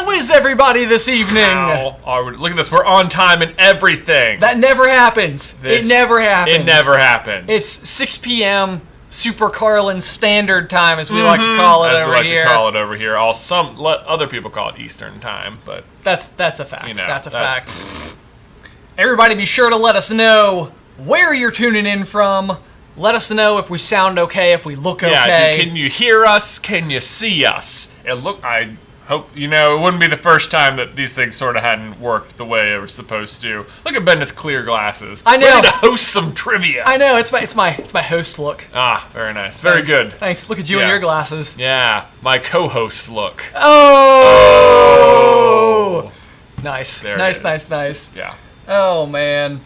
How is everybody this evening? Look at this. We're on time and everything. That never happens. It never happens. It never happens. It's 6 p.m. Super Carlin Standard Time, as we like to call it over here. As we like to call it over here. Other people call it Eastern Time, but that's a fact. You know, that's a fact. Everybody, be sure to let us know where you're tuning in from. Let us know if we sound okay, if we look okay. Yeah, can you hear us? Can you see us? I hope, it wouldn't be the first time that these things sort of hadn't worked the way they were supposed to. Look at Bendis' clear glasses. I know. Ready to host some trivia. I know, it's my host look. Ah, very nice. Very good. Thanks. Look at you and your glasses. Yeah, my co-host look. Oh! Nice. Nice. Yeah. Oh, man.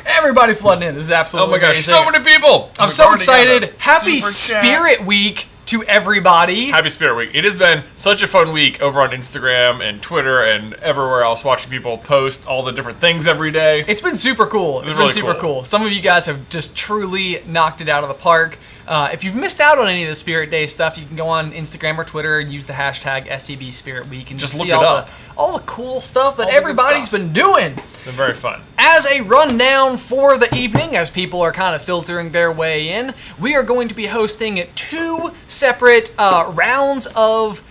Everybody flooding in. This is absolutely amazing. Oh my gosh, so many people. I'm so excited. Happy Spirit Week to everybody. Happy Spirit Week. It has been such a fun week over on Instagram and Twitter and everywhere else, watching people post all the different things every day. It's been super cool. It's been super cool. Some of you guys have just truly knocked it out of the park. If you've missed out on any of the Spirit Day stuff, you can go on Instagram or Twitter and use the hashtag SCB Spirit Week and just look see it up. all the cool stuff that everybody's been doing. It's been very fun. As a rundown for the evening, as people are kind of filtering their way in, we are going to be hosting 2 separate rounds of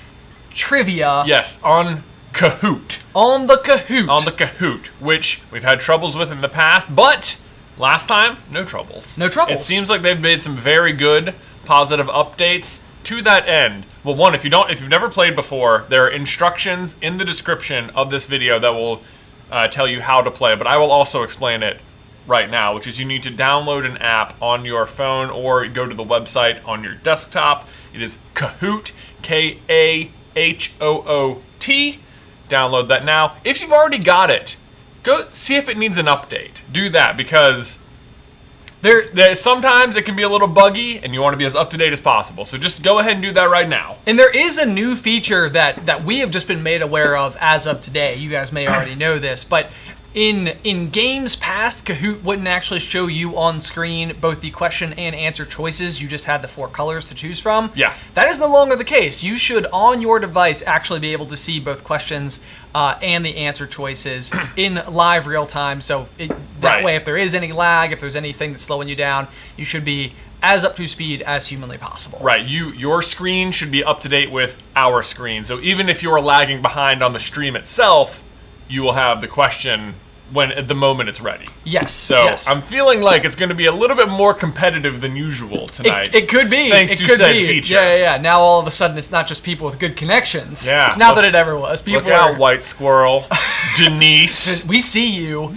trivia. Yes, on Kahoot. On the Kahoot. On the Kahoot, which we've had troubles with in the past, but last time, no troubles. No troubles. It seems like they've made some very good, positive updates to that end. Well, one, if you've never played before, there are instructions in the description of this video that will tell you how to play, but I will also explain it right now, which is you need to download an app on your phone or go to the website on your desktop. It is Kahoot, Kahoot. Download that now. If you've already got it, go see if it needs an update. Do that, because sometimes it can be a little buggy and you want to be as up to date as possible. So just go ahead and do that right now. And there is a new feature that we have just been made aware of as of today. You guys may already know this, but in games past, Kahoot wouldn't actually show you on screen both the question and answer choices. You just had the 4 colors to choose from. Yeah. That is no longer the case. You should, on your device, actually be able to see both questions and the answer choices in live real time. So that way, if there is any lag, if there's anything that's slowing you down, you should be as up to speed as humanly possible. Right. Your screen should be up to date with our screen. So even if you're lagging behind on the stream itself, you will have the question at the moment it's ready. Yes. So I'm feeling like it's going to be a little bit more competitive than usual tonight. It could be. Thanks to said feature. Yeah. Now all of a sudden it's not just people with good connections. Yeah. Not that it ever was. People look out, White Squirrel. Denise. We see you.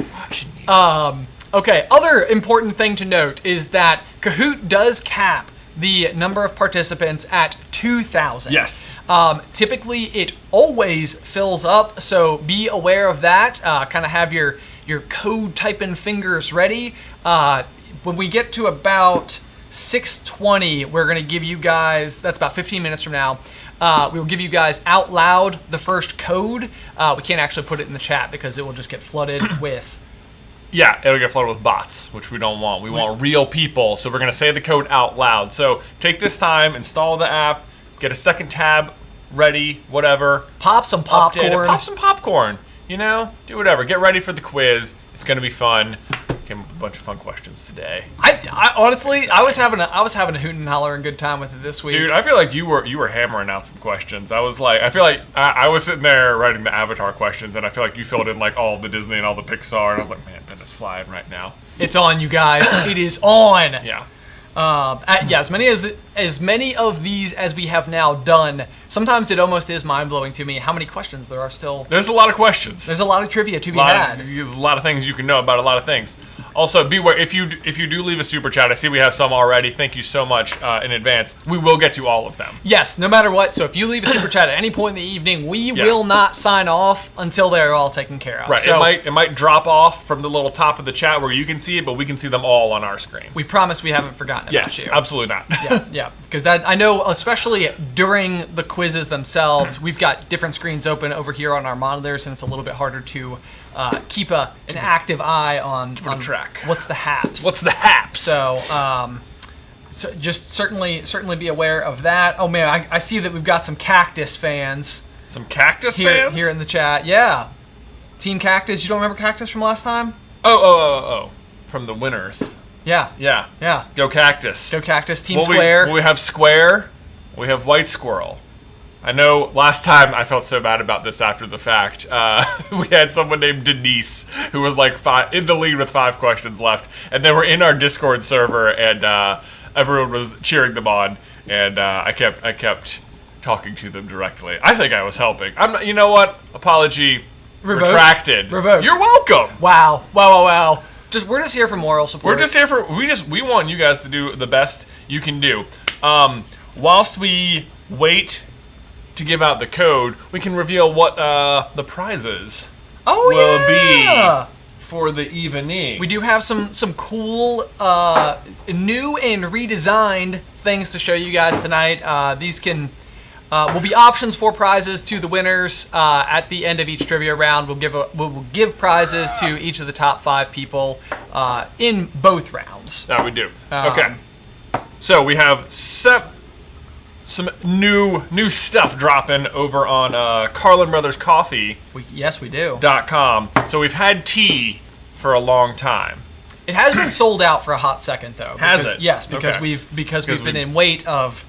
Okay. Other important thing to note is that Kahoot does cap the number of participants at 2,000. Yes. Typically, it always fills up, so be aware of that. Kind of have your code typing fingers ready. When we get to about 6:20, we're going to give you guys, that's about 15 minutes from now, we'll give you guys out loud the first code. We can't actually put it in the chat because it will just get flooded with... Yeah, it'll get flooded with bots, which we don't want. We want real people, so we're going to say the code out loud. So take this time, install the app, get a second tab ready, whatever. Pop some popcorn. Pop some popcorn, do whatever. Get ready for the quiz. It's going to be fun. Came up with a bunch of fun questions today. I honestly, I was having a hoot and hollering good time with it this week. Dude, I feel like you were hammering out some questions. I was sitting there writing the Avatar questions, and I feel like you filled in like all the Disney and all the Pixar, and I was like, man, Ben is flying right now. It's on, you guys. It is on. Yeah. As many of these as we have now done, sometimes it almost is mind-blowing to me how many questions there are still. There's a lot of questions. There's a lot of trivia to be had. There's a lot of things you can know about a lot of things. Also, beware, if you do leave a super chat, I see we have some already. Thank you so much in advance. We will get to all of them. Yes, no matter what. So if you leave a super chat at any point in the evening, we will not sign off until they're all taken care of. Right, so, it might drop off from the little top of the chat where you can see it, but we can see them all on our screen. We promise we haven't forgotten about yes, you. Yes, absolutely not. Yeah, because I know, especially during the quizzes themselves, we've got different screens open over here on our monitors, and it's a little bit harder to keep an active eye on track. What's the haps. What's the haps? So just certainly be aware of that. Oh man, I see that we've got some Cactus fans. Some Cactus here, fans? here in the chat. Yeah. Team Cactus. You don't remember Cactus from last time? Oh. From the winners. Yeah. Yeah. Go Cactus. Go Cactus. Team Square. We have Square. We have White Squirrel. I know last time I felt so bad about this after the fact. We had someone named Denise who was like in the lead with 5 questions left, and they were in our Discord server, and everyone was cheering them on, and I kept talking to them directly. I think I was helping. I'm not, you know what? Apology retracted. Revoked. You're welcome. Wow. We're just here for moral support. We're just here for we want you guys to do the best you can do. Whilst we wait to give out the code, we can reveal what the prizes will be for the evening. We do have some cool new and redesigned things to show you guys tonight. These will be options for prizes to the winners at the end of each trivia round. We'll give prizes to each of the top 5 people in both rounds. That we do. Okay. So we have some new stuff dropping over on Carlin Brothers Coffee. Yes, we do. .com. So we've had tea for a long time. It has been sold out for a hot second, though. Has it? Yes, because we've been in wait of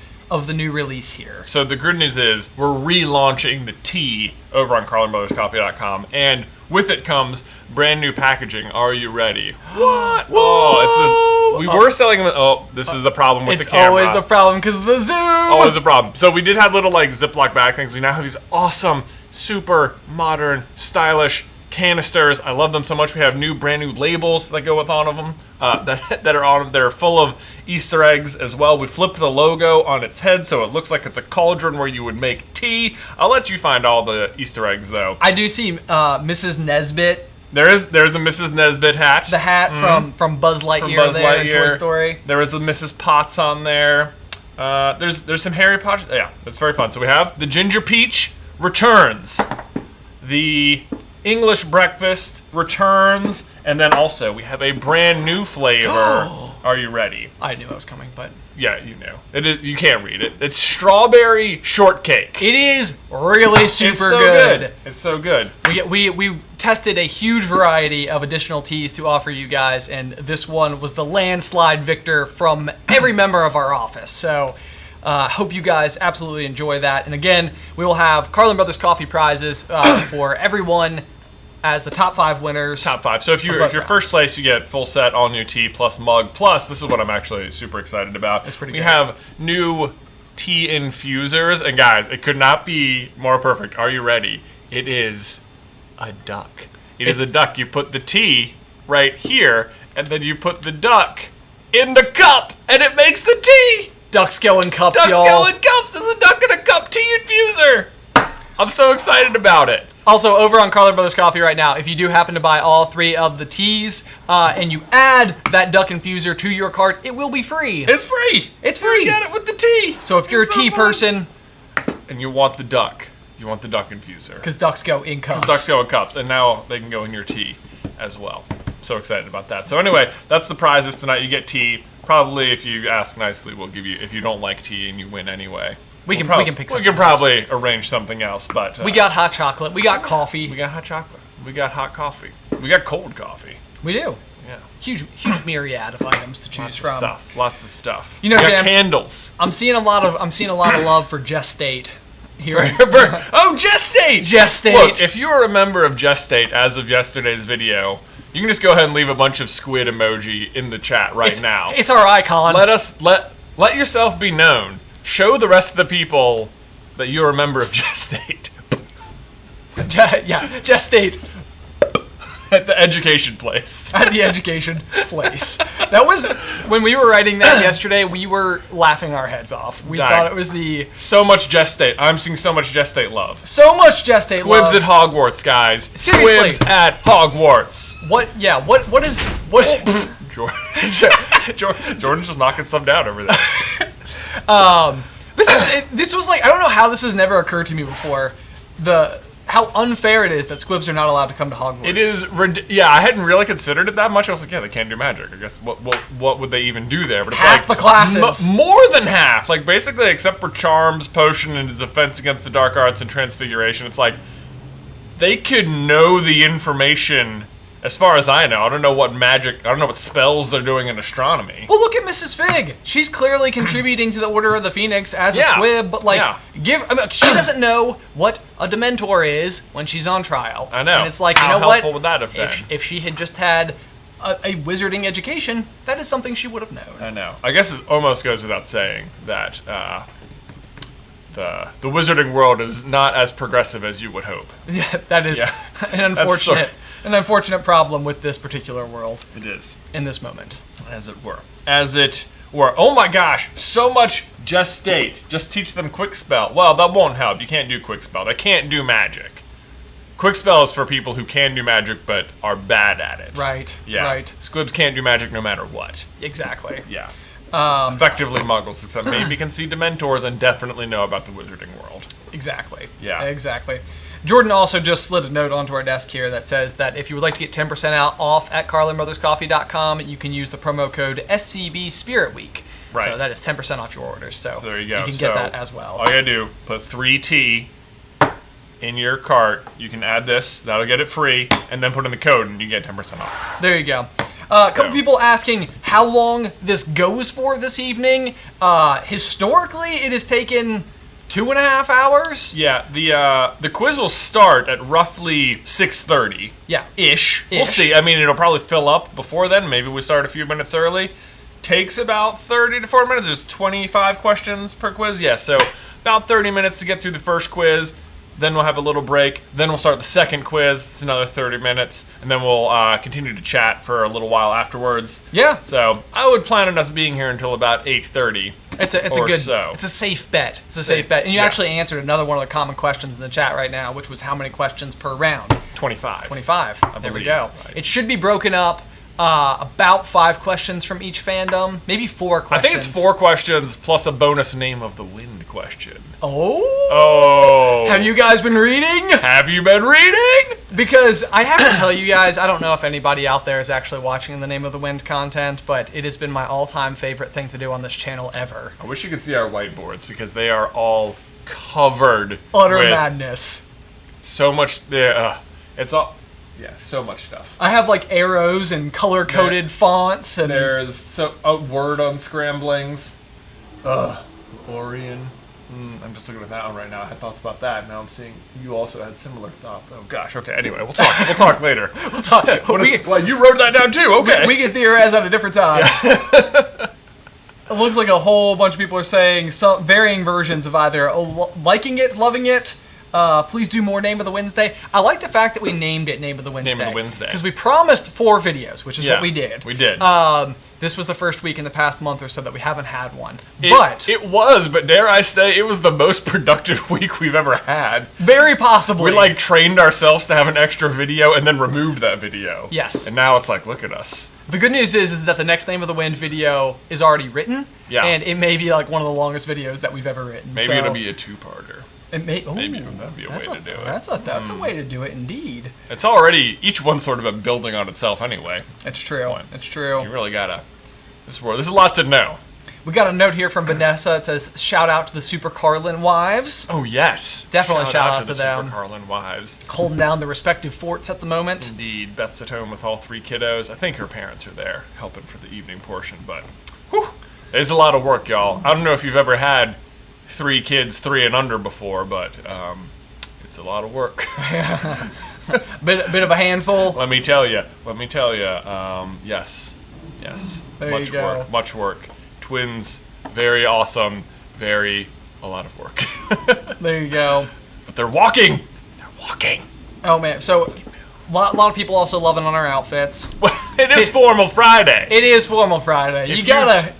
the new release here. So the good news is we're relaunching the tea over on CarlinBrothersCoffee.com, and with it comes brand new packaging. Are you ready? What? Oh, it's this. We were selling them. Oh, this is the problem with the camera. It's always the problem because of the zoom. Always a problem. So we did have little like Ziploc bag things. We now have these awesome, super modern, stylish canisters. I love them so much. We have brand new labels that go with all of them. That are on them. They're full of Easter eggs as well. We flipped the logo on its head so it looks like it's a cauldron where you would make tea. I'll let you find all the Easter eggs though. I do see Mrs. Nesbit. There's a Mrs. Nesbit hat. The hat from Buzz Lightyear there in Toy Story. There is a Mrs. Potts on there. There's some Harry Potter. Yeah, that's very fun. So we have the Ginger Peach returns. The English breakfast returns, and then also we have a brand new flavor. Are you ready? I knew I was coming, but yeah, you know it is, you can't read it. It's Strawberry Shortcake. It is really super it's so good. It's so good. We tested a huge variety of additional teas to offer you guys, and this one was the landslide victor from every member of our office. So hope you guys absolutely enjoy that. And again, we will have Carlin Brothers Coffee prizes for everyone as the top 5 winners. Top 5. So if you're first place, you get full set, all new tea plus mug. Plus, this is what I'm actually super excited about. It's pretty good. We have new tea infusers, and guys, it could not be more perfect. Are you ready? It is a duck. It's a duck. You put the tea right here, and then you put the duck in the cup, and it makes the tea. Ducks go in cups, Ducks y'all. go in cups. It's a duck in a cup tea infuser. I'm so excited about it. Also, over on Carlin Brothers Coffee right now, if you do happen to buy all 3 of the teas and you add that duck infuser to your cart, it will be free. It's free. It's free. You get it with the tea. So if you're a tea person, and you want the duck infuser. Because ducks go in cups. Ducks go in cups, and now they can go in your tea as well. I'm so excited about that. So anyway, that's the prizes tonight. You get tea. Probably, if you ask nicely, we'll give you. If you don't like tea and you win anyway, we can pick something. We can probably arrange something else. But we got hot chocolate. We got coffee. We got hot chocolate. We got hot coffee. We got cold coffee. We do. Yeah. Huge myriad of items to choose from. Lots of stuff. You know, we got James, candles. I'm seeing a lot of love for Gestate here. Oh, Gestate! Gestate. Look, if you're a member of Gestate as of yesterday's video, you can just go ahead and leave a bunch of squid emoji in the chat now. It's our icon. Let yourself be known. Show the rest of the people that you're a member of Gestate. Yeah, Gestate. At the education place. At the education place. That was, when we were writing that yesterday, we were laughing our heads off. We thought it was so much Gestate. I'm seeing so much Gestate love. So much Gestate love. Squibs at Hogwarts, guys. Seriously. Squibs at Hogwarts. What is... Jordan's just knocking some down over there. This was like, I don't know how this has never occurred to me before. how unfair it is that squibs are not allowed to come to Hogwarts. It is, yeah, I hadn't really considered it that much. I was like, yeah, they can't do magic. I guess, what would they even do there? But it's half like, the classes. More than half. Like, basically, except for charms, potion, and defense against the dark arts and transfiguration, it's like, they could know the information, as far as I know. I don't know what magic, I don't know what spells they're doing in astronomy. Well, look at Mrs. Fig. She's clearly contributing to the Order of the Phoenix as a squib, but like, she doesn't know what a Dementor is when she's on trial. I know. And it's like, how you know what? helpful would that have been? If she had just had a wizarding education, that is something she would have known. I know. I guess it almost goes without saying that the wizarding world is not as progressive as you would hope. Yeah, that is an unfortunate problem with this particular world. It is. In this moment. As it were. As it were. Oh my gosh, so much just state. Just teach them quick spell. Well, that won't help. You can't do quick spell. They can't do magic. Quick spell is for people who can do magic but are bad at it. Right. Yeah. Right. Squibs can't do magic no matter what. Exactly. Yeah. Effectively muggles, except maybe can see Dementors and definitely know about the wizarding world. Exactly. Yeah. Exactly. Jordan also just slid a note onto our desk here that says that if you would like to get 10% off at carlinbrotherscoffee.com, you can use the promo code SCB Spirit Week. Right. So that is 10% off your orders. So there you go. You can get that as well. All you gotta do, put 3T in your cart. You can add this, that'll get it free, and then put in the code and you get 10% off. There you go. A couple people asking how long this goes for this evening. Historically, it has taken 2.5 hours. Yeah, the quiz will start at roughly 6:30. Yeah. Ish. We'll see. I mean, it'll probably fill up before then. Maybe we start a few minutes early. Takes about 30 to 40 minutes. There's 25 questions per quiz. Yeah, so about 30 minutes to get through the first quiz. Then we'll have a little break. Then we'll start the second quiz. It's another 30 minutes. And then we'll continue to chat for a little while afterwards. Yeah. So I would plan on us being here until about 8:30. It's a good, it's a safe bet. It's a safe bet. And you actually answered another one of the common questions in the chat right now, which was how many questions per round? 25. 25. There we go. Right. It should be broken up about 5 questions from each fandom, maybe 4 questions. I think it's 4 questions plus a bonus name of the wind question. Oh. Have you guys been reading? Have you been reading? Because I have to tell you guys, I don't know if anybody out there is actually watching the Name of the Wind content, but it has been my all-time favorite thing to do on this channel ever. I wish you could see our whiteboards because they are all covered Utter with madness. So much, it's all, yeah, so much stuff. I have like arrows and color-coded fonts. And there's a word unscramblings. Orion. I'm just looking at that one right now. I had thoughts about that. Now I'm seeing you also had similar thoughts. Oh gosh. Okay. Anyway, we'll talk. We'll talk later. We'll talk. Well, you wrote that down too. Okay. We can theorize at a different time. Yeah. It looks like a whole bunch of people are saying some varying versions of either liking it, loving it. Please do more Name of the Wednesday. I like the fact that we named it Name of the Wednesday. Name of the Wednesday. Because we promised 4 videos, which is what we did. We did. This was the first week in the past month or so that we haven't had one. But dare I say, it was the most productive week we've ever had. Very possibly. We trained ourselves to have an extra video and then removed that video. Yes. And now it's like, look at us. The good news is that the next Name of the Wind video is already written. Yeah. And it may be like one of the longest videos that we've ever written. Maybe it'll be a 2-parter. Maybe that'd be a way to do it. That's a way to do it, indeed. It's already, each one's sort of a building on itself anyway. It's true. It's true. You really gotta, there's a lot to know. We got a note here from Vanessa. It says, shout out to the Super Carlin wives. Oh, yes. Definitely shout out to them. Super Carlin wives. Holding down the respective forts at the moment. Indeed. Beth's at home with all 3 kiddos. I think her parents are there helping for the evening portion, but whew, there's a lot of work, y'all. I don't know if you've ever had 3 kids, 3 and under before, but it's a lot of work. bit of a handful. Let me tell you. Yes. Much work. Twins, very awesome, a lot of work. There you go. But they're walking. Oh man, so a lot of people also loving on our outfits. It is Formal Friday. It is Formal Friday. You gotta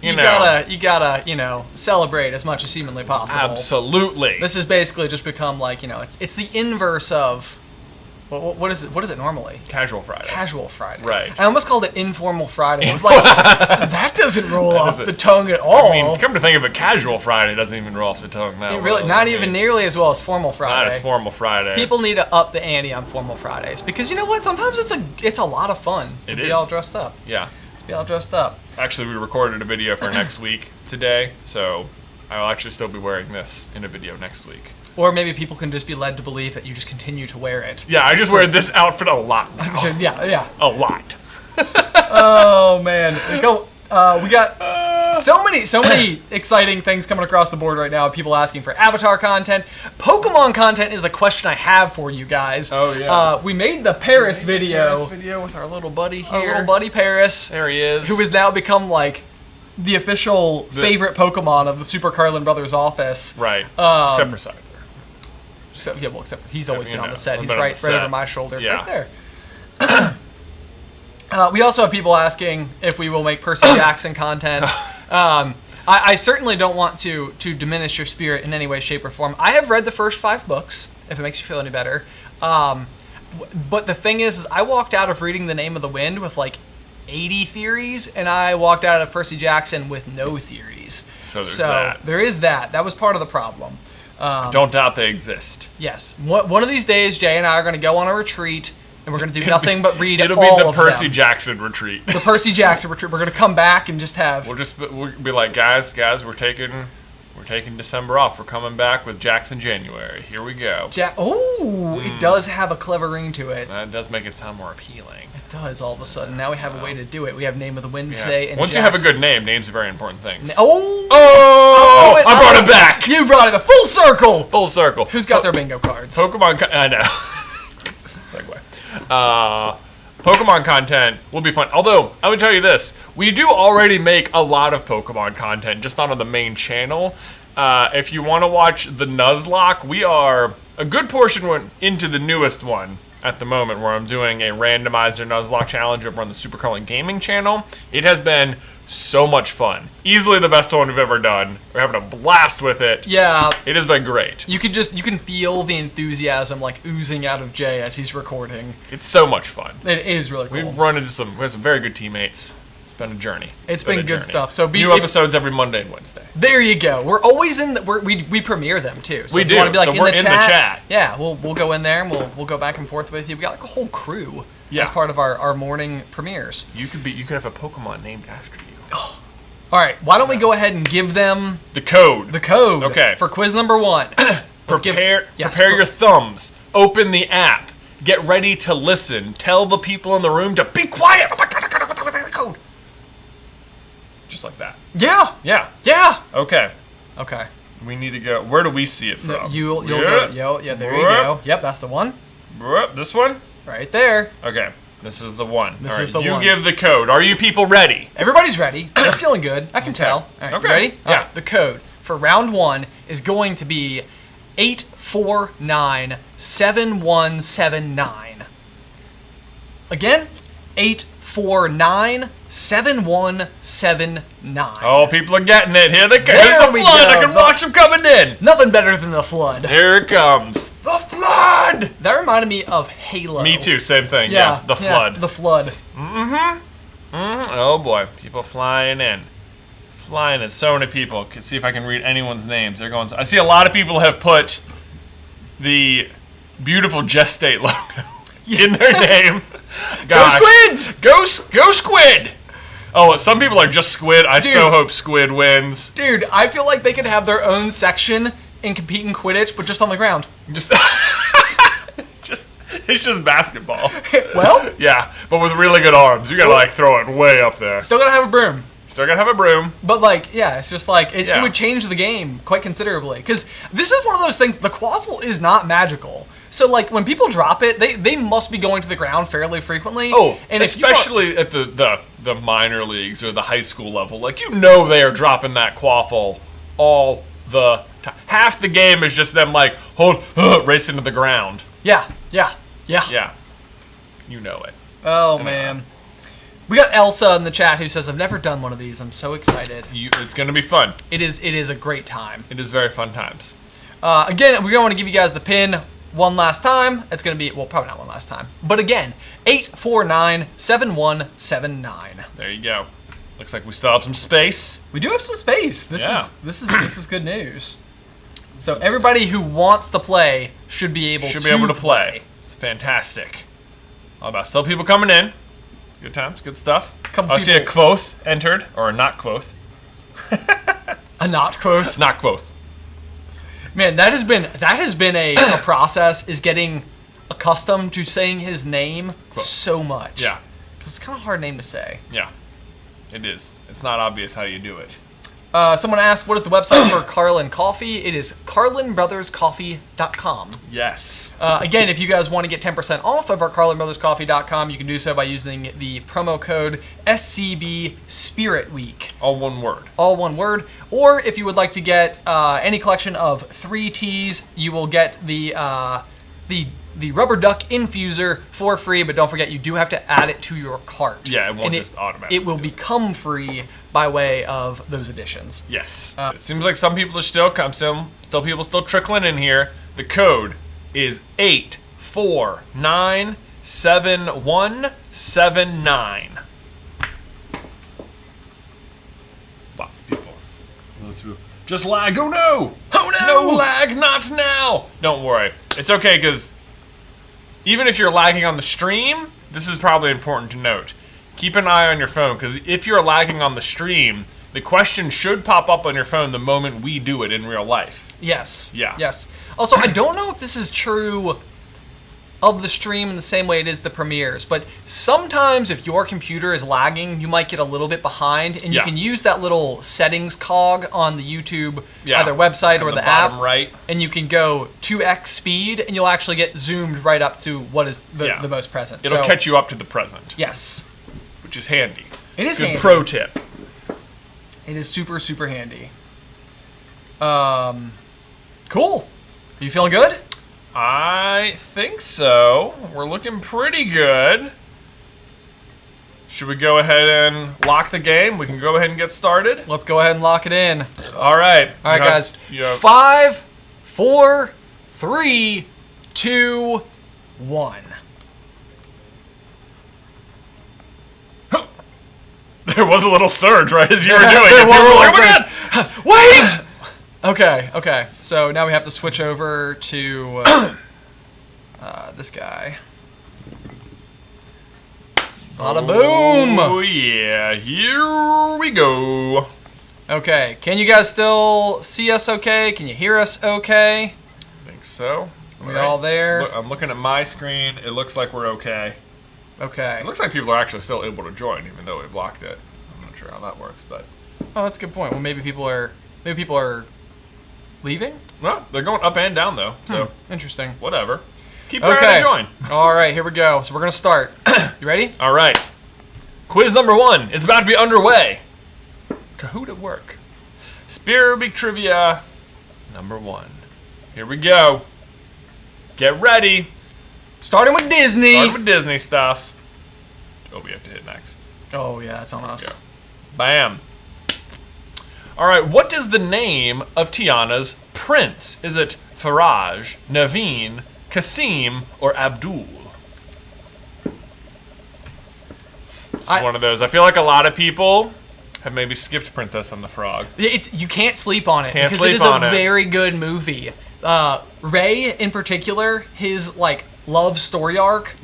celebrate as much as humanly possible. Absolutely. This has basically just become like, it's the inverse of What is it? What is it normally? Casual Friday. Casual Friday. Right. I almost called it Informal Friday. I was like, that doesn't roll off the tongue at all. I mean, come to think of it, Casual Friday doesn't even roll off the tongue now. Really, not even nearly as well as Formal Friday. Not as Formal Friday. People need to up the ante on Formal Fridays because you know what? Sometimes it's a lot of fun to be all dressed up. Yeah. To be all dressed up. Actually, we recorded a video for next week today, so I will actually still be wearing this in a video next week. Or maybe people can just be led to believe that you just continue to wear it. Yeah, I just wear this outfit a lot now. Yeah. A lot. Oh man, we got so many exciting things coming across the board right now. People asking for Avatar content, Pokemon content is a question I have for you guys. Oh yeah. We made the Paris video. With our little buddy here. Our little buddy Paris. There he is. Who has now become like the official favorite Pokemon of the Super Carlin Brothers office. Right. Except for Cyber. Except he's always been on the set. He's right over my shoulder, right there. We also have people asking if we will make Percy Jackson content. I certainly don't want to diminish your spirit in any way, shape, or form. I have read the first 5 books, if it makes you feel any better. But the thing is I walked out of reading The Name of the Wind with like 80 theories, and I walked out of Percy Jackson with no theories. So there's that. There is that. That was part of the problem. I don't doubt they exist. Yes. One of these days, Jay and I are going to go on a retreat, and we're going to do nothing but read It'll all of them. be the Percy Jackson retreat. The Percy Jackson retreat. We're going to come back and just have... We'll be like, guys, we're taking December off. We're coming back with Jackson January. Here we go. It does have a clever ring to it. That does make it sound more appealing. It does, all of a sudden. Now we have a way to do it. We have Name of the Wednesday and Once you have a good name, names are very important things. I brought it back! You brought it back. Full circle! Full circle. Who's got their bingo cards? I know. Segue. Pokemon content will be fun. Although, I would tell you this. We do already make a lot of Pokemon content, just not on the main channel. If you want to watch the Nuzlocke, we are a good portion into the newest one at the moment, where I'm doing a randomizer Nuzlocke challenge over on the Super Carlin Gaming channel. It has been so much fun. Easily the best one we've ever done. We're having a blast with it. Yeah. It has been great. You can feel the enthusiasm like oozing out of Jay as he's recording. It's so much fun. It is really cool. We have some very good teammates. It's been a journey. It's been good stuff. So new episodes every Monday and Wednesday. There you go. We're always in we premiere them too. So we do. You want to be like so we're in the chat. Yeah, we'll go in there and we'll go back and forth with you. We got like a whole crew as part of our morning premieres. You could have a Pokemon named after you. All right, why don't we go ahead and give them the code? Okay. For quiz number 1. Prepare your thumbs. Open the app. Get ready to listen. Tell the people in the room to be quiet. Oh my god, I gotta go through the code. Just like that. Yeah. Yeah. Okay. Okay. We need to go. Where do we see it from? You'll go. Yeah, there you go. Yep, that's the one. This one? Right there. Okay. This is the one. This is the one. You give the code. Are you people ready? Everybody's ready. They're feeling good. I can tell. All right, okay. You ready? Yeah. Right, the code for round 1 is going to be 8497179. Again, 8497179. Oh, people are getting it. Here they come. Here's the flood. I can watch them coming in. Nothing better than the flood. Here it comes. The flood. That reminded me of Halo. Me too. Same thing. Yeah. The flood. The flood. Oh boy. People flying in. So many people. Can see if I can read anyone's names. They're going. I see a lot of people have put the beautiful Gestate logo in their name. God. Go Squids! Go Squid! Oh, some people are just Squid. I so hope Squid wins. Dude, I feel like they could have their own section and compete in Quidditch, but just on the ground. It's just basketball. Well? Yeah, but with really good arms. You gotta like throw it way up there. Still gotta have a broom. But like, yeah, it's just like, it would change the game quite considerably. Because this is one of those things, the Quaffle is not magical. So, like, when people drop it, they must be going to the ground fairly frequently. Oh, and especially at the minor leagues or the high school level. Like, you know they are dropping that Quaffle all the time. Half the game is just them, like, racing to the ground. Yeah. You know it. Oh, man. We got Elsa in the chat who says, I've never done one of these. I'm so excited. It's going to be fun. It is a great time. It is very fun times. Again, we don't want to give you guys the pin one last time, it's going to be, well, probably not one last time, but again, 849-7179. There you go. Looks like we still have some space. We do have some space. This is good news. So everybody who wants to play should be able to play. It's fantastic. All about still people coming in. Good times, good stuff. I see a quoth entered, or a not quoth. A not quoth? Not quoth. Man, that has been a process, is getting accustomed to saying his name so much. Yeah. Because it's kind of a hard name to say. Yeah, it is. It's not obvious how you do it. Someone asked, what is the website for Carlin Coffee? It is carlinbrotherscoffee.com. Yes. Again, if you guys want to get 10% off of our carlinbrotherscoffee.com, you can do so by using the promo code SCB Spirit Week. All one word. All one word. Or if you would like to get any collection of 3 teas, you will get the rubber duck infuser for free, but don't forget you do have to add it to your cart. Yeah, it won't just automatically. It will become free by way of those additions. Yes. It seems like some people are still people still trickling in here. The code is 8497179. Lots of people. Just lag. Oh no! Oh no! No lag, not now! Don't worry. It's okay, because even if you're lagging on the stream, this is probably important to note. Keep an eye on your phone, because if you're lagging on the stream, the question should pop up on your phone the moment we do it in real life. Yes. Yeah. Yes. Also, I don't know if this is true of the stream in the same way it is the premieres, but sometimes if your computer is lagging, you might get a little bit behind, and you can use that little settings cog on the YouTube either website or the app, right, and you can go 2x speed, and you'll actually get zoomed right up to what is the most present. It'll catch you up to the present. Yes. Which is handy. It is handy. Good pro tip. It is super, super handy. Cool. Are you feeling good? I think so. We're looking pretty good. Should we go ahead and lock the game? We can go ahead and get started. Let's go ahead and lock it in. All right. All right, guys. 5, 4, 3, 2, 1. There was a little surge right as you were doing it. There was a little surge. Wait! Okay. So now we have to switch over to this guy. Bada boom! Oh yeah, here we go. Okay, can you guys still see us okay? Can you hear us okay? I think so. Are we all there? Look, I'm looking at my screen. It looks like we're okay. Okay. It looks like people are actually still able to join, even though we've locked it. I'm not sure how that works, but. Oh, that's a good point. Well, maybe people are leaving? Well, they're going up and down though, so interesting. Whatever. Keep trying to join. All right, here we go. So we're gonna start. You ready? All right. Quiz number 1 is about to be underway. Kahoot at work. Spirit Week trivia number 1. Here we go. Get ready. Starting with Disney. Starting with Disney stuff. Oh, we have to hit next. Oh yeah, that's on us. Yeah. Bam. All right, what is the name of Tiana's prince? Is it Faraj, Naveen, Kasim, or Abdul? This is one of those. I feel like a lot of people have maybe skipped Princess and the Frog. You can't sleep on it because it is a very good movie. Ray, in particular, his love story arc,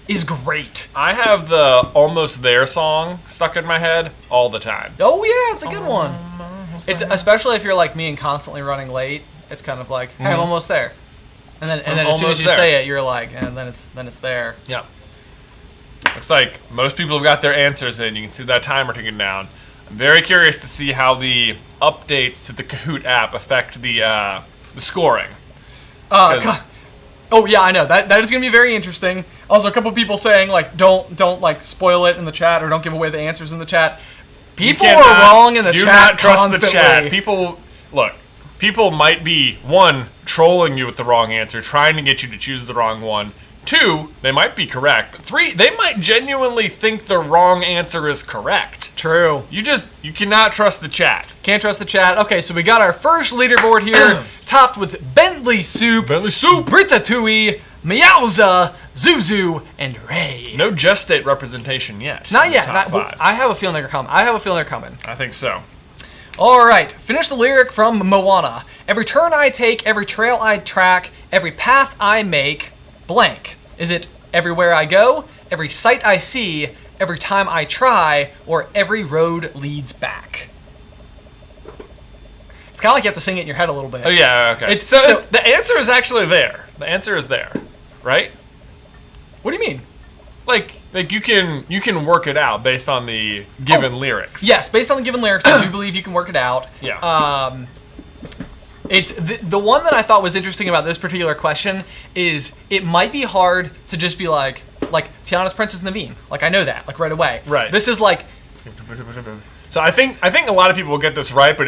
is great. I have the Almost There song stuck in my head all the time. Oh yeah, it's a good one. It's especially if you're like me and constantly running late. It's kind of like, hey, I'm almost there, and then as soon as you say it, you're like, and then it's there. Yeah. Looks like most people have got their answers in. You can see that timer ticking down. I'm very curious to see how the updates to the Kahoot app affect the scoring. Oh yeah, I know that is gonna be very interesting. Also, a couple people saying don't spoil it in the chat or don't give away the answers in the chat. People are wrong in the chat. Do not trust constantly. the chat. People might be 1, trolling you with the wrong answer, trying to get you to choose the wrong one. 2, they might be correct. But 3, they might genuinely think the wrong answer is correct. True. You cannot trust the chat. Can't trust the chat. Okay, so we got our first leaderboard here, topped with Bentley Soup, Britatouille, Meowza, Zuzu, and Ray. No Just State representation yet. Not yet. Top five. I have a feeling they're coming. I think so. All right, finish the lyric from Moana. Every turn I take, every trail I track, every path I make, blank. Is it everywhere I go, every sight I see, every time I try, or every road leads back? It's kind of like you have to sing it in your head a little bit. Oh, yeah, okay. So the answer is actually there. The answer is there, right? What do you mean? Like you can work it out based on the given lyrics. Yes, based on the given lyrics, I do believe you can work it out. Yeah. It's the one that I thought was interesting about this particular question is it might be hard to just be like Tiana's Princess Naveen. Like I know that, like right away. Right. This is like. So I think a lot of people will get this right, but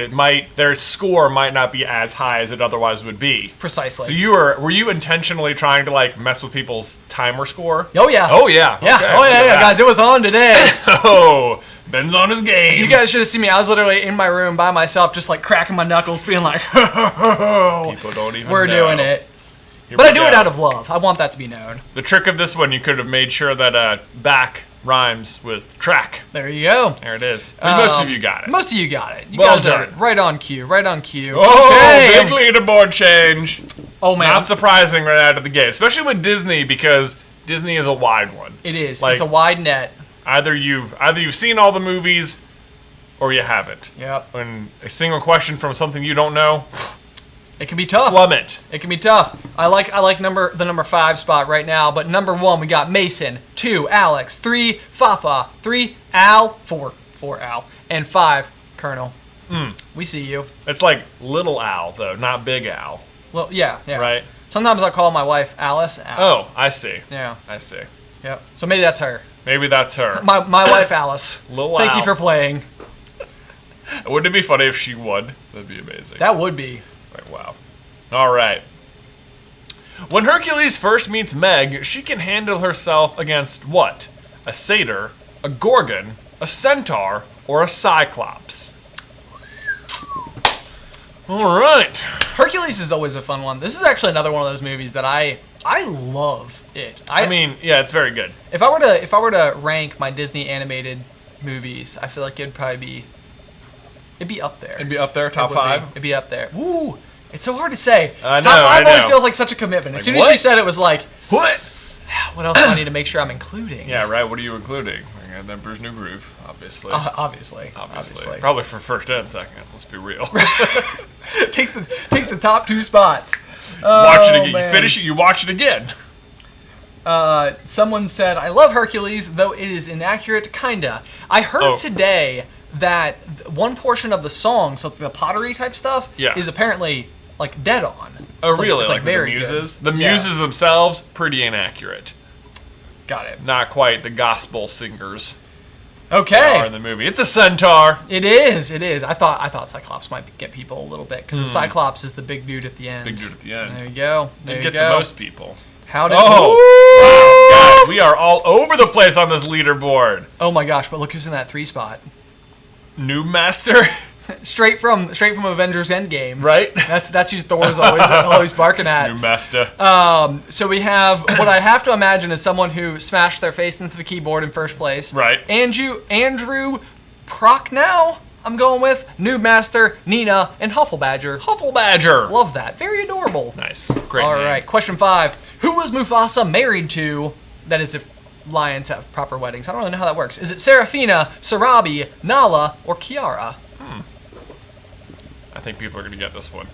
their score might not be as high as it otherwise would be. Precisely. So were you intentionally trying to like mess with people's timer score? Oh yeah. Oh yeah. Yeah. Okay, Oh yeah, guys. It was on today. Oh, Ben's on his game. You guys should have seen me. I was literally in my room by myself, just like cracking my knuckles, being like, People don't even we're know. doing it. Here But we I do go. it out of love. I want that to be known. The trick of this one, you could have made sure that back rhymes with track. There you go. There it is. I mean, most of you got it. Most of you got it. You Well guys are done. right on cue. Right on cue. Oh, big leaderboard change. Oh man. Not surprising right out of the gate, especially with Disney because Disney is a wide one. It is. Like, It's a wide net. Either you've seen all the movies, or you haven't. Yep. When a single question from something you don't know, It can be tough. plummet. It can be tough. I like the number 5 spot right now, but number 1 we got Mason, 2 Alex, 3 Fafa, 3 Al, 4 Al, and 5 Colonel. We see you. It's like Little Al though, not Big Al. Well, yeah. Right. Sometimes I call my wife Alice Al. Oh, I see. Yeah. I see. Yep. So maybe that's her. Maybe that's her. My wife Alice. Lil Thank Al. you for playing. Wouldn't it be funny if she won? That'd be amazing. That would be. Like, wow. All right. When Hercules first meets Meg, she can handle herself against what? A satyr, a gorgon, a centaur, or a cyclops? All right. Hercules is always a fun one. This is actually another one of those movies that I love it. I mean, yeah, it's very good. If I were to rank my Disney animated movies, I feel like it'd be up there. It'd be up there, top It would 5. It'd be up there. Woo! It's so hard to say. I know, Top 5 I always know. feels like such a commitment. As Like, soon as what? she said it was like, What? what else do I need to make sure I'm including? Yeah, right. What are you including? The Emperor's New Groove, obviously. Obviously. Probably for first and second. Let's be real. takes the top 2 spots. Watch it again. man. You finish it. You watch it again. Someone said, I love Hercules, though it is inaccurate, kinda. I heard today that one portion of the song, so the pottery type stuff, Yeah. is apparently like dead on. Oh, It's really? It's Like with the very muses? good. The Yeah. muses themselves, pretty inaccurate. Got it. Not quite the gospel singers Okay. are in the movie. It's a centaur. It is. I thought Cyclops might get people a little bit because the Cyclops is the big dude at the end. Big dude at the end. There you go. There Didn't you get go. the most people. How did? Oh, wow, guys, we are all over the place on this leaderboard. Oh my gosh! But look who's in that 3 spot. Noob Master, Straight from Avengers Endgame. right? That's who Thor's always barking at. Noob Master. So we have what I have to imagine is someone who smashed their face into the keyboard in first place. Right. Andrew Prochnow, I'm going with Noob Master, Nina, and Hufflebadger. Hufflebadger. Love that. Very adorable. Nice. Great All name. right. Question 5. Who was Mufasa married to? That is, if lions have proper weddings. I don't really know how that works. Is it Serafina, Sarabi, Nala, or Kiara? I think people are going to get this one.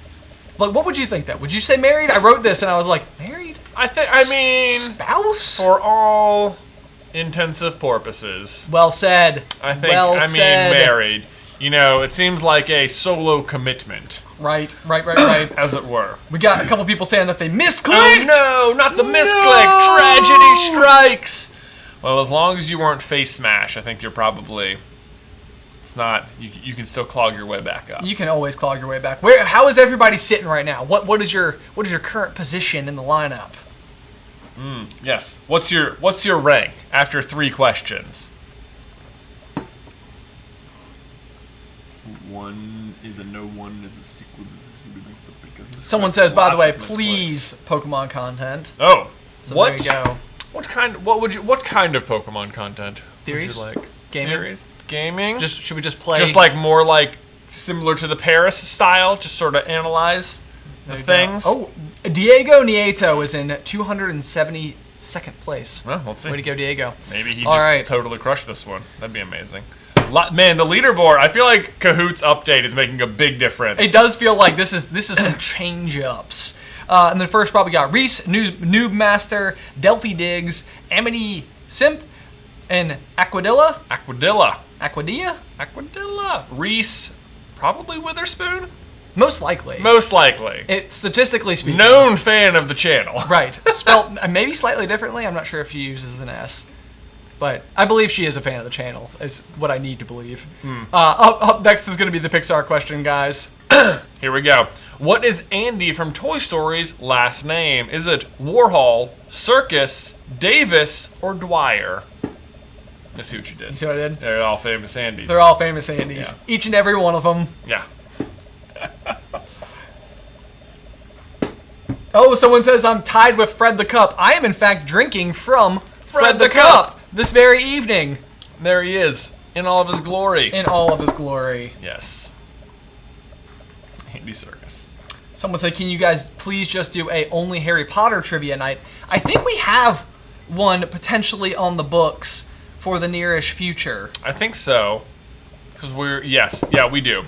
Like, what would you think, though? Would you say married? I wrote this and I was like, married? I mean, Spouse? for all intensive purposes, Well said. I think, Well said. married. You know, it seems like a solo commitment, Right. as it were. We got a couple people saying that they misclicked. Oh no, not the misclick! No! Tragedy strikes! Well, as long as you weren't face smash, I think you're probably... It's not... You can still clog your way back up. You can always clog your way back. How is everybody sitting right now? What is your current position in the lineup? Yes. What's your rank after 3 questions? Is a no one is a sequel. This is gonna be mixed up because Someone says, by the way, please Pokemon content. Oh, So what? there you go. What kind of Pokemon content? Theories? Would you like? Gaming? Theories? Gaming? Should we just play? Just like more like similar to the Paris style, just sort of analyze the things. Oh, Diego Nieto is in 272nd place. Well, let's see. Way to go, Diego. Maybe he All just right. totally crushed this one. That'd be amazing. Man, the leaderboard. I feel like Kahoot's update is making a big difference. It does feel like this is some change ups. And then first probably got Reese, Noob Master, Delphi Diggs, Amity Simp, and Aquadilla. Reese, probably Witherspoon. Most likely. It statistically speaking. Known fan of the channel. Right. Spelled maybe slightly differently. I'm not sure if she uses an S. But I believe she is a fan of the channel, is what I need to believe. Up next is going to be the Pixar question, guys. Here we go. What is Andy from Toy Story's last name? Is it Warhol, Circus, Davis, or Dwyer? Let's see what you did. You see what I did? They're all famous Andys. They're all famous Andys. Yeah. Each and every one of them. Yeah. Oh, someone says I'm tied with Fred the Cup. I am, in fact, drinking from Fred the Cup this very evening. There he is, in all of his glory. In all of his glory. Yes. Andy Circus. Someone said, can you guys please just do a only Harry Potter trivia night? I think we have one potentially on the books for the nearish future. I think so. Because we do.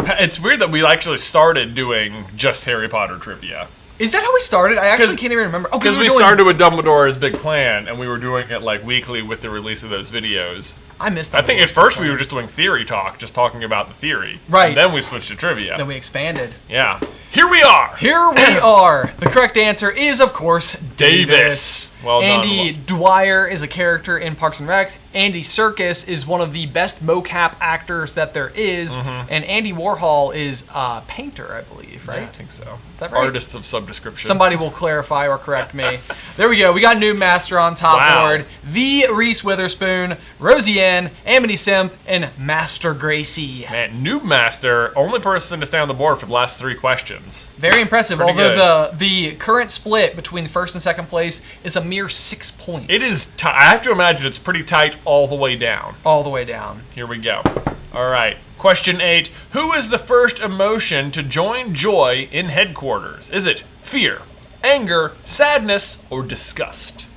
It's weird that we actually started doing just Harry Potter trivia. Is that how we started? I actually can't even remember. Oh, because we started with Dumbledore's Big Plan, and we were doing it like weekly with the release of those videos. I missed that. I think at first we were just doing theory talk, just talking about the theory. Right. And then we switched to trivia. Then we expanded. Yeah. Here we are! Here we are! The correct answer is, of course, Davis. Well done. Andy Dwyer is a character in Parks and Rec. Andy Serkis is one of the best mocap actors that there is. And Andy Warhol is a painter, I believe, right? Yeah, I think so. Is that right? Artists of subdescription. Somebody will clarify or correct me. There we go. We got Noob Master on top board. The Reese Witherspoon, Rosie Ann, Amity Simp, and Master Gracie. Man, Noob Master, only person to stay on the board for the last 3 questions. Very impressive. Pretty Although the current split between first and second place is a mere 6 points. It is. I have to imagine it's pretty tight all the way down. All the way down. Here we go. All right. Question 8. Who is the first emotion to join Joy in headquarters? Is it fear, anger, sadness, or disgust?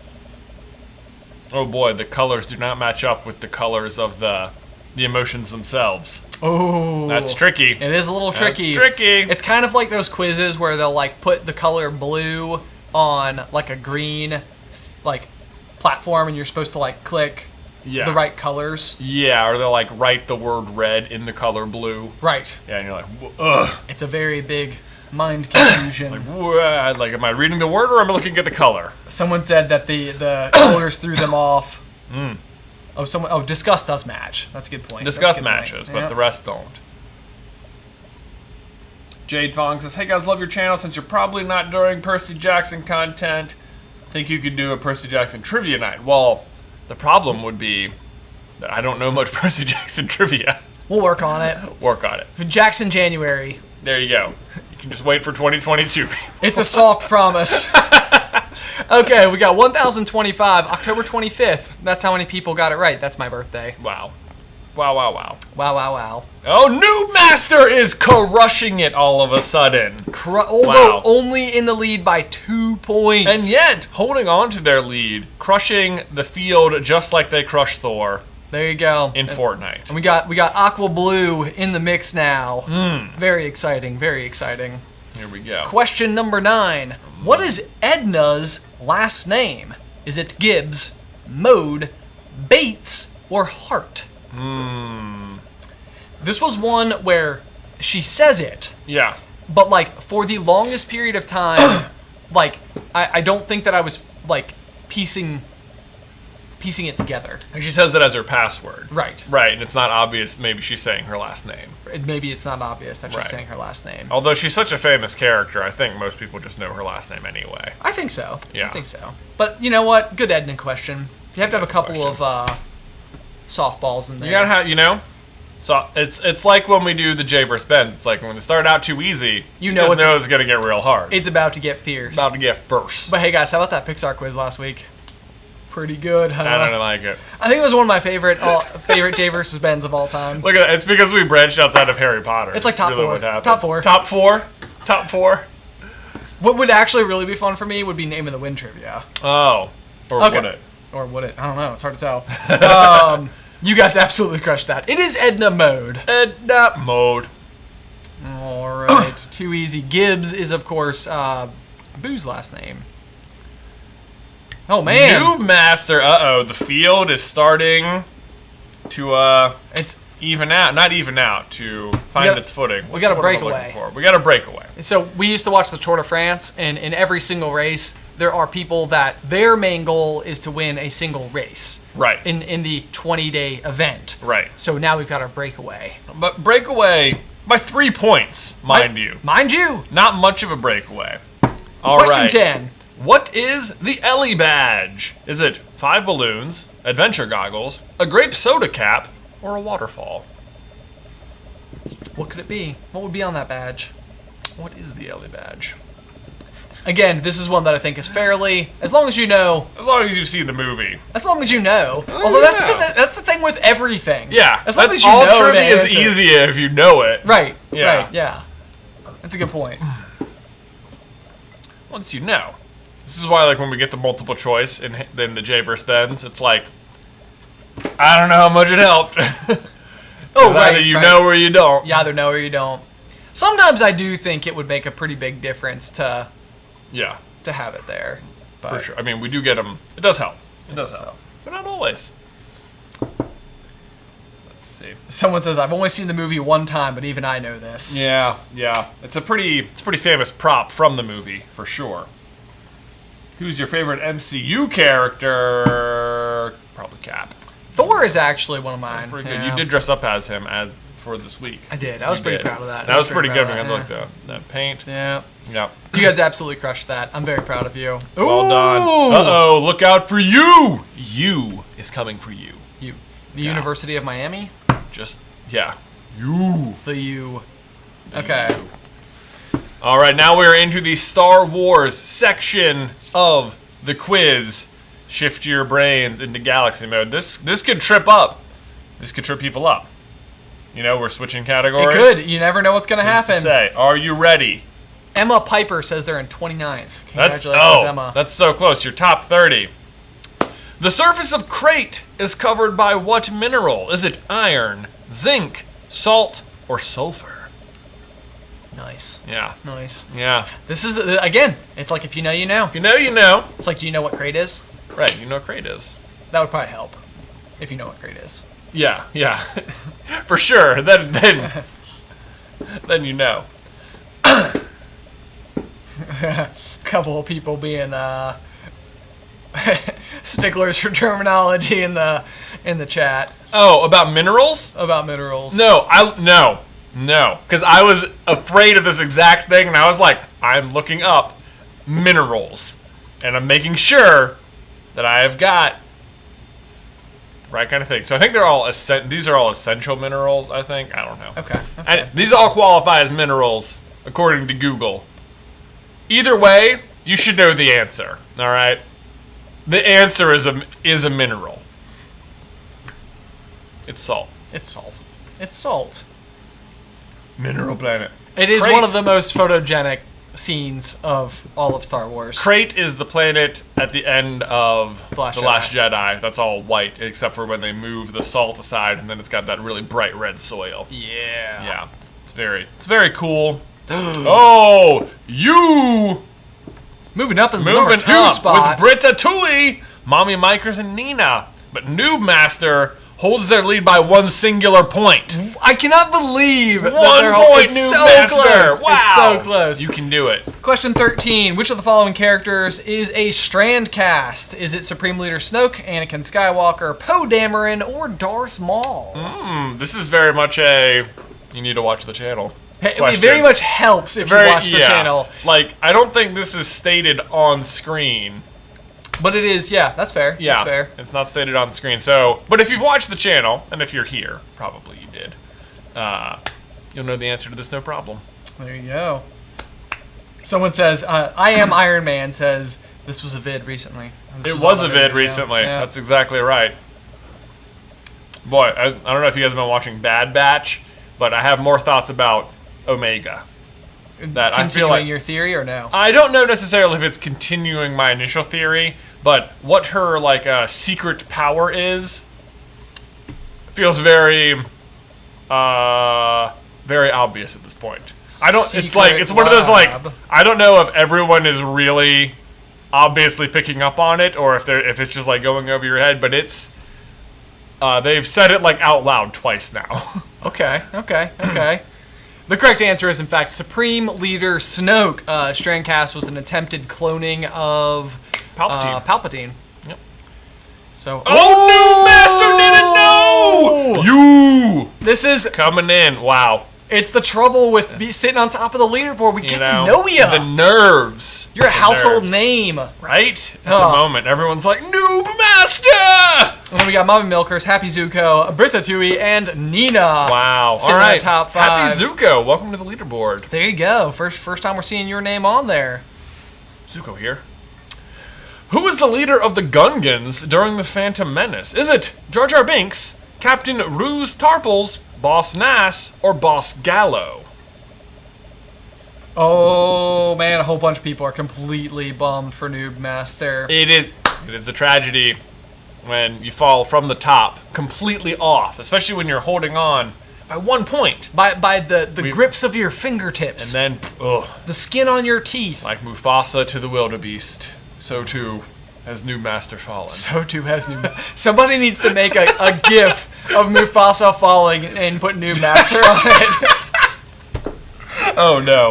Oh boy, the colors do not match up with the colors of the emotions themselves. Oh, that's tricky. It is a little tricky. That's tricky. It's kind of like those quizzes where they'll like put the color blue on like a green like platform, and you're supposed to like click the right colors. Yeah, or they'll like write the word red in the color blue. Right. Yeah, and you're like, ugh. It's a very big mind confusion. like, am I reading the word or am I looking at the color? Someone said that the colors threw them off. Oh, disgust does match. That's a good point. Disgust matches, but the rest don't. Jade Fong says, hey guys, love your channel. Since you're probably not doing Percy Jackson content, think you could do a Percy Jackson trivia night. Well, the problem would be that I don't know much Percy Jackson trivia. We'll work on it. Work on it. Jackson January. There you go. You can just wait for 2022. It's a soft promise. Okay, we got 1,025, October 25th. That's how many people got it right. That's my birthday. Wow. Wow, wow, wow. Wow, wow, wow. Oh, Noob Master is crushing it all of a sudden. Although only in the lead by 2 points. And yet, holding on to their lead, crushing the field just like they crushed Thor. There you go. In Fortnite. And we got Aqua Blue in the mix now. Very exciting, very exciting. Here we go. Question number 9. What is Edna's last name? Is it Gibbs, Mode, Bates, or Hart? This was one where she says it. Yeah. But like for the longest period of time, like I don't think that I was like piecing it together. And she says it as her password. Right. Right, and it's not obvious maybe she's saying her last name. Maybe it's not obvious that she's saying her last name. Although she's such a famous character, I think most people just know her last name anyway. I think so. Yeah. I think so. But you know what? Good Edna question. You have to have a couple of softballs in there. You gotta have, So it's like when we do the J versus Benz. It's like when they start out too easy, you know it's going to get real hard. It's about to get fierce. It's about to get first. But hey guys, how about that Pixar quiz last week? Pretty good, huh? I don't like it. I think it was one of my favorite J versus Benz of all time. Look at that. It's because we branched outside of Harry Potter. It's like top really four. What happened. Top four. Top four. Top four. What would actually really be fun for me would be Name of the Wind trivia. Oh. Or would it? Or would it? I don't know. It's hard to tell. You guys absolutely crushed that. It is Edna mode. Edna mode. All right. Too easy. Gibbs is, of course, Boo's last name. Oh, man. New master. Uh-oh. The field is starting to it's even out. Not even out. To find its footing. We got a breakaway. We got a breakaway. So we used to watch the Tour de France, and in every single race, there are people that their main goal is to win a single race. Right. In the 20-day event. Right. So now we've got our breakaway. But breakaway by 3 points, mind you. Mind you. Not much of a breakaway. All right. Question 10. What is the Ellie badge? Is it 5 balloons, adventure goggles, a grape soda cap, or a waterfall? What could it be? What would be on that badge? What is the Ellie badge? Again, this is one that I think is fairly, as long as you know. As long as you've seen the movie. As long as you know. Oh, Although yeah. that's the thing with everything. Yeah. As long as you all know trivia the is answer. easier if you know it. Right. Yeah. Right. Yeah. That's a good point. Once you know. This is why, like, when we get the multiple choice in the J versus Benz, it's like, I don't know how much it helped. Oh, right. Either you know or you don't. You either know or you don't. Sometimes I do think it would make a pretty big difference to have it there. But for sure. I mean, we do get them. It does help. It does help. But not always. Let's see. Someone says, I've only seen the movie one time, but even I know this. Yeah, yeah. It's a pretty famous prop from the movie, for sure. Who's your favorite MCU character? Probably Cap. Thor is actually one of mine. Pretty good. You did dress up as him for this week. I did. I was pretty proud of that. That was pretty good. I looked at that paint. Yeah. Yeah. You guys absolutely crushed that. I'm very proud of you. Well done. Uh-oh, look out for you! You is coming for you. You. The University of Miami? You. The U. Okay. All right, now we're into the Star Wars section of the quiz. Shift your brains into galaxy mode. This could trip up. This could trip people up. You know, we're switching categories. It could. You never know what's going to happen. To say, are you ready? Emma Piper says they're in 29th. Congratulations, Emma. That's so close. You're top 30. The surface of Crate is covered by what mineral? Is it iron, zinc, salt, or sulfur? Nice. Yeah. Nice. Yeah. This is, again, it's like if you know, you know. If you know, you know. It's like, do you know what Crate is? Right, you know what Crate is. That would probably help, if you know what Crate is. Yeah, yeah. For sure. Then you know. A couple of people being sticklers for terminology in the chat. Oh, about minerals? About minerals. No, because I was afraid of this exact thing, and I was like, I'm looking up minerals, and I'm making sure that I have got the right kind of thing. So I think they're all these are all essential minerals. I think I don't know. Okay. And these all qualify as minerals according to Google. Either way, you should know the answer. All right. The answer is a mineral. It's salt. It's salt. It's salt. Mineral planet. It is Crate. one of the most photogenic scenes of all of Star Wars. Crate is the planet at the end of The Last Jedi. That's all white, except for when they move the salt aside, and then it's got that really bright red soil. Yeah. Yeah. It's very cool. Oh, you Moving up in the moving number 2 up spot. with Britta Tui, Mommy Mikers, and Nina. But Noob Master holds their lead by one singular point. I cannot believe that 1 they're point, it's Noob so Master. close. Wow. It's so close. You can do it. Question 13. Which of the following characters is a Strand cast? Is it Supreme Leader Snoke, Anakin Skywalker, Poe Dameron, or Darth Maul? This is very much a you need to watch the channel. It question. very much helps if you watch the channel. Like, I don't think this is stated on screen. But it is, yeah, that's fair. Yeah, That's fair. it's not stated on screen. So, but if you've watched the channel, and if you're here, probably you did. you'll know the answer to this no problem. There you go. Someone says, I am Iron Man says, this was a vid recently. It was a vid recently. Yeah. That's exactly right. Boy, I don't know if you guys have been watching Bad Batch, but I have more thoughts about Omega. That continuing I feel like, your theory or no? I don't know necessarily if it's continuing my initial theory, but what her secret power is feels very obvious at this point. It's one of those I don't know if everyone is really obviously picking up on it or if it's just like going over your head, but it's they've said it like out loud twice now. Okay. The correct answer is, in fact, Supreme Leader Snoke. Strandcast was an attempted cloning of Palpatine. Yep. So. Oh, no! Master didn't know! You! This is coming in. Wow. It's the trouble with sitting on top of the leaderboard. We get to know you. The nerves. You're a household name. Right? At the moment, everyone's like, Noob Master! And then we got Mommy Milkers, Happy Zuko, Bertha Tui, and Nina. Wow. All right. In the top 5. Happy Zuko. Welcome to the leaderboard. There you go. First time we're seeing your name on there. Zuko here. Who is the leader of the Gungans during the Phantom Menace? Is it Jar Jar Binks, Captain Ruse Tarples, Boss Nass, or Boss Gallo? Oh man, a whole bunch of people are completely bummed for Noob Master. It is a tragedy when you fall from the top completely off, especially when you're holding on by 1 point. By the grips of your fingertips. And then the skin on your teeth. Like Mufasa to the wildebeest, so too has Noob Master fallen. So too has Noob Master. Somebody needs to make a gif of Mufasa falling and put Noob Master on it. Oh no.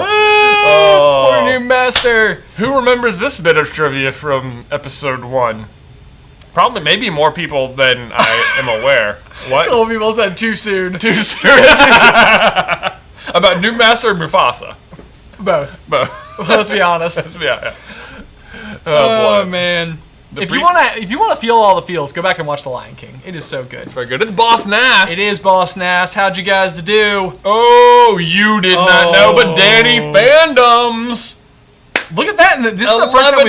Poor Noob Master. Who remembers this bit of trivia from episode 1? Probably maybe more people than I am aware. What? A couple people said too soon. Too soon. About Noob Master or Mufasa? Both. Well, let's be honest. Yeah. Oh man. If you wanna feel all the feels, go back and watch The Lion King. It is so good. It's very good. It's Boss Nass. It is Boss Nass. How'd you guys do? Oh, you did not know, but Danny Fandoms. Look at that! This is the first time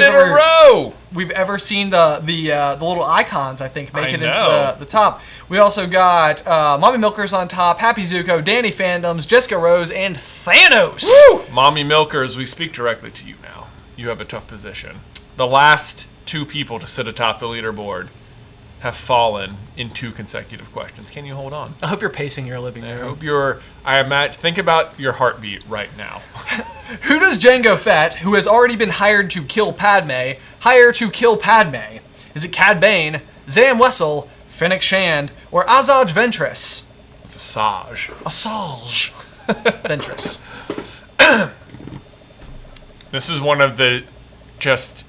we've ever seen the little icons. I think make it into the top. We also got Mommy Milkers on top, Happy Zuko, Danny Fandoms, Jessica Rose, and Thanos. Woo! Mommy Milkers, we speak directly to you now. You have a tough position. The last 2 people to sit atop the leaderboard have fallen in 2 consecutive questions. Can you hold on? I hope you're pacing your living room. I hope you're. Think about your heartbeat right now. Who does Jango Fett, who has already been hired to kill Padme, hire to kill Padme? Is it Cad Bane, Zam Wessel, Fennec Shand, or Asajj Ventress? It's Asajj. Asajj Ventress. This is one of the just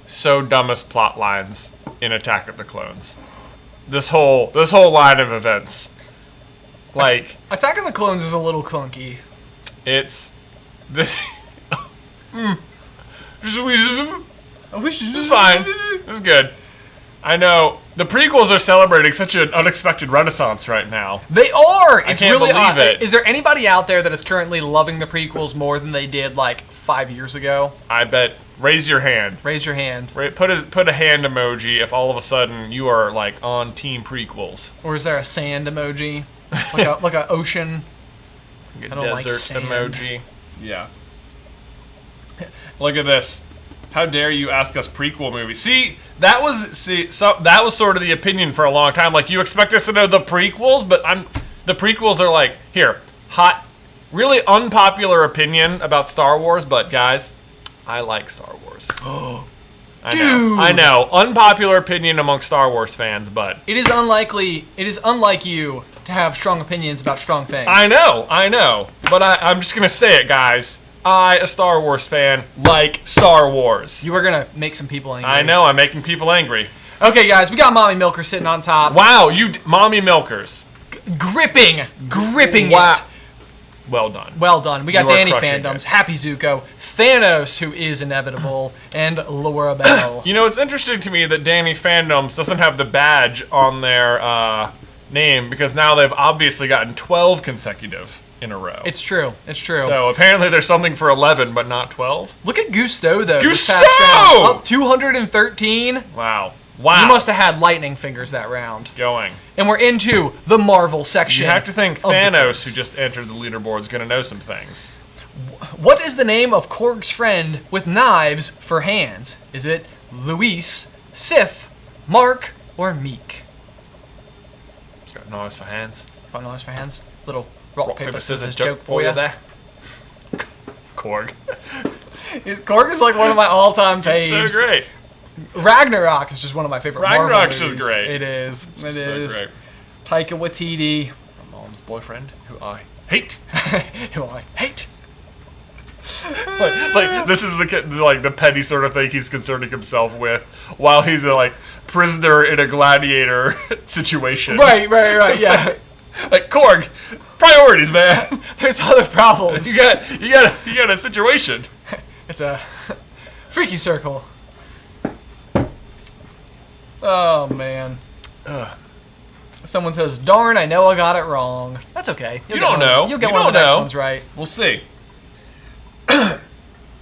so dumbest plot lines in Attack of the Clones. This whole line of events. Like Attack of the Clones is a little clunky. It's this It's fine. It's good. I know. The prequels are celebrating such an unexpected renaissance right now. They are! It's I can't really believe it. Is there anybody out there that is currently loving the prequels more than they did like 5 years ago? I bet. Raise your hand. Raise your hand. Put a hand emoji if all of a sudden you are like on team prequels. Or is there a sand emoji? Like a ocean? Like a desert emoji. Yeah. Look at this. How dare you ask us prequel movies? That was sort of the opinion for a long time. Like, you expect us to know the prequels, but the prequels are like, here, hot, really unpopular opinion about Star Wars, but guys, I like Star Wars. Oh, I know. Unpopular opinion among Star Wars fans, but it is unlike you to have strong opinions about strong things. I know. But I'm just gonna say it, guys. I, a Star Wars fan, like Star Wars. You are gonna make some people angry. I know, I'm making people angry. Okay, guys, we got Mommy Milker sitting on top. Wow, Mommy Milkers. Gripping wow. it. Well done. Well done. We got Danny Fandoms, Happy Zuko, Thanos, who is inevitable, and Laura Bell. You know, it's interesting to me that Danny Fandoms doesn't have the badge on their name because now they've obviously gotten 12 consecutive in a row. It's true. It's true. So apparently there's something for 11, but not 12. Look at Gusto, though. Gusto! This past round, up 213. Wow. You must have had lightning fingers that round. Going. And we're into the Marvel section. You have to think Thanos, who just entered the leaderboard, is going to know some things. What is the name of Korg's friend with knives for hands? Is it Luis, Sif, Mark, or Meek? He's got knives for hands. Got knives for hands? Little rock, paper, scissors joke for you there. Korg. Korg is like one of my all-time faves. So great. Ragnarok is just one of my favorite Marvel Ragnarok's movies. just great. It is. It so is. Great. Taika Waititi. My mom's boyfriend, who I hate. Who I hate. like this is the petty sort of thing he's concerning himself with while he's a prisoner in a gladiator situation. Right, yeah. Like Korg, priorities, man. There's other problems. You got a situation. It's a freaky circle. Oh man. Someone says, "Darn, I know I got it wrong." That's okay. You don't know. You'll get one of the next ones right. We'll see.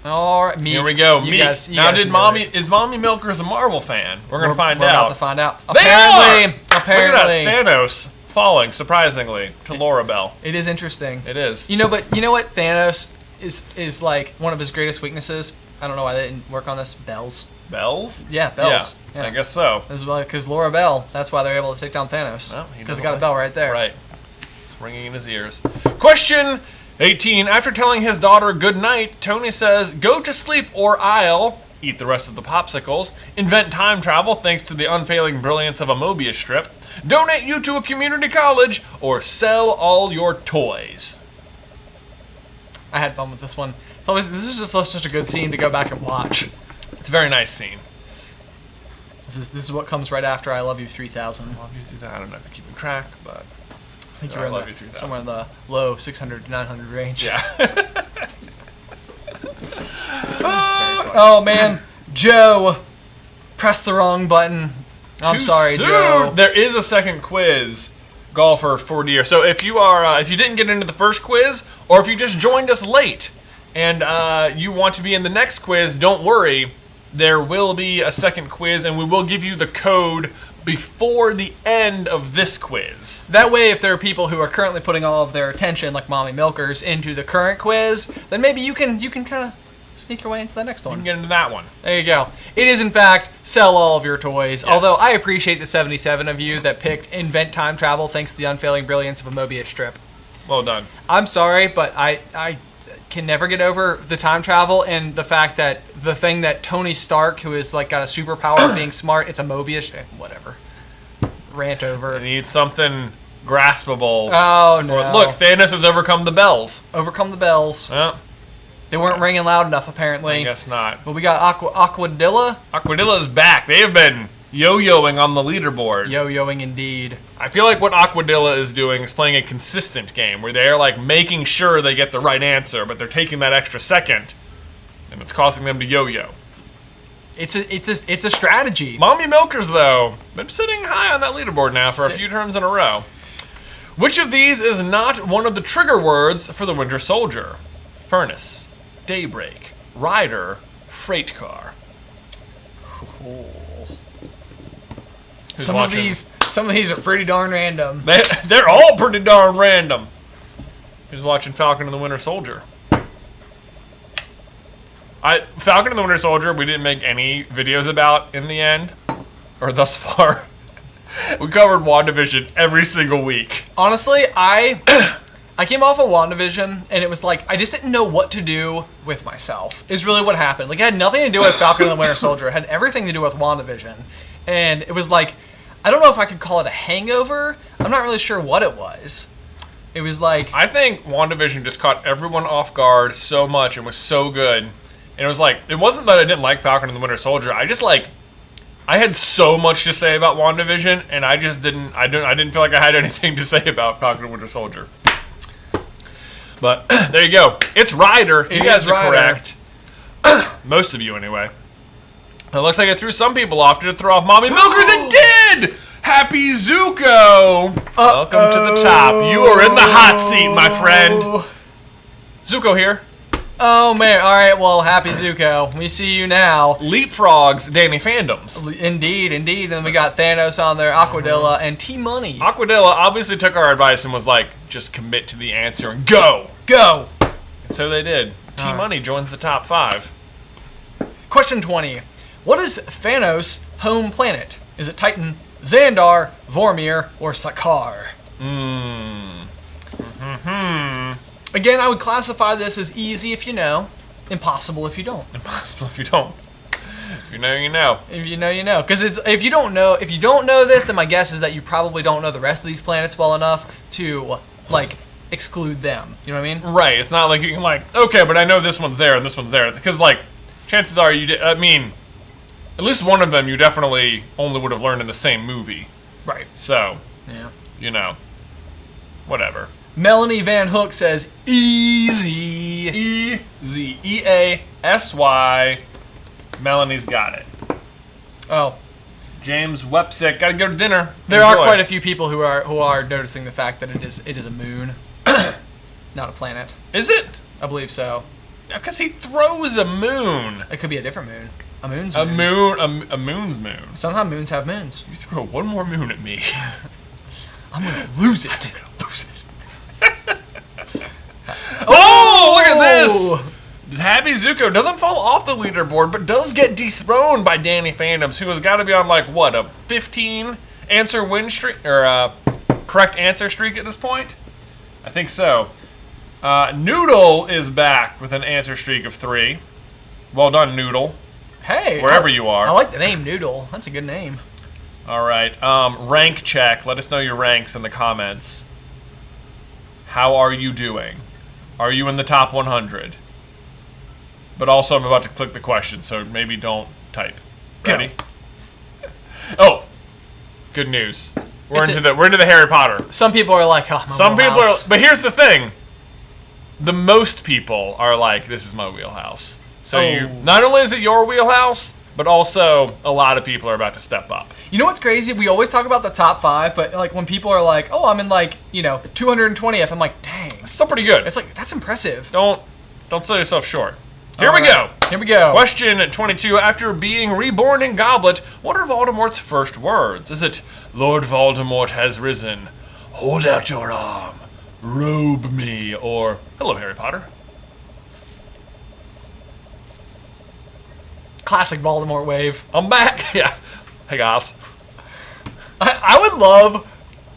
All right, Meek. Here we go. You Meek. guys Is Mommy Milkers a Marvel fan? We're gonna find out. We're about to find out. Apparently. Apparently. Look at that. Thanos falling surprisingly to Laura Bell. It is interesting. It is. But you know what? Thanos is like one of his greatest weaknesses. I don't know why they didn't work on this. Bells. Bells? Yeah, bells. Yeah. I guess so. This is because Laura Bell. That's why they're able to take down Thanos. Because he got a bell right there. Right. It's ringing in his ears. Question 18. After telling his daughter good night, Tony says, "Go to sleep or I'll eat the rest of the popsicles, invent time travel thanks to the unfailing brilliance of a Mobius strip, donate you to a community college, or sell all your toys." I had fun with this one. This is just such a good scene to go back and watch. It's a very nice scene. This is what comes right after I Love You 3000. I love you 3000. I don't know if you're keeping track, but I think you're somewhere in the low 600 to 900 range. Yeah. Oh man, Joe, press the wrong button. I'm sorry, Joe. There is a second quiz, golfer 4D. So if you didn't get into the first quiz, or if you just joined us late and you want to be in the next quiz, don't worry. There will be a second quiz, and we will give you the code before the end of this quiz. That way, if there are people who are currently putting all of their attention, like Mommy Milkers, into the current quiz, then maybe you can kind of sneak your way into the next one. You can get into that one. There you go. It is, in fact, sell all of your toys. Yes. Although I appreciate the 77 of you that picked invent time travel thanks to the unfailing brilliance of a Mobius strip. Well done. I'm sorry, but I can never get over the time travel and the fact that the thing that Tony Stark, who is got a superpower of being smart, it's a Mobius. Whatever. Rant over. You need something graspable. Oh no! Look, Thanos has overcome the bells. Overcome the bells. Yeah. They weren't ringing loud enough, apparently. I guess not. But we got Aquadilla. Aquadilla's back. They have been yo-yoing on the leaderboard. Yo-yoing indeed. I feel like what Aquadilla is doing is playing a consistent game where they're making sure they get the right answer, but they're taking that extra second, and it's causing them to yo-yo. It's a strategy. Mommy Milkers, though, been sitting high on that leaderboard now for a few turns in a row. Which of these is not one of the trigger words for the Winter Soldier? Furnace, daybreak, rider, freight car. Some of these are pretty darn random. They're all pretty darn random. Who's watching Falcon and the Winter Soldier? Falcon and the Winter Soldier, we didn't make any videos about in the end, or thus far. We covered WandaVision every single week. Honestly, I came off of WandaVision, and it was I just didn't know what to do with myself, is really what happened. It had nothing to do with Falcon and the Winter Soldier. It had everything to do with WandaVision. And it was I don't know if I could call it a hangover. I'm not really sure what it was. It was I think WandaVision just caught everyone off guard so much and was so good. And it was it wasn't that I didn't like Falcon and the Winter Soldier. I just I had so much to say about WandaVision, and I didn't feel like I had anything to say about Falcon and Winter Soldier. But there you go. It's Ryder. You guys are correct. Most of you, anyway. It looks like it threw some people off. Did it throw off Mommy Milkers? It did! Happy Zuko! Welcome to the top. You are in the hot seat, my friend. Zuko here. Oh man! All right, well, happy Zuko. We see you now. Leapfrogs, Danny Fandoms. Indeed. And then we got Thanos on there, Aquadilla, and T Money. Aquadilla obviously took our advice and was like, just commit to the answer and go. Go. And so they did. T Money joins the top 5. Question 20. What is Thanos' home planet? Is it Titan, Xandar, Vormir, or Sakaar? Again, I would classify this as easy if you know, impossible if you don't. Impossible if you don't. If you know, you know. If you know, you know. Because if you don't know this, then my guess is that you probably don't know the rest of these planets well enough to like exclude them. You know what I mean? Right. It's not like you can like, okay, but I know this one's there and this one's there, because like, chances are at least one of them you definitely only would have learned in the same movie. Right. So, Yeah. you know, whatever. Melanie Van Hook says easy. Easy. EASY. Melanie's got it. Oh. James Wepsick, gotta go to dinner. There are quite a few people who are noticing the fact that it is a moon, not a planet. Is it? I believe so. Because he throws a moon. It could be a different moon. A moon's A moon. a moon's moon. Sometimes moons have moons. You throw one more moon at me. I'm gonna lose it. Oh, look at this! Happy Zuko doesn't fall off the leaderboard, but does get dethroned by Danny Fandoms, who has got to be on like what, a 15 answer win streak or correct answer streak at this point? I think so. Noodle is back with an answer streak of 3. Well done, Noodle. Hey, Wherever you are. I like the name Noodle. That's a good name. All right. Rank check. Let us know your ranks in the comments. How are you doing? Are you in the top 100? But also, I'm about to click the question, so maybe don't type. Ready? Oh, good news. We're into the Harry Potter. Some people are like, oh, Some people are, but here's the thing. The most people are like, this is my wheelhouse. So you, not only is it your wheelhouse, but also a lot of people are about to step up. You know what's crazy? We always talk about the top 5, but like when people are like, oh, I'm in like, 220th, I'm like, dang. It's still pretty good. It's like, that's impressive. Don't sell yourself short. Here we go. Here we go. Question 22. After being reborn in Goblet, what are Voldemort's first words? Is it, Lord Voldemort has risen, hold out your arm, robe me, or hello, Harry Potter? Classic Voldemort wave. I'm back. Yeah. Hey, guys. I would love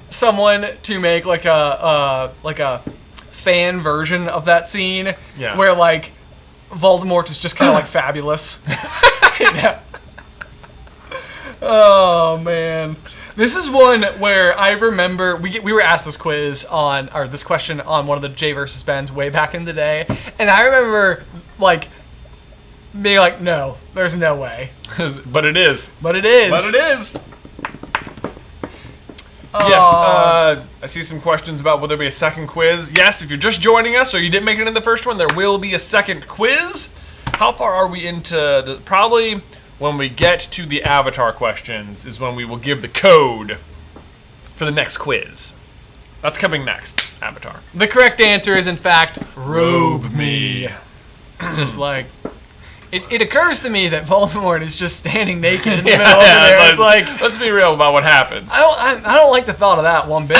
someone to make like a fan version of that scene where like Voldemort is just kind of like fabulous. Oh man, this is one where I remember we were asked this question on one of the J versus Bens way back in the day, and I remember like being like, no, there's no way. But it is. But it is. But it is. Yes, I see some questions about will there be a second quiz. Yes, if you're just joining us or you didn't make it in the first one, there will be a second quiz. How far are we into probably when we get to the Avatar questions is when we will give the code for the next quiz. That's coming next, Avatar. The correct answer is, in fact, robe me. It's just like... It occurs to me that Voldemort is just standing naked in the middle of there. It's like, let's be real about what happens. I don't like the thought of that one bit.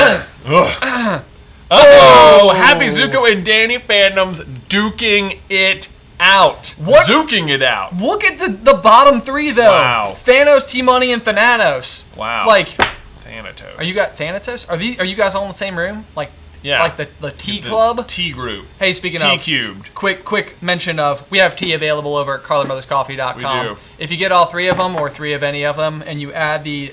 Oh, Happy Zuko and Danny Fandoms duking it out. What? Zuking it out. Look at the bottom 3 though. Wow. Thanos, T-Money, and Thanatos. Wow. Like, Thanatos. Are you guys all in the same room? Like, yeah. Like the Tea Club? Tea group. Hey, speaking of... T-cubed. Quick mention of, we have tea available over at CarlinBrothersCoffee.com. We do. If you get all 3 of them, or 3 of any of them, and you add the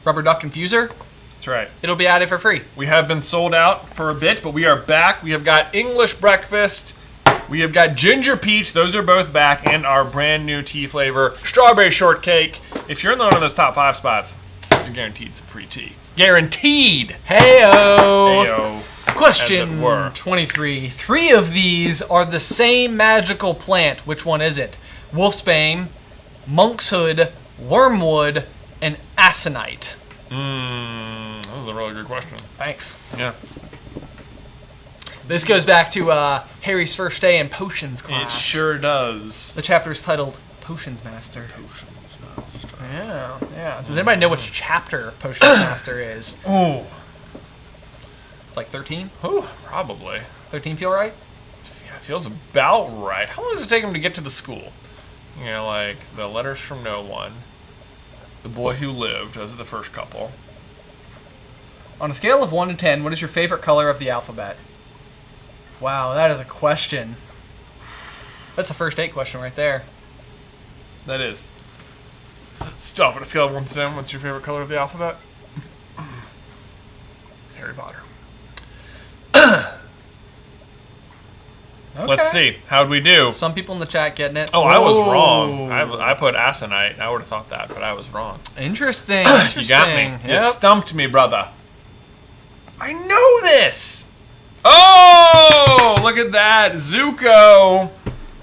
Rubber Duck Infuser... That's right. It'll be added for free. We have been sold out for a bit, but we are back. We have got English breakfast. We have got ginger peach. Those are both back. And our brand new tea flavor, strawberry shortcake. If you're in one of those top 5 spots, you're guaranteed some free tea. Guaranteed. Hey-o. Hey-o. Question 23. 3 of these are the same magical plant. Which one is it? Wolfsbane, monkshood, wormwood, and aconite. That was a really good question. Thanks. Yeah. This goes back to Harry's first day in Potions class. It sure does. The chapter is titled Potions Master. Potions Master. Yeah. Does anybody know which chapter Potions Master is? Oh. It's like 13? Ooh, probably. 13 feel right? Yeah, it feels about right. How long does it take him to get to the school? You know, like the letters from no one. The boy who lived. Those are the first couple. On a scale of 1 to 10, what is your favorite color of the alphabet? Wow, that is a question. That's a first date question right there. That is. Stuff on a scale of 1 to 10. What's your favorite color of the alphabet? Harry Potter. Okay. Let's see. How'd we do? Some people in the chat getting it. Oh, I was wrong. I put aconite. I would have thought that, but I was wrong. Interesting. You got me. Yep. You stumped me, brother. I know this. Oh, look at that. Zuko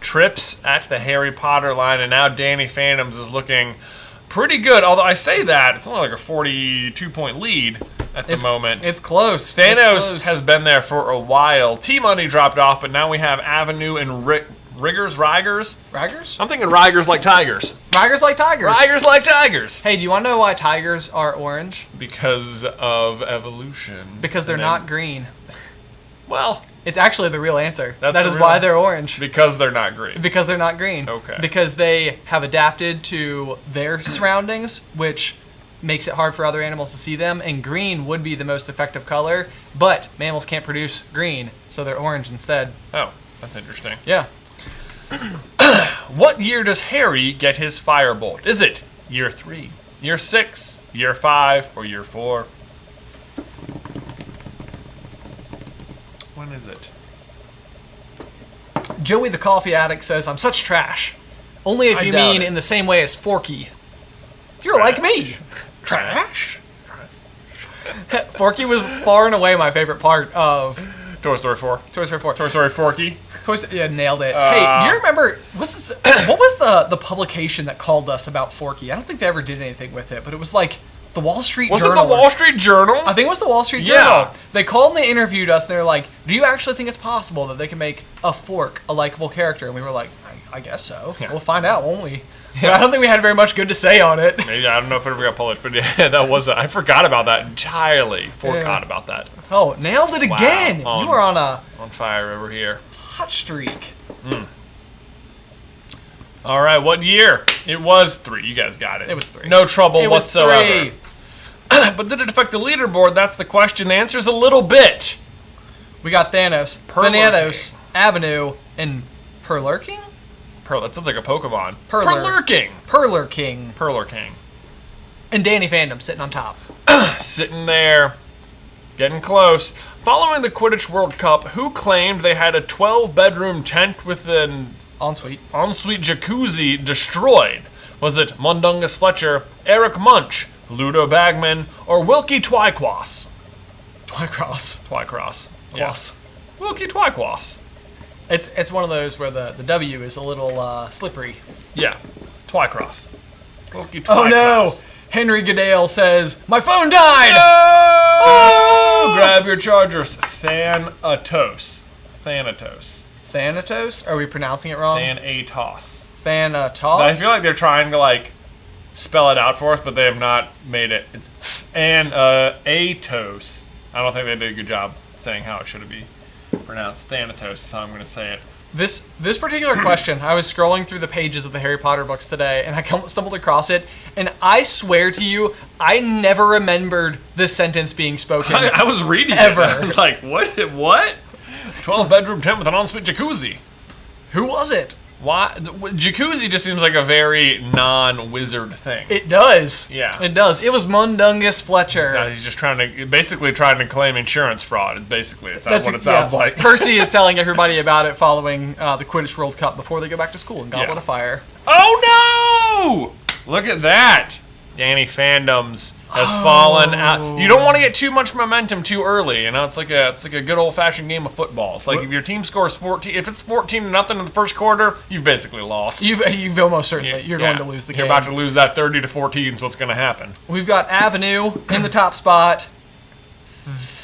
trips at the Harry Potter line, and now Danny Fandoms is looking pretty good. Although I say that, it's only like a 42-point lead at the moment. It's close. Thanos has been there for a while. T-Money dropped off, but now we have Avenue and Rigers? Rigers? I'm thinking Rigers like tigers. Rigers like tigers. Rigers like tigers. Hey, do you want to know why tigers are orange? Because of evolution. Because they're not green. Well, it's actually the real answer. That is why they're orange. Because they're not green. Because they're not green. Okay. Because they have adapted to their surroundings, which makes it hard for other animals to see them, and green would be the most effective color, but mammals can't produce green, so they're orange instead. Oh, that's interesting. Yeah. What year does Harry get his firebolt? Is it year 3, year 6, year 5, or year 4? When is it? Joey the Coffee Addict says, I'm such trash. Only if I you doubt mean it. in the same way as Forky. You're like me. Trash? Forky was far and away my favorite part of Toy Story 4. Toy Story 4. Toy Story Forky. Yeah, nailed it. Hey, do you remember, what was the publication that called us about Forky? I don't think they ever did anything with it, but it was like the Wall Street Journal. Was it the Wall Street Journal? I think it was the Wall Street Yeah. Journal. They called and they interviewed us, and they were like, do you actually think it's possible that they can make a fork a likable character? And we were like, I guess so. Yeah. We'll find out, won't we? Yeah. I don't think we had very much good to say on it. Maybe, I don't know if it ever got published, but yeah, that was I forgot about that entirely. Forgot about that. Oh, nailed it again. Wow. You were on a on fire over here. hot streak. All right, what year? It was 3. You guys got it. It was 3. No trouble It was whatsoever. 3. But did it affect the leaderboard? That's the question. The answer is a little bit. We got Thanos, Thanatos, Avenue, and Perlurking? That sounds like a Pokemon. Perlurking. Perlurking. And Danny Fandom sitting on top. Sitting there, getting close. Following the Quidditch World Cup, who claimed they had a 12-bedroom tent with an Ensuite jacuzzi destroyed? Was it Mundungus Fletcher, Eric Munch, Ludo Bagman, or Wilkie Twycross? Twycross. Yes. Wilkie Twycross. It's one of those where the W is a little slippery. Yeah. Twycross. Wilkie Twycross. Oh no! Henry Goodale says, my phone died! No! Oh! Grab your chargers. Thanatos. Thanatos? Are we pronouncing it wrong? Thanatos. Thanatos? I feel like they're trying to spell it out for us, but they have not made it. It's Thanatos. I don't think they did a good job saying how it should be pronounced. Thanatos is how I'm going to say it. This particular question, I was scrolling through the pages of the Harry Potter books today, and I stumbled across it, and I swear to you, I never remembered this sentence being spoken. I was reading ever. it. I was like, what? 12-bedroom tent with an ensuite jacuzzi. Who was it? Why? Jacuzzi just seems like a very non-wizard thing. It does. Yeah. It does. It was Mundungus Fletcher. He's just trying to claim insurance fraud. That's what it sounds like. Percy is telling everybody about it following the Quidditch World Cup before they go back to school in Goblet of Fire. Oh no! Look at that. Danny Fandoms has fallen out. You don't want to get too much momentum too early. You know, it's like a good old-fashioned game of football. It's like if your team scores 14, if it's 14-0 in the first quarter, you've basically lost. You've almost certainly you're going to lose the game. You're about to lose that 30-14 is what's going to happen. We've got Avenue in the top spot.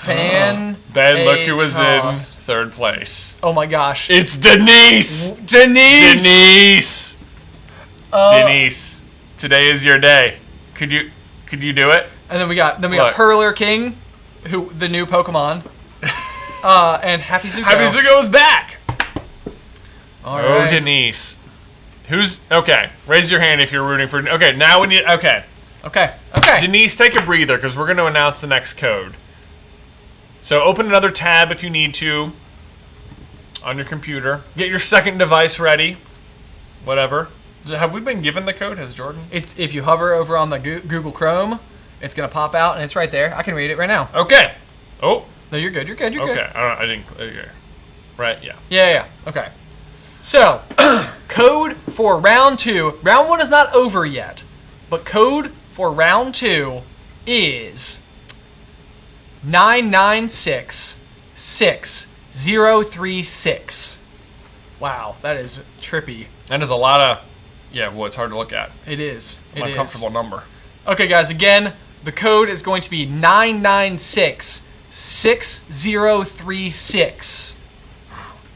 Ben, look who was in third place. Oh my gosh! It's Denise. Denise. Today is your day. Could you do it? And then we got Perler King, who the new Pokemon, and Happy Zuko. Happy Zuko is back. All right. Denise. Who's okay? Raise your hand if you're rooting for. Okay, now we need. Okay. Denise, take a breather because we're going to announce the next code. So open another tab if you need to on your computer. Get your second device ready. Whatever. Have we been given the code? Has Jordan? It's if you hover over on the Google Chrome, it's gonna pop out and it's right there. I can read it right now. Okay. Oh. No, you're good. You're good. You're good. Okay. I didn't. Okay. Right. Yeah. Yeah. Okay. So, code for round 2. Round 1 is not over yet, but code for round 2 is 9966036. Wow, that is trippy. That is a lot of. Yeah, well, it's hard to look at. It is. An uncomfortable number. Okay, guys, again, the code is going to be 9966036.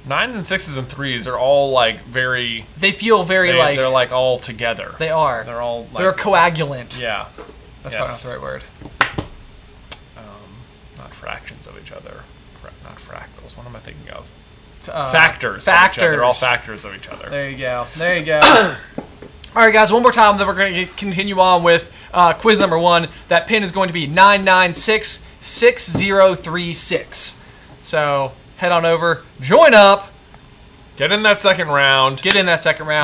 9s and 6s and 3s are all like very. They feel very like. They're like all together. They are. They're all like. They're coagulant. Yeah. That's probably not the right word. Not fractions of each other. Not fractals. What am I thinking of? Factors. They're all factors of each other. There you go. There you go. All right, guys, one more time, then we're going to continue on with quiz number 1. That pin is going to be 9966036. So head on over, join up. Get in that second round.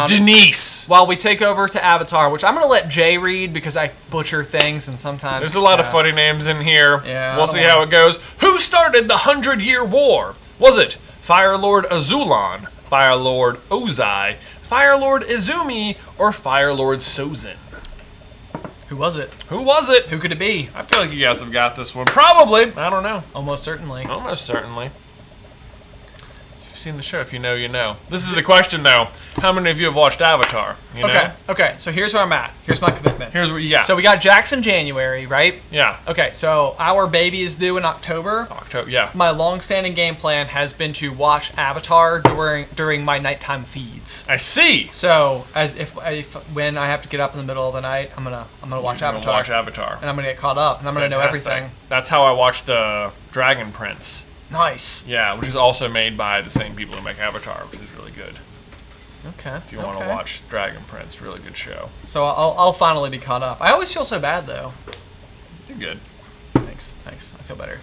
Denise. While we take over to Avatar, which I'm going to let Jay read because I butcher things and sometimes. There's a lot of funny names in here. Yeah. We'll see how it goes. Who started the 100-Year War? Was it Fire Lord Azulon, Fire Lord Ozai, Fire Lord Izumi, or Fire Lord Sozin? Who was it? Who could it be? I feel like you guys have got this one. Probably. I don't know. Almost certainly. Seen the show. If you know, you know. This is a question though. How many of you have watched Avatar? You know? Okay. So here's where I'm at. Here's my commitment. Here's what you got. So we got Jackson January, right? Yeah. Okay. So our baby is due in October. Yeah. My long-standing game plan has been to watch Avatar during my nighttime feeds. I see. So as if when I have to get up in the middle of the night, I'm gonna watch Avatar. And I'm gonna get caught up, and I'm gonna know everything. That's how I watched the Dragon Prince. Nice. Yeah, which is also made by the same people who make Avatar, which is really good. Okay. If you want to watch Dragon Prince, really good show. So I'll finally be caught up. I always feel so bad though. You're good. Thanks. I feel better.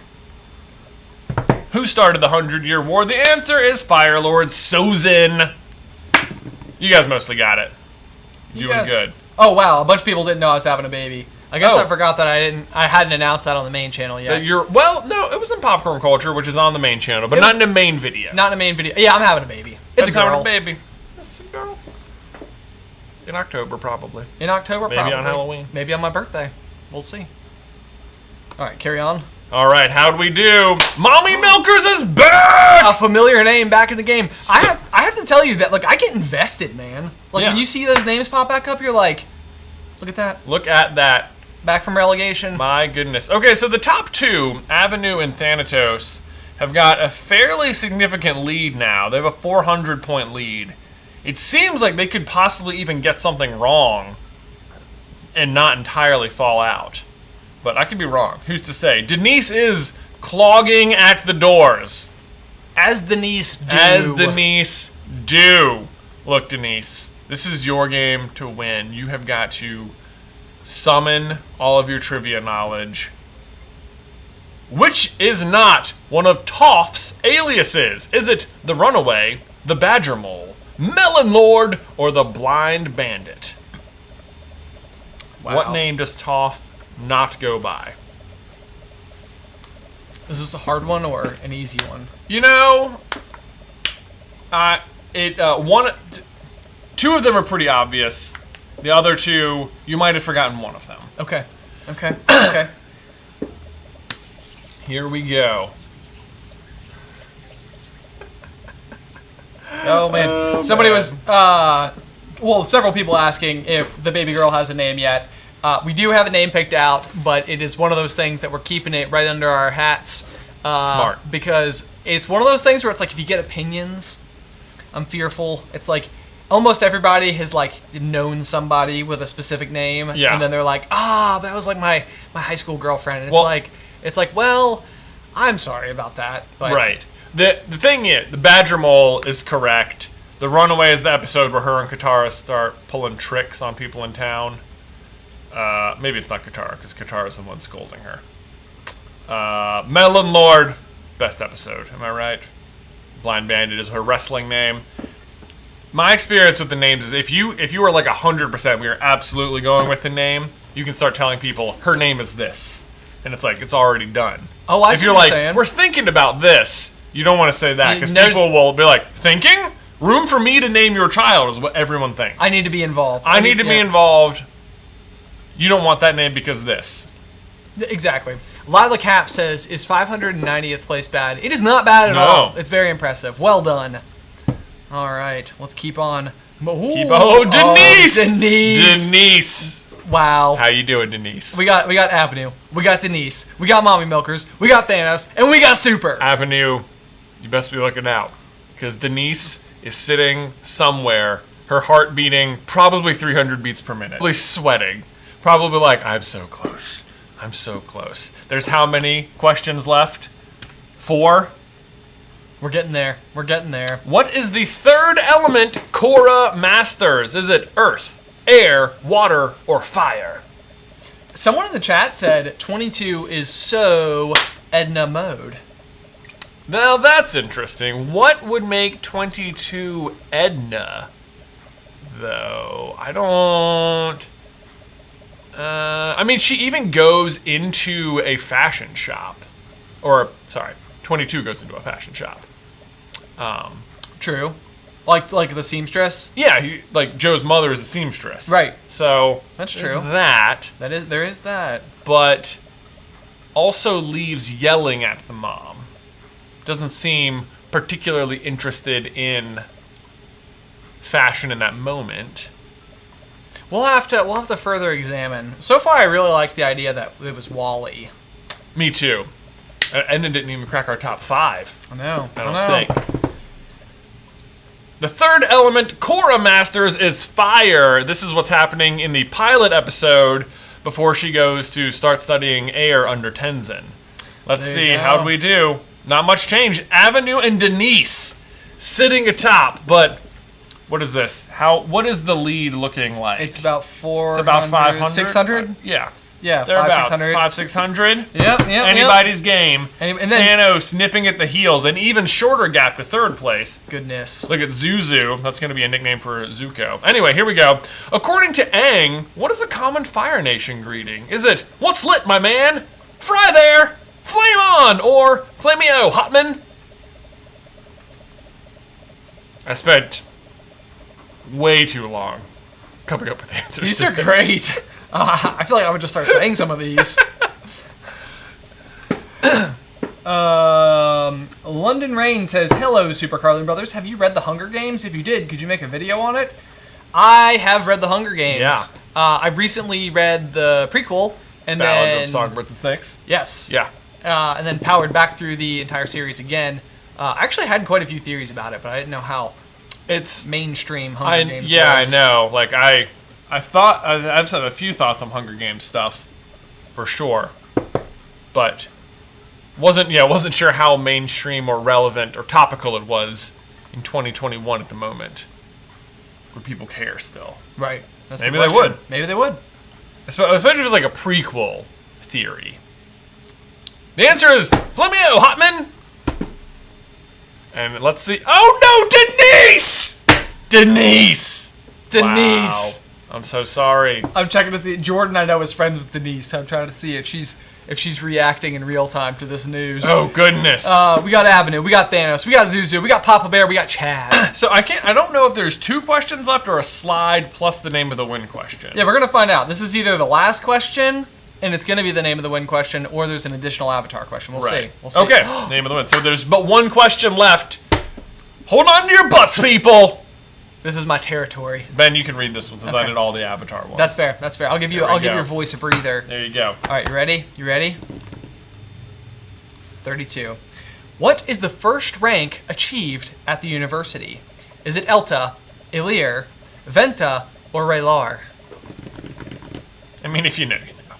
Who started the 100-Year War? The answer is Fire Lord Sozin. You guys mostly got it. Doing good. Oh wow, a bunch of people didn't know I was having a baby. I guess I forgot that I hadn't announced that on the main channel yet. Well, no, it was in Popcorn Culture, which is on the main channel, but not in the main video. Not in the main video. Yeah, I'm having a baby. It's a girl. Having a baby. It's a girl. In October, probably. Maybe on Halloween. Maybe on my birthday. We'll see. All right, carry on. All right, how'd we do? Mommy Milkers is back! A familiar name back in the game. I have to tell you that I get invested, man. When you see those names pop back up, you're like, look at that. Look at that. Back from relegation. My goodness. Okay, so the top 2, Avenue and Thanatos, have got a fairly significant lead now. They have a 400-point lead. It seems like they could possibly even get something wrong and not entirely fall out. But I could be wrong. Who's to say? Denise is clogging at the doors. As Denise do. Look, Denise, this is your game to win. You have got to summon all of your trivia knowledge. Which is not one of Toph's aliases? Is it the Runaway, the Badger Mole, Melon Lord, or the Blind Bandit? Wow. What name does Toph not go by? Is this a hard one or an easy one? You know, two of them are pretty obvious. The other two, you might have forgotten one of them. Okay. Okay. Here we go. Oh man. Somebody was several people asking if the baby girl has a name yet. We do have a name picked out, but it is one of those things that we're keeping it right under our hats. Smart. Because it's one of those things where it's like if you get opinions, I'm fearful. It's like almost everybody has like known somebody with a specific name, Yeah. and then they're like, that was like my high school girlfriend. And it's like, well, I'm sorry about that. But Right. The thing is, the Badger Mole is correct. The Runaway is the episode where her and Katara start pulling tricks on people in town. Maybe it's not Katara, because Katara's the one scolding her. Melon Lord, best episode, am I right? Blind Bandit is her wrestling name. My experience with the names is if you are like 100%, we are absolutely going with the name, you can start telling people, her name is this. And it's like, it's already done. Oh, I if see you're what like, you're saying. we're thinking about this, you don't want to say that, because No- people will be like, thinking? Room for me to name your child is what everyone thinks. I need to be involved. I need to be involved. You don't want that name because this. Exactly. Lila Cap says, is 590th place bad? It is not bad at No. all. It's very impressive. Well done. All right, let's keep on. Denise! Denise! Denise! Wow. How you doing, Denise? We got Avenue. We got Denise. We got Mommy Milkers. We got Thanos. And we got Super. Avenue, you best be looking out. Because Denise is sitting somewhere, her heart beating probably 300 beats per minute. Probably sweating. Probably like, I'm so close. I'm so close. There's how many questions left? 4? We're getting there. We're getting there. What is the third element Korra masters? Is it earth, air, water, or fire? Someone in the chat said 22 is so Edna mode. Now that's interesting. What would make 22 Edna, though? I don't... I mean, she even goes into a fashion shop. Or, sorry, 22 goes into a fashion shop. True. Like the seamstress? Yeah, like Joe's mother is a seamstress. Right. So, That's there's true. There is that. But also leaves yelling at the mom. Doesn't seem particularly interested in fashion in that moment. We'll have to further examine. So far, I really liked the idea that it was Wally. Me too. And it didn't even crack our top 5. I know. I don't think. The third element, Korra Masters, is fire. This is what's happening in the pilot episode before she goes to start studying air under Tenzin. Let's see, how do we do? Not much change. Avenue and Denise sitting atop, but what is this? What is the lead looking like? It's about 400. It's about 500? 600? Yeah. Yeah, Thereabouts. 500, 600. Yep. Anybody's game. And then Thanos nipping at the heels, an even shorter gap to third place. Goodness. Look at Zuzu. That's going to be a nickname for Zuko. Anyway, here we go. According to Aang, what is a common Fire Nation greeting? Is it, what's lit, my man? Fry there! Flame on! Or, flameo, hotman? I spent way too long coming up with answers. These are great. I feel like I would just start saying some of these. London Rain says, hello, Super Carlin Brothers. Have you read The Hunger Games? If you did, could you make a video on it? I have read The Hunger Games. Yeah. I recently read the prequel. And Ballad then, of Songbirds and Snakes? Yes. Yeah. And then powered back through the entire series again. I actually had quite a few theories about it, but I didn't know how It's mainstream Hunger Games yeah, was. I know. Like I've had a few thoughts on Hunger Games stuff, for sure, but wasn't sure how mainstream or relevant or topical it was in 2021 at the moment. Would people care still? Right. That's Maybe the they question. would. Maybe they would. Especially if it was like a prequel theory. The answer is Flameo Hotman. And let's see. Oh no, Denise! Denise! Denise. I'm so sorry. I'm checking to see. Jordan, I know, is friends with Denise. I'm trying to see if she's reacting in real time to this news. Oh, goodness. We got Avenue, we got Thanos, we got Zuzu, we got Papa Bear, we got Chad. So I don't know if there's 2 questions left or a slide plus the name of the win question. Yeah, we're going to find out. This is either the last question, and it's going to be the name of the win question, or there's an additional avatar question. We'll see. We'll see. Okay, name of the win. So there's but 1 question left. Hold on to your butts, people. This is my territory. Ben, you can read this one since I did all the avatar ones. That's fair. That's fair. I'll give your voice a breather. There you go. All right, you ready? You ready? 32. What is the first rank achieved at the university? Is it Elta, Ilir, Venta, or Raylar? I mean, if you know, you know.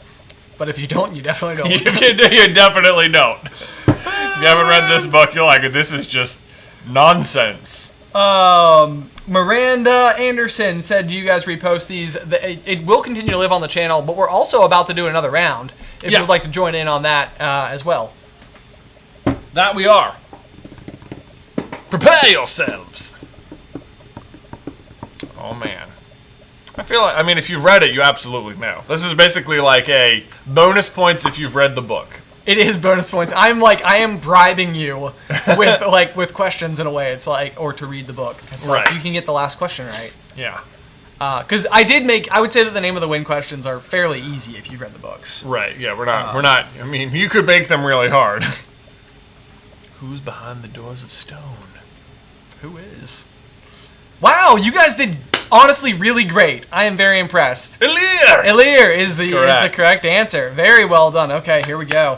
But if you don't, you definitely don't. If you do, you definitely don't. If you haven't read this book, you're like, this is just nonsense. Miranda Anderson said, do you guys repost these? It will continue to live on the channel, but we're also about to do another round if you would like to join in on that as well. That we are. Prepare yourselves. Oh, man. I feel like, I mean, if you've read it, you absolutely know. This is basically like a bonus points if you've read the book. It is bonus points. I am bribing you with with questions in a way. It's like, or to read the book. It's like you can get the last question right. Yeah. Because I would say that the name of the win questions are fairly easy if you've read the books. Right. Yeah. We're not. I mean, you could make them really hard. Who's behind the doors of stone? Who is? Wow, you guys did honestly really great. I am very impressed. Ilir! Ilir is the correct answer. Very well done. Okay, here we go.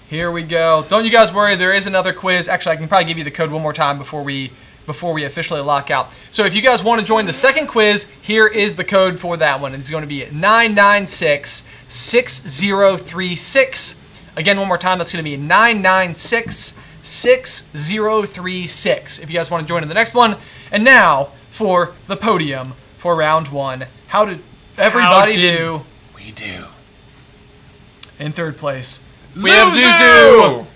Here we go. Don't you guys worry, there is another quiz. Actually, I can probably give you the code one more time before we officially lock out. So if you guys want to join the second quiz, here is the code for that one. It's going to be 996-6036. Again, one more time, that's going to be 996-6036 if you guys want to join in the next one. And now for the podium for round 1. How did everybody do? We do. In third place, we have Zuzu.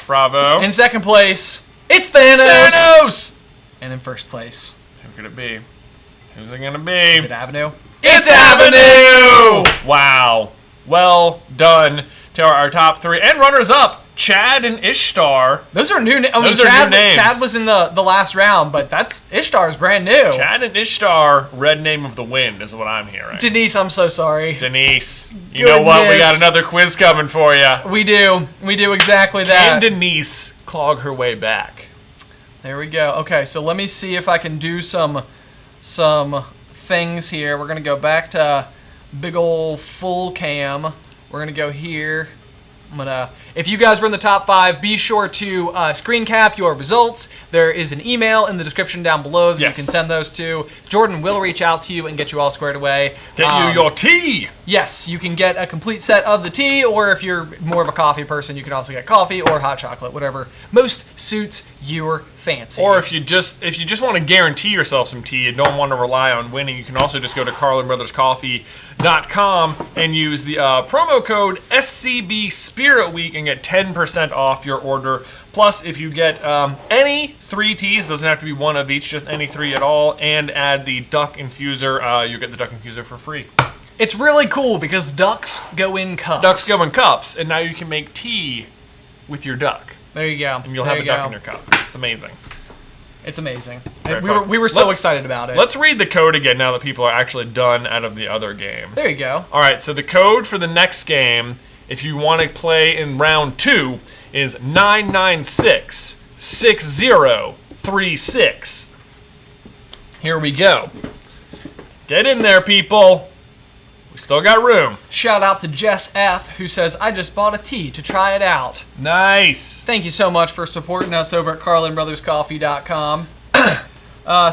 Bravo. In second place, it's Thanos. And in first place, who could it be? Who's it gonna be? Is it Avenue? It's Avenue! Wow. Well done to our top 3 and runners up. Chad and Ishtar. Those are new. Those are new names. Chad was in the last round, but Ishtar's brand new. Chad and Ishtar, red name of the wind is what I'm hearing. Denise, I'm so sorry. Denise, you know what? We got another quiz coming for you. We do. We do exactly that. Can Denise clog her way back? There we go. Okay, so let me see if I can do some things here. We're gonna go back to big ol' full cam. We're gonna go here. If you guys were in the top 5, be sure to screen cap your results. There is an email in the description down below that you can send those to. Jordan will reach out to you and get you all squared away. Get you your tea. Yes, you can get a complete set of the tea, or if you're more of a coffee person, you can also get coffee or hot chocolate, whatever most suits your fancy. Or if you just want to guarantee yourself some tea and don't want to rely on winning, you can also just go to carlinbrotherscoffee.com and use the promo code SCB Spirit Week and get 10% off your order. Plus, if you get any 3 teas, doesn't have to be one of each, just any 3 at all, and add the duck infuser, you get the duck infuser for free. It's really cool because ducks go in cups. Ducks go in cups, and now you can make tea with your duck. There you go. And you'll have a duck in your cup. It's amazing. It's amazing. We were so excited about it. Let's read the code again now that people are actually done out of the other game. There you go. All right, so the code for the next game, if you want to play in round 2, is 996-6036. Here we go. Get in there, people. We still got room. Shout out to Jess F, who says, I just bought a tea to try it out. Nice. Thank you so much for supporting us over at carlinbrotherscoffee.com.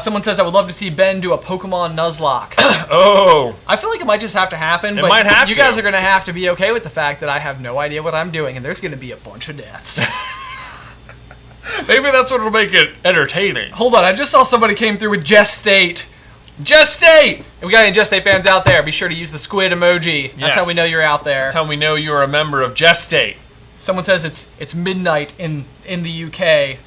Someone says, I would love to see Ben do a Pokemon Nuzlocke. Oh. I feel like it might just have to happen, but might have you guys are going to have to be okay with the fact that I have no idea what I'm doing, and there's going to be a bunch of deaths. Maybe that's what will make it entertaining. Hold on, I just saw somebody came through with Jess State. Jess State! If we got any Jess State fans out there, be sure to use the squid emoji. That's how we know you're out there. That's how we know you're a member of Jess State. Someone says it's midnight in the UK,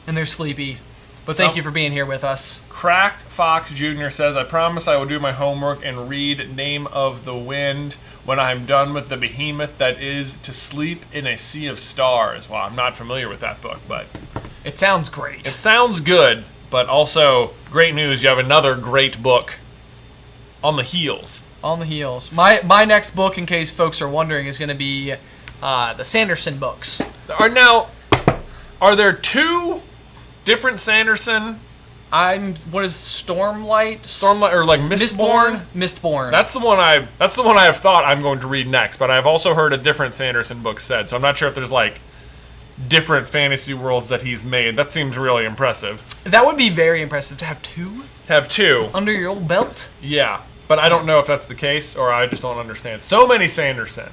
and they're sleepy. But thank you for being here with us. Crack Fox Jr. says, I promise I will do my homework and read Name of the Wind when I'm done with the behemoth that is To Sleep in a Sea of Stars. Well, I'm not familiar with that book, but it sounds great. It sounds good, but also great news. You have another great book on the heels. On the heels. My next book, in case folks are wondering, is going to be the Sanderson books. Are there two different Sanderson? What is Stormlight? Stormlight or like Mistborn? Mistborn. That's the one I have thought I'm going to read next, but I've also heard a different Sanderson book said, so I'm not sure if there's like different fantasy worlds that he's made. That seems really impressive. That would be very impressive to have two. Have two. Under your old belt? Yeah, but I don't know if that's the case or I just don't understand. So many Sanderson.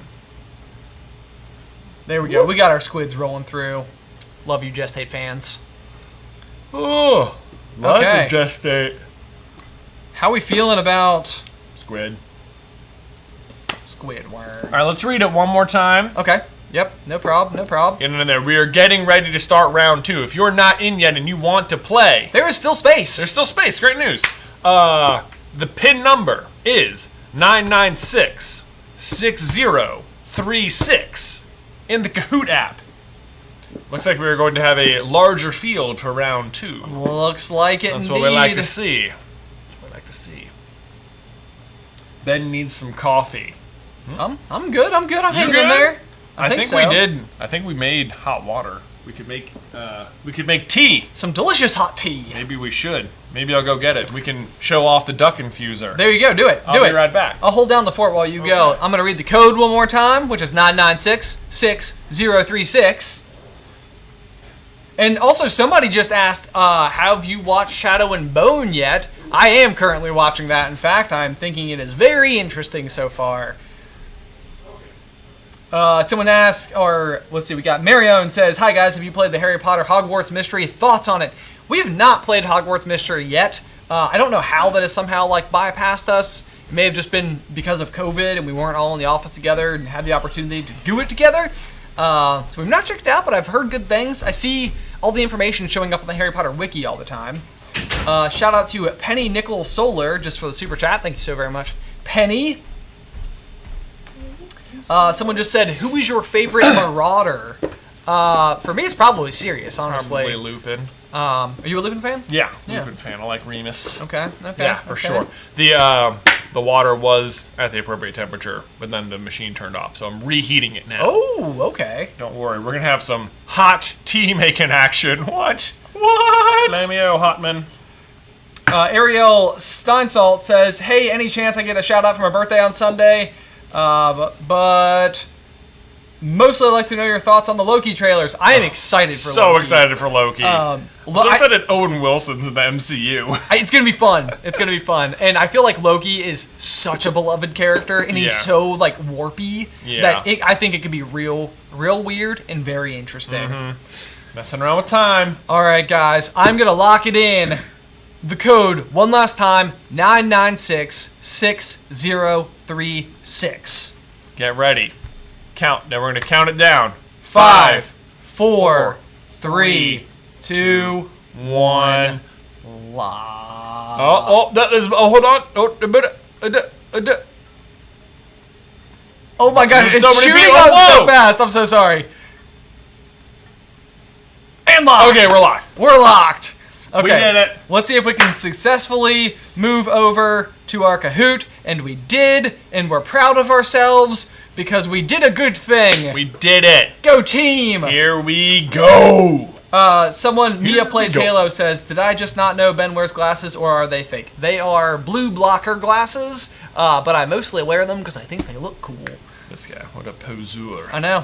There we go. We got our squids rolling through. Love you, Gestate fans. Oh, lots of Gestate. How we feeling about Squidward? All right, let's read it one more time. Okay. Yep. No problem. No problem. Getting in there. We are getting ready to start round 2. If you're not in yet and you want to play, there is still space. There's still space. Great news. The pin number is 9966036 in the Kahoot app. Looks like we're going to have a larger field for round 2. Looks like it. That's indeed. what we like to see. That's what we like to see. Ben needs some coffee. I'm good. I'm hanging in there. I think so. We did. I think we made hot water. We could make tea. Some delicious hot tea. Maybe we should. Maybe I'll go get it. We can show off the duck infuser. There you go. Do it. I'll be right back. I'll hold down the fort while you go. I'm going to read the code one more time, which is 9966036. And also, somebody just asked, have you watched Shadow and Bone yet? I am currently watching that. In fact, I'm thinking it is very interesting so far. Someone asked, or let's see, we got Marion says, hi guys, have you played the Harry Potter Hogwarts Mystery? Thoughts on it? We have not played Hogwarts Mystery yet. I don't know how that has somehow like bypassed us. It may have just been because of COVID and we weren't all in the office together and had the opportunity to do it together. So we've not checked it out, but I've heard good things. I see all the information showing up on the Harry Potter wiki all the time. Shout out to Penny Nickel Solar just for the super chat. Thank you so very much, Penny. Someone just said, who is your favorite Marauder? For me, it's probably Sirius, honestly. Probably Lupin. Are you a Lupin fan? Yeah, Lupin fan. I like Remus. Okay. Yeah, for sure. The water was at the appropriate temperature, but then the machine turned off, so I'm reheating it now. Oh, okay. Don't worry, we're gonna have some hot tea making action. What? Lamio Hotman. Ariel Steinsalt says, hey, any chance I get a shout out for my birthday on Sunday? But mostly I'd like to know your thoughts on the Loki trailers. I am excited for Loki. So excited for Loki. So excited Owen Wilson's in the MCU. It's going to be fun. It's going to be fun. And I feel like Loki is such a beloved character, and he's so, like, warpy that I think it could be real weird and very interesting. Mm-hmm. Messing around with time. All right, guys. I'm going to lock it in. The code, one last time, 9966036. Get ready. Count. Now we're going to count it down. 5, 4, 3, 2, 1. Hold on. Oh my God, There's it's so many shooting people. up Whoa. so fast. I'm so sorry. And locked. Okay, we're locked. We're locked. Okay. We did it. Let's see if we can successfully move over to our Kahoot. And we did, and we're proud of ourselves because we did a good thing. We did it. Go team. Here we go. Mia Plays Halo says, did I just not know Ben wears glasses or are they fake? They are blue blocker glasses, but I mostly wear them because I think they look cool. This guy, what a poseur. I know.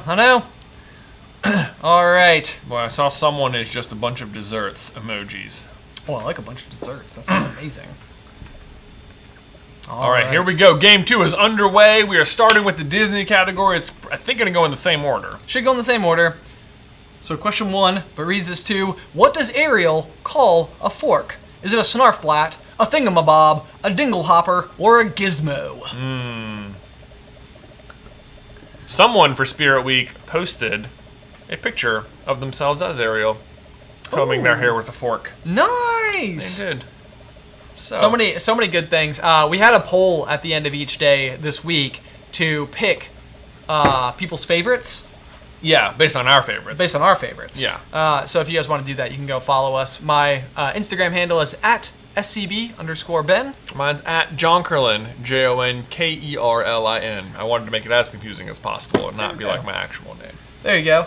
All right. Boy, I saw someone is just a bunch of desserts emojis. Oh, I like a bunch of desserts. That sounds amazing. All right, here we go. Game 2 is underway. We are starting with the Disney category. It's, I think, going to go in the same order. Should go in the same order. So question 1, but reads this too. What does Ariel call a fork? Is it a snarfblat, a thingamabob, a dinglehopper, or a gizmo? Someone for Spirit Week posted a picture of themselves as Ariel. combing their hair with a fork. Nice. They did. So many good things. We had a poll at the end of each day this week to pick people's favorites. Yeah, based on our favorites. Based on our favorites. Yeah. So if you guys want to do that, you can go follow us. My Instagram handle is at @SCB_Ben. Mine's at John Carlin, JONKERLIN. I wanted to make it as confusing as possible and not be like my actual name. There you go.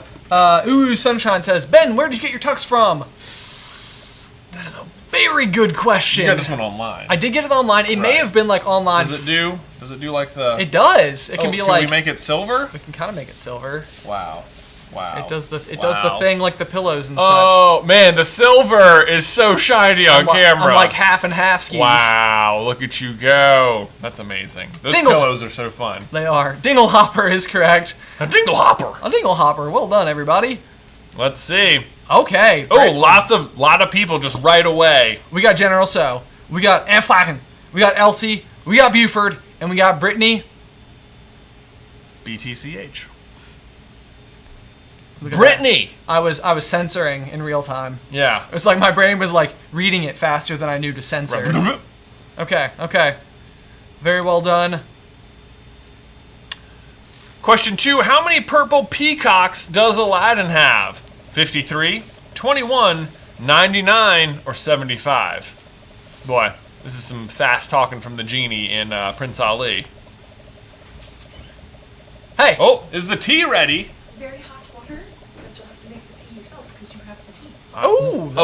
Sunshine says, Ben, where did you get your tux from? That is a very good question. You got this one online. I did get it online. It may have been like online. Does it do like the... It does. It can be like... Can we make it silver? We can kind of make it silver. Wow. It does the thing like the pillows and such. Oh man, the silver is so shiny on camera. I'm like half and half skis. Wow, look at you go. That's amazing. Those pillows are so fun. They are. Dingle Hopper is correct. A dingle hopper. A dingle hopper. Well done, everybody. Let's see. Okay. Oh, lot of people just right away. We got General So. We got Ann Flacken. We got Elsie. We got Buford, and we got Brittany. BTCH. Brittany. I was censoring in real time. Yeah. It's like my brain was like reading it faster than I knew to censor. Okay. Very well done. Question 2, how many purple peacocks does Aladdin have? 53, 21, 99, or 75? Boy, this is some fast talking from the genie in Prince Ali. Hey. Oh, is the tea ready? Very hot water, but you'll have to make the tea yourself because you have the tea.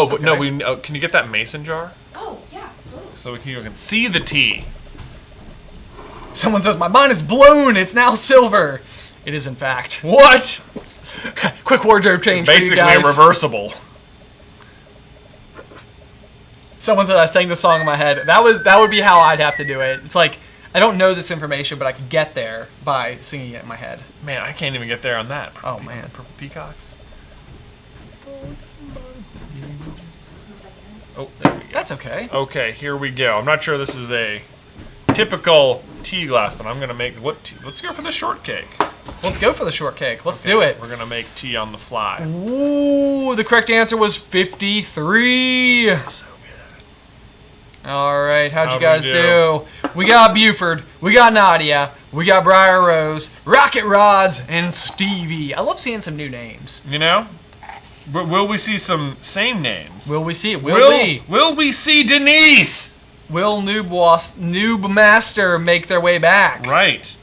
But no, can you get that mason jar? Oh, yeah. Oh. So you can see the tea. Someone says, my mind is blown. It's now silver. It is, in fact. What? Quick wardrobe change for you Basically guys. reversible. Someone said I sang the song in my head. That would be how I'd have to do it. It's like, I don't know this information, but I could get there by singing it in my head. Man, I can't even get there on that. Oh, man. Purple peacocks. Oh, there we go. That's okay. Okay, here we go. I'm not sure this is a typical tea glass, but I'm gonna make what tea? Let's go for the shortcake. Let's go for the shortcake. Let's do it. We're gonna make tea on the fly. Ooh, the correct answer was 53. So good. All right, how'd you How'd guys we do? We got Buford, we got Nadia, we got Briar Rose, Rocket Rods, and Stevie. I love seeing some new names. You know, will we see some same names? Will we see? Will we see Denise? Will Noob Master make their way back? Right.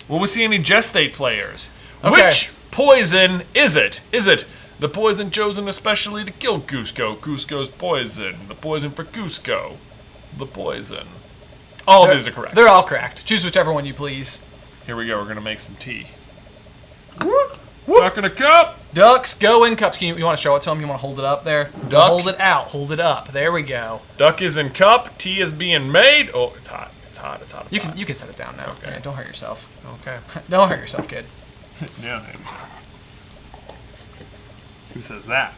Will we see any Gestate players? Okay. Which poison is it? Is it the poison chosen especially to kill Cusco? Cusco's poison. The poison for Cusco. The poison. All of these are correct. They're all correct. Choose whichever one you please. Here we go. We're going to make some tea. Duck in a cup. Ducks go in cups. You want to show it to them? You want to hold it up there? Duck. Hold it out. Hold it up. There we go. Duck is in cup. Tea is being made. Oh, it's hot. It's hot. It's hot. It's You hot. can set it down now. Okay. Yeah, don't hurt yourself. Okay. Don't hurt yourself, kid. Yeah. Who says that?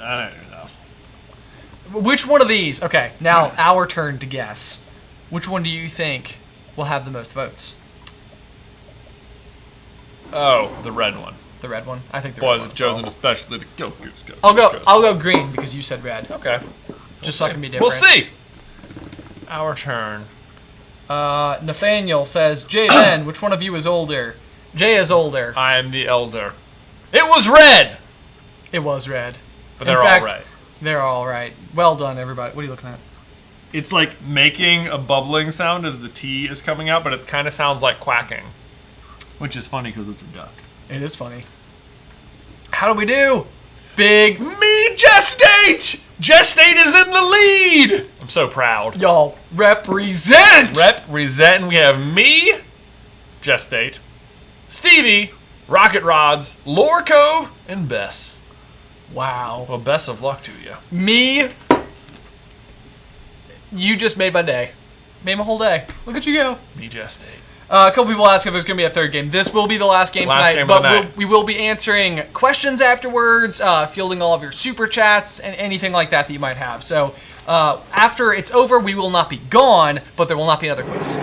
I don't know. Which one of these? Okay, now our turn to guess. Which one do you think will have the most votes? Oh, the red one. The red one? I think the Poison red one. chosen especially to kill Cusco. I'll go green because you said red. Okay. Just so I can be different. We'll see. Our turn. Nathaniel says, Jay Ben, which one of you is older? Jay is older. I am the elder. It was red! It was red. But they're all right. They're all right. Well done, everybody. What are you looking at? It's like making a bubbling sound as the tea is coming out, but it kind of sounds like quacking. Which is funny because it's a duck. It is funny. How do we do? Big. Me, Gestate! Gestate is in the lead! I'm so proud. Y'all represent! Represent. We have me, Gestate, Stevie, Rocket Rods, Lore Cove, and Bess. Wow. Well, best of luck to you. Me. You just made my day. Made my whole day. Look at you go. Me, Gestate. A couple people ask if there's going to be a third game. This will be the last game tonight, but we will be answering questions afterwards, fielding all of your super chats, and anything like that you might have. So after it's over, we will not be gone, but there will not be another quiz.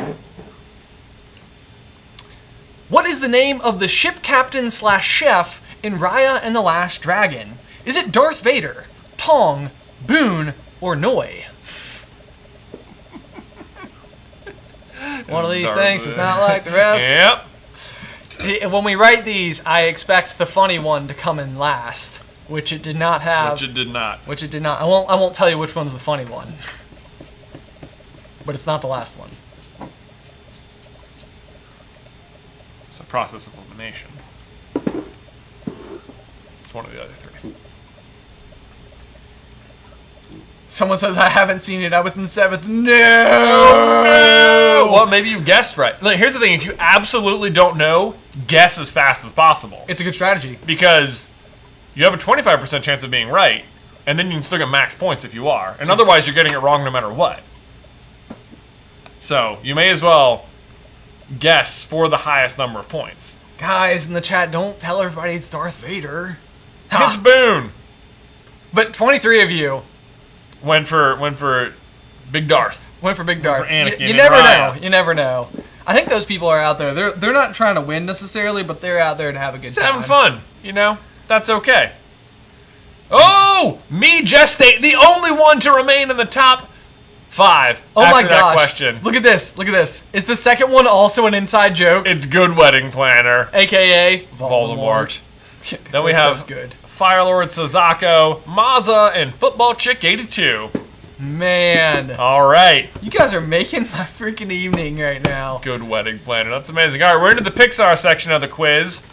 What is the name of the ship captain / chef in Raya and the Last Dragon? Is it Darth Vader, Tong, Boone, or Noi? One of these Darth things is Vader. not like the rest. Yep. When we write these, I expect the funny one to come in last, which it did not have. Which it did not. Which it did not. I won't tell you which one's the funny one. But it's not the last one. It's a process of elimination. It's one of the other three. Someone says I haven't seen it. I was in 7th. No. Well, maybe you guessed right. Look, here's the thing: if you absolutely don't know, guess as fast as possible. It's a good strategy. Because you have a 25% chance of being right, and then you can still get max points if you are. And otherwise, you're getting it wrong no matter what. So you may as well guess for the highest number of points. Guys in the chat, don't tell everybody it's Darth Vader. It's Boone. But 23 of you Went for Big Darth. went for Big Darth. for Anakin You and never Raya. know. You never know. I think those people are out there. They're not trying to win necessarily, but they're out there to have a good Just time. having fun, you know? That's okay. Oh! Me Gestate, the only one to remain in the top 5 Oh after my that gosh. question. Look at this. Look at this. Is the second one also an inside joke? It's Good Wedding Planner. AKA Voldemort. Then we This have sounds good. Firelord Sazako, Mazza, and Football Chick 82. Man. All right. You guys are making my freaking evening right now. Good Wedding Planner. That's amazing. All right, we're into the Pixar section of the quiz.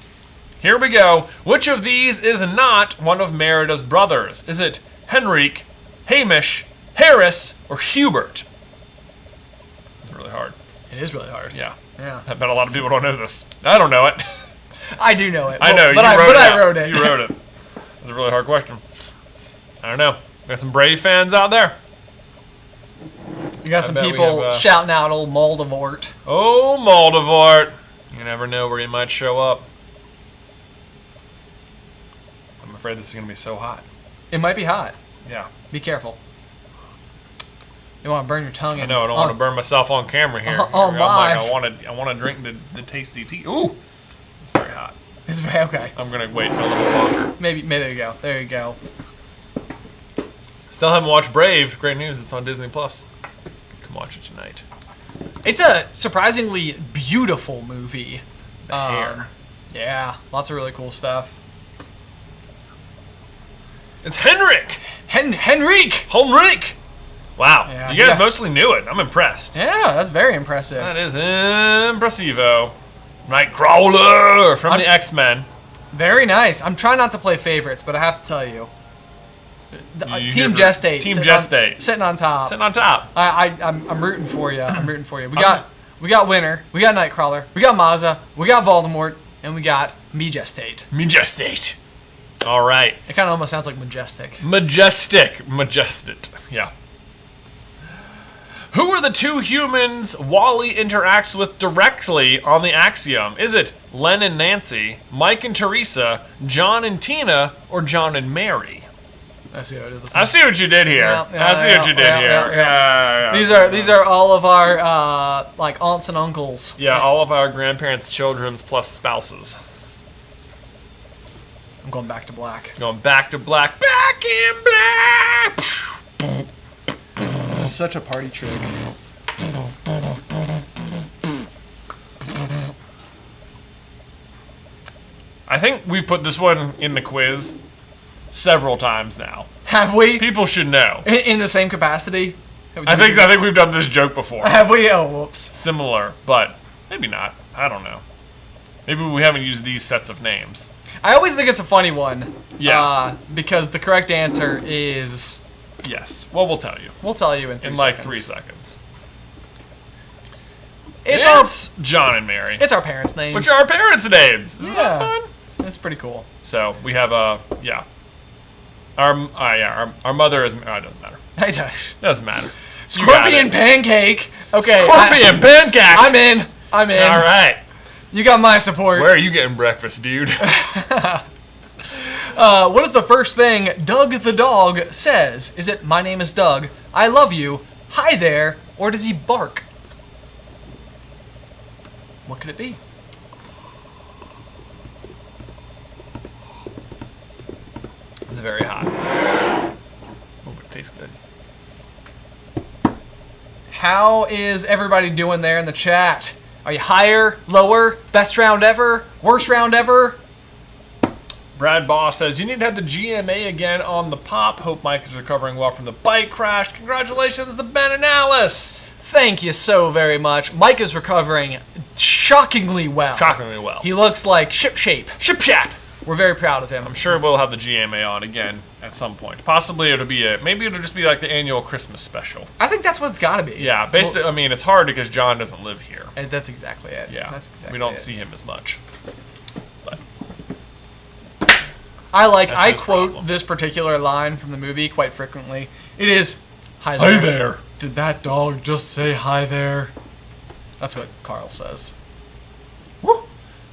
Here we go. Which of these is not one of Merida's brothers? Is it Henrique, Hamish, Harris, or Hubert? It's really hard. It is really hard. Yeah. Yeah. I bet a lot of people don't know this. I don't know it. I do know it. I know. But I wrote it. You wrote it. It's a really hard question. I don't know. Got some Brave fans out there. You got some bet we people have, shouting out old Moldavort. Oh, Moldavort. You never know where you might show up. I'm afraid this is going to be so hot. It might be hot. Yeah. Be careful. You want to burn your tongue in. I know. I don't want to burn myself on camera here. On live. I want to drink the tasty tea. Ooh. It's very hot. It's very okay. I'm going to wait a little longer. Maybe there you go. There you go. Still haven't watched Brave. Great news. It's on Disney Plus. Come watch it tonight. It's a surprisingly beautiful movie. The hair. Yeah, lots of really cool stuff. It's Henrik. Henrique! Henrik. Wow. Yeah, You guys yeah. mostly knew it. I'm impressed. Yeah, that's very impressive. That is impressivo. Nightcrawler from the X-Men. Very nice. I'm trying not to play favorites, but I have to tell you. You Team here for- Gestate. Team sitting on- Gestate. Sitting on top. Sitting on top. I'm rooting for you. I'm rooting for you. We got Winter. We got Nightcrawler. We got Mazza. We got Voldemort. And we got Me Gestate. Me Gestate. All right. It kind of almost sounds like majestic. Majestic. Yeah. Who are the two humans Wally interacts with directly on the Axiom? Is it Len and Nancy, Mike and Teresa, John and Tina, or John and Mary? I see what I did. I see what you did here. I see what you did here. Yeah. These are all of our like aunts and uncles. Yeah, all of our grandparents' children's plus spouses. I'm going back to black. Going back to black. Back in black! This is such a party trick. I think we've put this one in the quiz several times now. Have we? People should know. In the same capacity? I think we've done this joke before. Have we? Oh, whoops. Similar, but maybe not. I don't know. Maybe we haven't used these sets of names. I always think it's a funny one. Yeah. Because the correct answer is... Yes. Well, we'll tell you. We'll tell you in 3 In seconds. like 3 seconds. It's John and Mary. It's our parents' names. Which are our parents' names. Isn't that Yeah. fun? That's pretty cool. So we have yeah. Our mother is. It doesn't matter. Hey, Josh. Doesn't matter. You got Scorpion it. Pancake. Okay. Scorpion pancake. I'm in. I'm in. All right. You got my support. Where are you getting breakfast, dude? What is the first thing Doug the dog says? Is it, "My name is Doug, I love you, hi there," or does he bark? What could it be? It's very hot. Oh, but it tastes good. How is everybody doing there in the chat? Are you higher, lower, best round ever, worst round ever? Brad Boss says, you need to have the GMA again on the pop. Hope Mike is recovering well from the bike crash. Congratulations to Ben and Alice. Thank you so very much. Mike is recovering shockingly well. Shockingly well. He looks like shipshape. Ship-shap. We're very proud of him. I'm sure we'll have the GMA on again at some point. Possibly maybe it'll just be like the annual Christmas special. I think that's what it's got to be. Yeah, basically, I mean, it's hard because John doesn't live here. And that's exactly it. Yeah, that's exactly we don't it. see him as much. But I quote problem. this particular line from the movie quite frequently. It is, "Hi Hi there. there. Did that dog just say hi there?" That's what Carl says. Woo.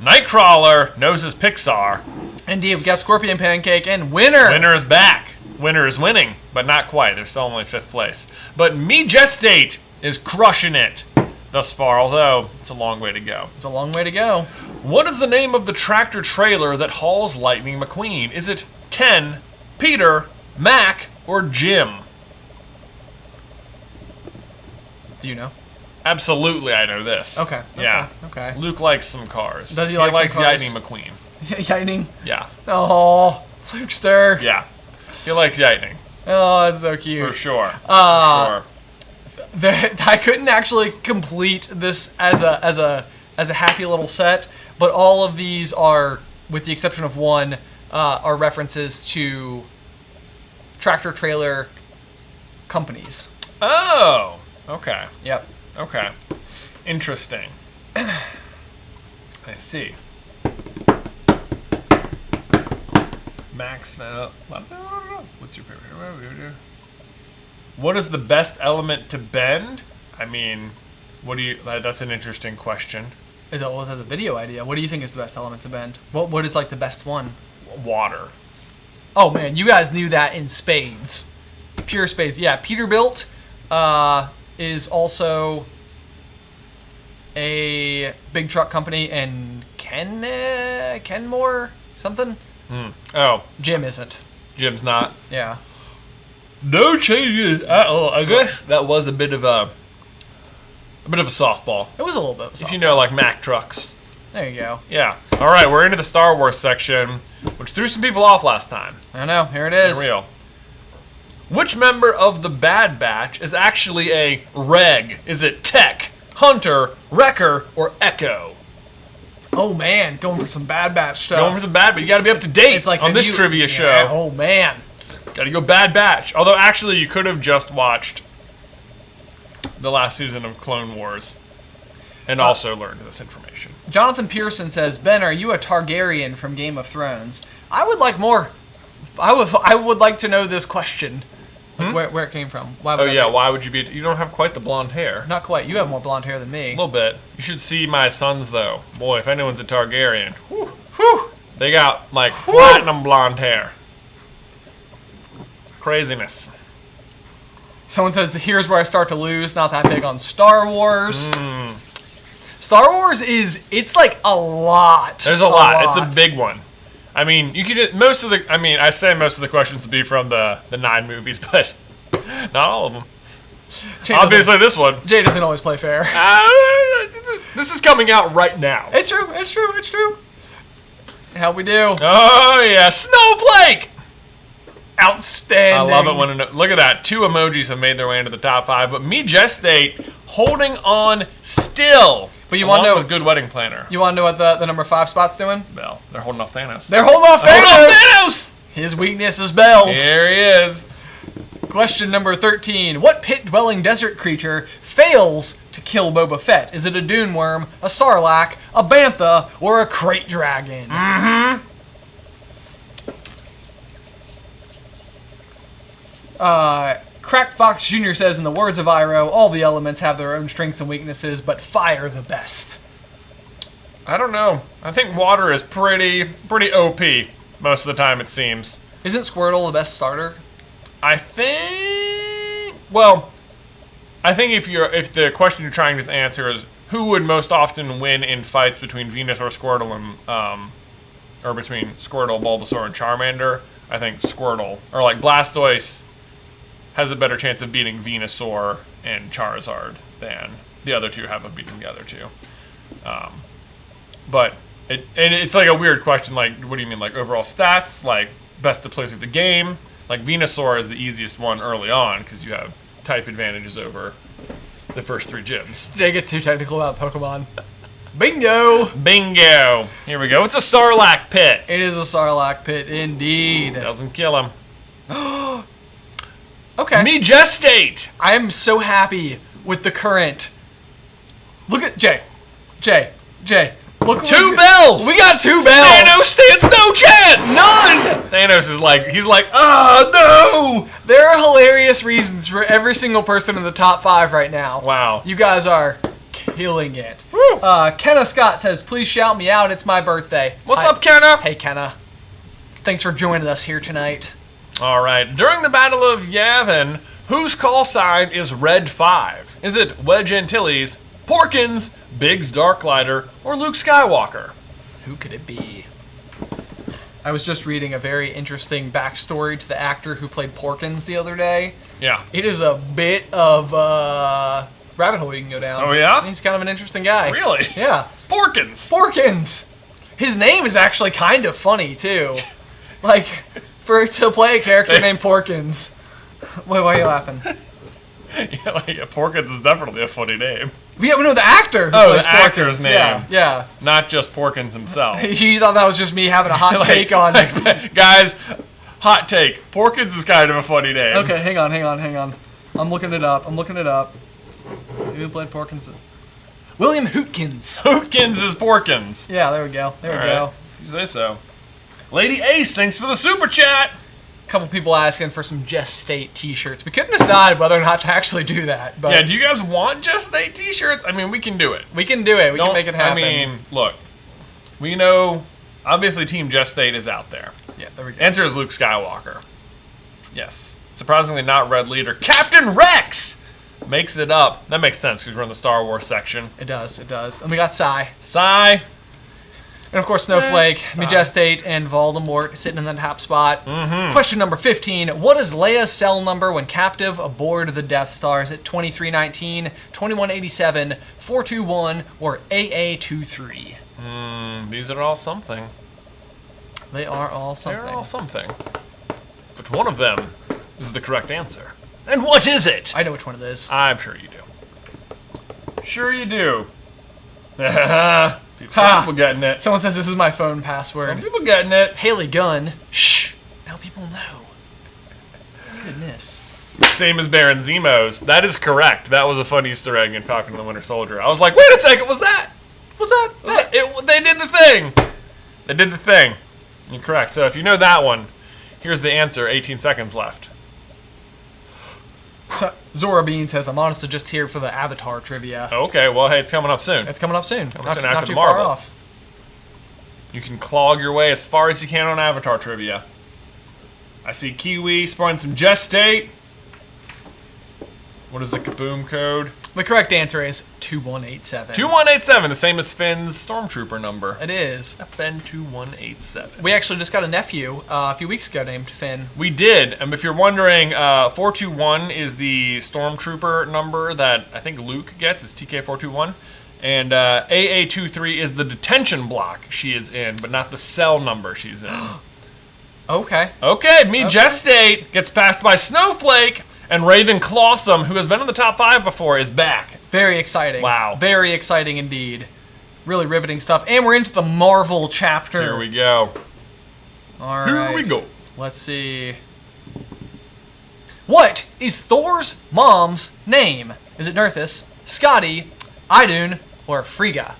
Nightcrawler knows his Pixar. Indeed, we've got Scorpion Pancake and winner. Winner is back. Winner is winning, but not quite. They're still only 5th place. But Me Gestate is crushing it thus far, although it's a long way to go. It's a long way to go. What is the name of the tractor trailer that hauls Lightning McQueen? Is it Ken, Peter, Mac, or Jim? Do you know? Absolutely, I know this. Okay. Yeah. Okay. Luke likes some cars. Does he like some likes cars? Lightning McQueen. Lightning. Yeah. Oh, Lukester. Yeah. He likes Lightning. Oh, that's so cute. For sure. I couldn't actually complete this as a happy little set, but all of these are, with the exception of one, are references to tractor trailer companies. Oh. Okay. Yep. Okay. Interesting. I see. Max. What's your favorite? What is the best element to bend? I mean, that's an interesting question. That's a video idea. What do you think is the best element to bend? What is like the best one? Water. Oh man, you guys knew that in spades. Pure spades. Yeah, Peterbilt is also a big truck company, and Kenmore something. Oh, Jim isn't. Jim's not. Yeah. No changes at all. I guess that was a bit of a softball. It was a little bit. If you know, like Mack trucks. There you go. Yeah. All right, we're into the Star Wars section, which threw some people off last time. I know. Here it is. Real. Which member of the Bad Batch is actually a Reg? Is it Tech, Hunter, Wrecker, or Echo? Oh man, going for some Bad Batch stuff. Going for some Bad Batch. You got to be up to date It's like on this trivia show. Oh man. Got to go Bad Batch. Although, actually, you could have just watched the last season of Clone Wars and also learned this information. Jonathan Pearson says, "Ben, are you a Targaryen from Game of Thrones?" I would like more. I would like to know this question. Like where it came from. Why would Oh, that yeah. be? Why would you be... You don't have quite the blonde hair. Not quite. You have more blonde hair than me. A little bit. You should see my sons, though. Boy, if anyone's a Targaryen, whew, they got, like, platinum blonde hair. Craziness. Someone says, here's where I start to lose. Not that big on Star Wars. Star Wars it's like a lot. There's a lot. It's a big one. I mean, you could I say most of the questions would be from the 9 movies, but not all of them. Obviously, this one. Jay doesn't always play fair. This is coming out right now. It's true. It's true. It's true. How we do? Oh yeah, Snowflake. Outstanding. I love it when look at that. 2 emojis have made their way into the top 5, but Me Gestate holding on still. But you want to know with Good Wedding Planner. You want to know what the number 5 spot's doing? Bell. They're holding off Thanos. They're holding off Thanos. His weakness is bells. Here he is. Question number 13. What pit-dwelling desert creature fails to kill Boba Fett? Is it a dune worm, a sarlacc, a bantha, or a crate dragon? Cracked Fox Jr. says, in the words of Iroh, all the elements have their own strengths and weaknesses, but fire the best. I don't know. I think water is pretty OP most of the time, it seems. Isn't Squirtle the best starter? I think if the question you're trying to answer is who would most often win in fights between Venus or Squirtle and or between Squirtle, Bulbasaur, and Charmander, I think Squirtle, or like Blastoise, has a better chance of beating Venusaur and Charizard than the other two have of beating the other two. But it's like a weird question. Like, what do you mean? Like overall stats? Like best to play through the game? Like Venusaur is the easiest one early on because you have type advantages over the first 3 gyms. Jay gets too technical about Pokemon. Bingo! Bingo! Here we go. It's a Sarlacc pit. It is a Sarlacc pit, indeed. Doesn't kill him. Okay. Me gestate. I am so happy with the current. Look at Jay. Look, 2 bells. We got 2 bells. Thanos stands no chance. None. Thanos is like, he's like, no. There are hilarious reasons for every single person in the top 5 right now. Wow. You guys are killing it. Woo. Kenna Scott says, please shout me out. It's my birthday. What's up, Kenna? Hey, Kenna. Thanks for joining us here tonight. All right. During the Battle of Yavin, whose call sign is Red 5? Is it Wedge Antilles, Porkins, Biggs Darklighter, or Luke Skywalker? Who could it be? I was just reading a very interesting backstory to the actor who played Porkins the other day. Yeah. It is a bit of rabbit hole you can go down. Oh, yeah? He's kind of an interesting guy. Really? Yeah. Porkins. Porkins! His name is actually kind of funny, too. Like, to play a character named Porkins. Wait, why are you laughing? Yeah, like, Porkins is definitely a funny name. Yeah, but no, the actor who Oh, plays the actor's Porkins. name. Yeah. Not just Porkins himself. You thought that was just me having a hot take on... Guys, hot take. Porkins is kind of a funny name. Okay, hang on. I'm looking it up. Who played Porkins? William Hootkins. Hootkins is Porkins. Yeah, there we go. There we go. If you say so. Lady Ace, thanks for the super chat. A couple people asking for some Just State t-shirts. We couldn't decide whether or not to actually do that. But Yeah, do you guys want Just State t-shirts? I mean, we can do it. we can do it. We can make it happen. I mean, look, we know, obviously Team Just State is out there. yeah, there we go. Answer is Luke Skywalker. Yes. Surprisingly not Red Leader. Captain Rex makes it up. That makes sense because we're in the Star Wars section. It does. And we got Psy. Psy. And of course, Snowflake, Psy. Majestate, and Voldemort sitting in the top spot. Question number 15. What is Leia's cell number when captive aboard the Death Star? Is it 2319, 2187, 421, or AA23? These are all something. They are all something. They're all something. But one of them is the correct answer. And what is it? I know which one it is. I'm sure you do. Sure you do. Some people getting it. Someone says this is my phone Some password. people getting it. Haley Gunn. Shh. Now people know. Goodness. Same as Baron Zemos. That is correct. That was a fun Easter egg in Falcon and the Winter Soldier. I was like, wait a second, was that? They did the thing. They did the thing. You're correct. So if you know that one, here's the answer. 18 seconds left. So, Zora Bean says, I'm honestly just here for the Avatar trivia. Okay, well, hey, it's coming up soon. It's coming up soon. soon Not after too Marvel. far off. You can clog your way as far as you can on Avatar trivia. I see Kiwi spraying some Gestate. What is the Kaboom code? The correct answer is 2187. 2187, the same as Finn's Stormtrooper number. It is. Finn 2187. We actually just got a nephew a few weeks ago named Finn. We did, and if you're wondering, 421 is the Stormtrooper number that I think Luke gets, is TK421. And AA23 is the detention block she is in, but not the cell number she's in. Okay. Okay, Gestate gets passed by Snowflake, and Raven Clawsome, who has been in the top 5 before, is back. Very exciting. Wow. Very exciting indeed. Really riveting stuff. And we're into the Marvel chapter. Here we go. All Here right. we go. Let's see. What is Thor's mom's name? Is it Nerthus, Scotty, Idun, or Frigga?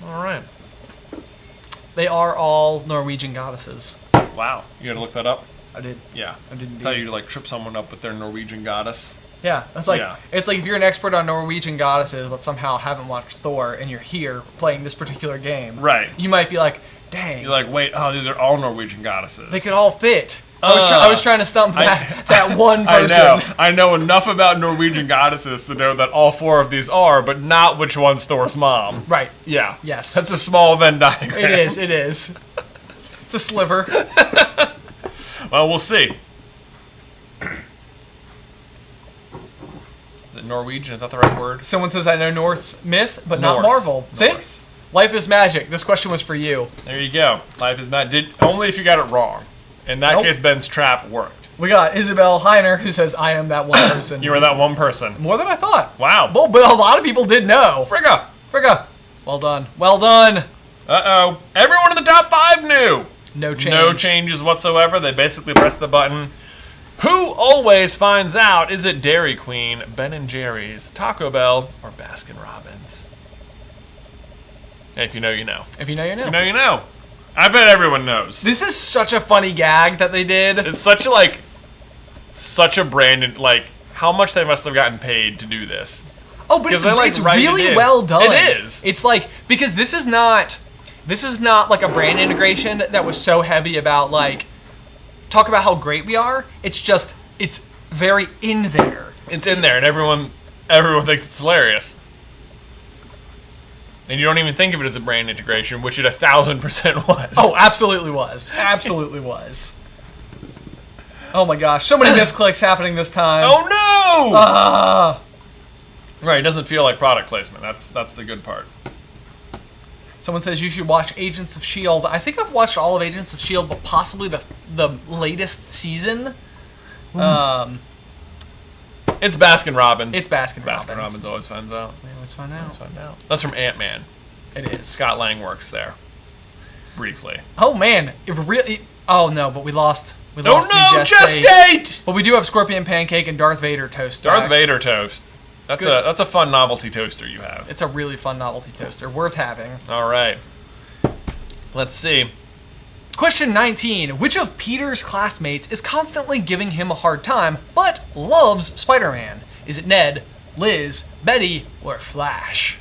All right. They are all Norwegian goddesses. Wow. You gotta look that up? I did. Yeah. I did indeed. Thought you'd like trip someone up with their Norwegian goddess. Yeah, it's like Yeah. it's like if you're an expert on Norwegian goddesses, but somehow haven't watched Thor, and you're here playing this particular game. Right. You might be like, dang, You're like, wait, oh, these are all Norwegian goddesses. they could all fit. I was trying to stump that one person. I know enough about Norwegian goddesses to know that all 4 of these are, but not which one's Thor's mom. Right. Yeah. Yes. That's a small Venn diagram. It is. It's a sliver. Well, we'll see. Is it Norwegian? Is that the right word? Someone says I know Norse myth, but not Norse. Marvel. Norse. See? Life is magic. This question was for you. There you go. Life is not. Only if you got it wrong. In that Nope. case, Ben's trap worked. We got Isabel Heiner, who says I am that one person. You were that one person. More than I thought. Wow. Well, but a lot of people did know. Frigga. Frigga. Well done. Well done. Uh-oh. Everyone in the top 5 knew. No change. No changes whatsoever. They basically pressed the button. Who always finds out? Is it Dairy Queen, Ben & Jerry's, Taco Bell, or Baskin Robbins? Hey, if you know, you know. If you know, you know. If you know, you know. I bet everyone knows. This is such a funny gag that they did. It's such a brand, like, how much they must have gotten paid to do this. Oh, but it's write it really in. well done. It is. It's like, because this is not like a brand integration that was so heavy about like, talk about how great we are. It's just, it's very in there. It's in there, and everyone thinks it's hilarious. And you don't even think of it as a brand integration, which it 1,000% was. Oh, absolutely was. Absolutely was. Oh my gosh, so many misclicks happening this time. Oh no! Ah. Right, it doesn't feel like product placement. That's the good part. Someone says you should watch Agents of S.H.I.E.L.D. I think I've watched all of Agents of S.H.I.E.L.D., but possibly the latest season. It's Baskin Robbins. It's Baskin Robbins. Baskin Robbins always finds out. We always find out. Always find out. That's from Ant-Man. It is. Scott Lang works there. Briefly. Oh man, it really. Oh no, but we lost. We Oh lost no, the Just State. State! But we do have Scorpion Pancake and Darth Vader toast. Darth back. Vader toast. That's a fun novelty toaster you have. It's a really fun novelty toaster, worth having. All right. Let's see. Question 19. Which of Peter's classmates is constantly giving him a hard time, but loves Spider-Man? Is it Ned, Liz, Betty, or Flash?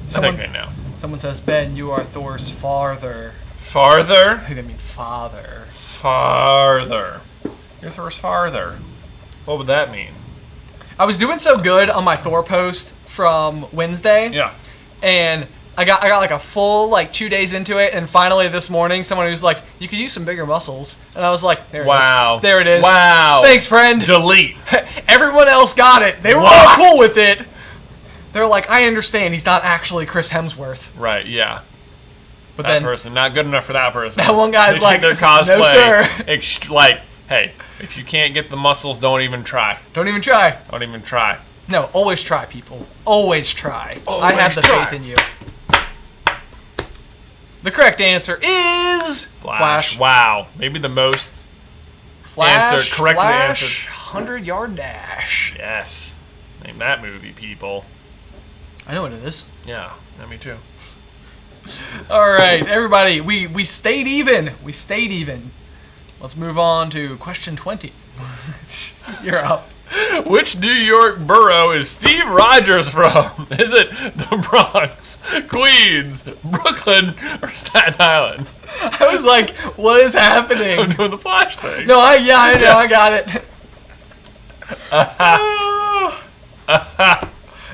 I think I know. Someone says, Ben, you are Thor's father. Farther? I think they mean father. Farther. You're Thor's farther. What would that mean? I was doing so good on my Thor post from Wednesday. Yeah. And I got like a full 2 days into it, and finally this morning someone was like, you could use some bigger muscles. And I was like, there it Wow. is. There it is. Wow. Thanks, friend. Delete. Everyone else got it. They were all cool with it. They're like, I understand he's not actually Chris Hemsworth. Right, yeah. But That then person, not good enough for that person. that one guy's They like, take their cosplay. no sir. Hey, if you can't get the muscles, don't even try. Don't even try. Don't even try. No, always try, people. Always try. I Always have the try. faith in you. The correct answer is Flash. Wow. Maybe the most Flash. correctly Flash, answered. 100-yard dash. Yes. Name that movie, people. I know what it is. Yeah, me too. All right, everybody, we stayed even. We stayed even. Let's move on to question 20. You're up. Which New York borough is Steve Rogers from? Is it the Bronx, Queens, Brooklyn, or Staten Island? I was like, what is happening? I'm doing the Flash thing. No, I know, I got it.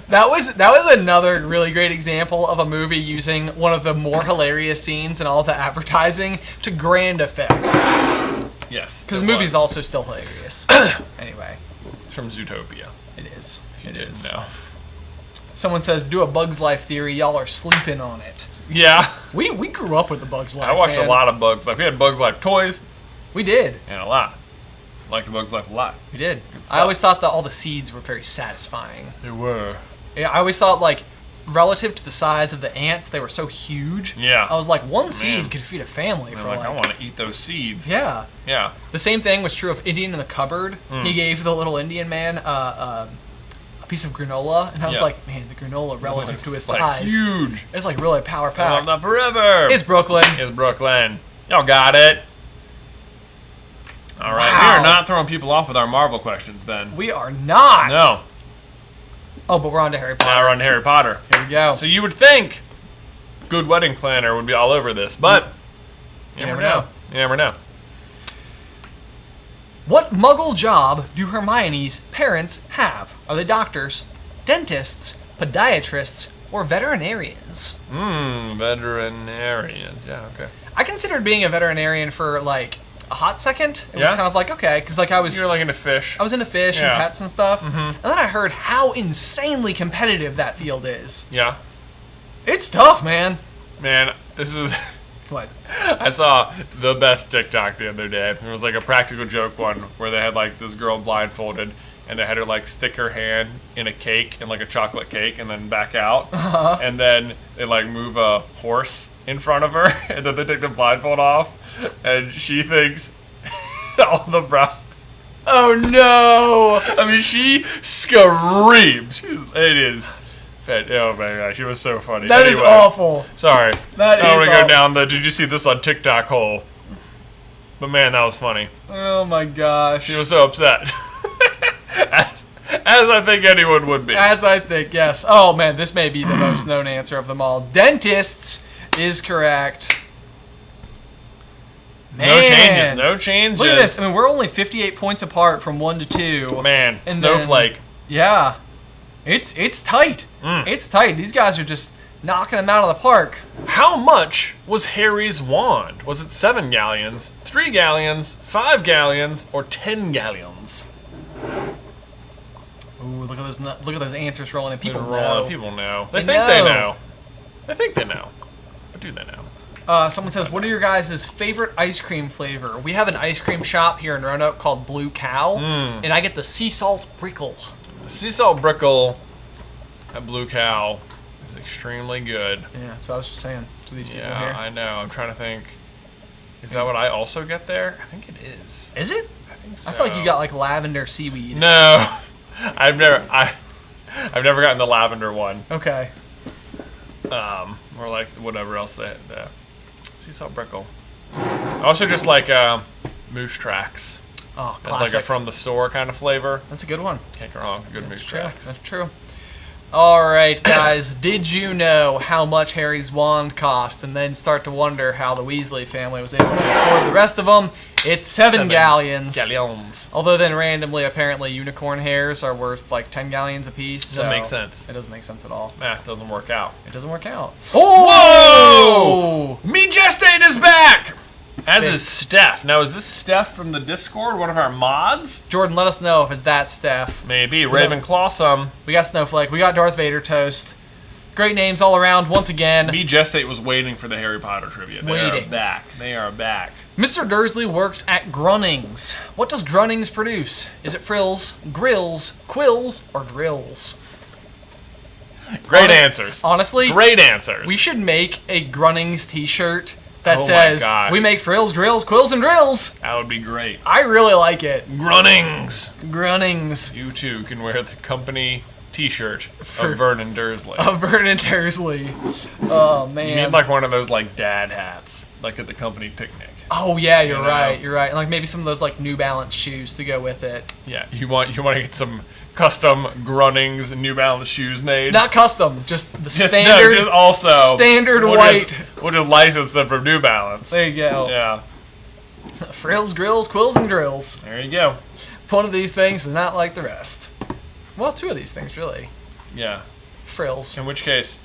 That was another really great example of a movie using one of the more hilarious scenes in all the advertising to grand effect. Yes. Because the movie's also still hilarious. Anyway. It's from Zootopia. It is. It is. No. Someone says, do a Bug's Life theory. Y'all are sleeping on it. Yeah. We grew up with the Bug's Life. I watched man. a lot of Bugs Life. We had Bugs Life toys. We did. And a lot. Liked Bugs Life a lot. We did. stuff. I always thought that all the seeds were very satisfying. They were. Yeah, I always thought, relative to the size of the ants, they were so huge. Yeah. I was like, one seed could feed a family And for I'm like, I want to eat those seeds. Yeah. Yeah. The same thing was true of Indian in the Cupboard. He gave the little Indian man a piece of granola, and I was Yeah. like, man, the granola relative to his It's size. huge. It's really power I love packed. that forever. It's Brooklyn. It's Brooklyn. Y'all got it. All right. Wow. We are not throwing people off with our Marvel questions, Ben. We are not. No. Oh, but we're on to Harry Potter. Now we're on to Harry Potter. Here we go. So you would think Good Wedding Planner would be all over this, but you never know. You never know. What Muggle job do Hermione's parents have? Are they doctors, dentists, podiatrists, or veterinarians? Veterinarians. Yeah, okay. I considered being a veterinarian for like a hot second. It was Yeah? kind of like, okay, because like I was You're like into fish. into fish and Yeah. pets and stuff, and then I heard how insanely competitive that field is. Yeah. It's tough, man. Man, this is... What? I saw the best TikTok the other day. It was like a practical joke one where they had like this girl blindfolded and they had her like stick her hand in a cake, in like a chocolate cake, and then back out. And then they like move a horse in front of her and then they take the blindfold off and she thinks all the brown... Oh no! I mean, she screams. It is... Oh my gosh, she was so funny. That is Anyway, awful. Sorry. That I don't is want to go awful. down the did you see this on TikTok hole. But man, that was funny. Oh my gosh. She was so upset. as I think anyone would be. As I think, yes. Oh man, this may be the most known answer of them all. Dentists is correct. Man. No changes. No changes. Look at this. I mean, we're only 58 points apart from 1 to 2. Man, And Snowflake. then- yeah. It's tight. Mm. It's tight. These guys are just knocking them out of the park. How much was Harry's wand? Was it 7 galleons, 3 galleons, 5 galleons, or 10 galleons? Ooh, look at those answers rolling in. People They're know. rolling. People know. They They think they know. know. They think they know. But do they know? Someone says, what are your guys' favorite ice cream flavor? We have an ice cream shop here in Roanoke called Blue Cow, and I get the sea salt brickle. Sea salt brickle at Blue Cow is extremely good. Yeah, that's what I was just saying to these people Yeah, here. I know. I'm trying to think. Is that what I also get there? I think it is. Is it? I think so. I feel like you got like lavender seaweed. No, I've never gotten the lavender one. Okay. Or like whatever else they sea salt brickle. I also just like moose tracks. Oh, It's classic. like a from the store kind of flavor. That's a good one. Can't go wrong. Good moose True. tracks. That's true. All right, guys. Did you know how much Harry's wand cost? And then start to wonder how the Weasley family was able to afford the rest of them. It's 7 galleons. Galleons. Although then randomly, apparently, unicorn hairs are worth like 10 galleons apiece. Doesn't make sense. It doesn't make sense at all. Math doesn't work out. It doesn't work out. Whoa! Me Gestate is back! As is Steph. Now, is this Steph from the Discord, one of our mods? Jordan, let us know if it's that Steph. Maybe. Ravenclawsome. We got Snowflake. We got Darth Vader Toast. Great names all around once again. Me Gestate was waiting for the Harry Potter trivia. They are Waiting. back. They are back. Mr. Dursley works at Grunnings. What does Grunnings produce? Is it frills, grills, quills, or drills? Great answers. Honestly, Great answers. we should make a Grunnings t-shirt that Oh my says, gosh. we make frills, grills, quills, and drills. That would be great. I really like it. Grunnings. Grunnings. You too can wear the company t-shirt For- of Vernon Dursley. Of Vernon Dursley. Oh, You man. need like one of those like dad hats, like at the company picnic. Oh, yeah, you're You know? right. You're right. And like maybe some of those like New Balance shoes to go with it. Yeah, you want to get some custom Grunnings New Balance shoes made. Not custom, just the just, standard. no, just also standard we'll white. We'll just license them from New Balance. There you go. Yeah, Frills, grills, quills, and drills. there you go. One of these things is not like the rest. Well, 2 of these things, really. Yeah. Frills. In which case,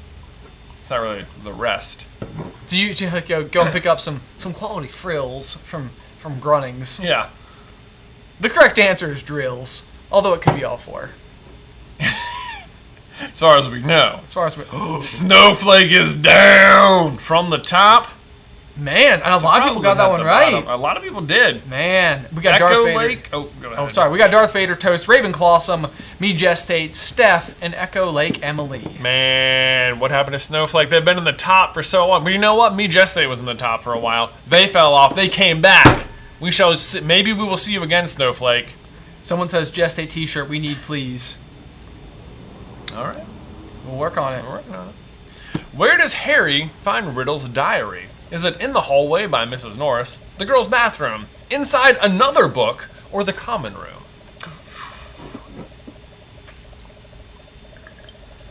it's not really the rest. Do you like, go and pick up some quality frills from Grunnings? Yeah. The correct answer is drills, although it could be all 4. As far as we know. As far as we... Snowflake is down from the top. Man, and a lot of people got that one right. Bottom. A lot of people did. Man, we got Echo Darth Vader. Lake. Oh, go ahead. Oh, sorry. We got Darth Vader Toast, Ravenclawsome, Me Gestate, Steph, and Echo Lake Emily. Man, what happened to Snowflake? They've been in the top for so long. But you know what? Me Gestate was in the top for a while. They fell off. They came back. We shall see, maybe we will see you again, Snowflake. Someone says Gestate t-shirt, we need please. All right. We'll work on it. We're working on it. Where does Harry find Riddle's diary? Is it in the hallway by Mrs. Norris, the girls' bathroom, inside another book, or the common room?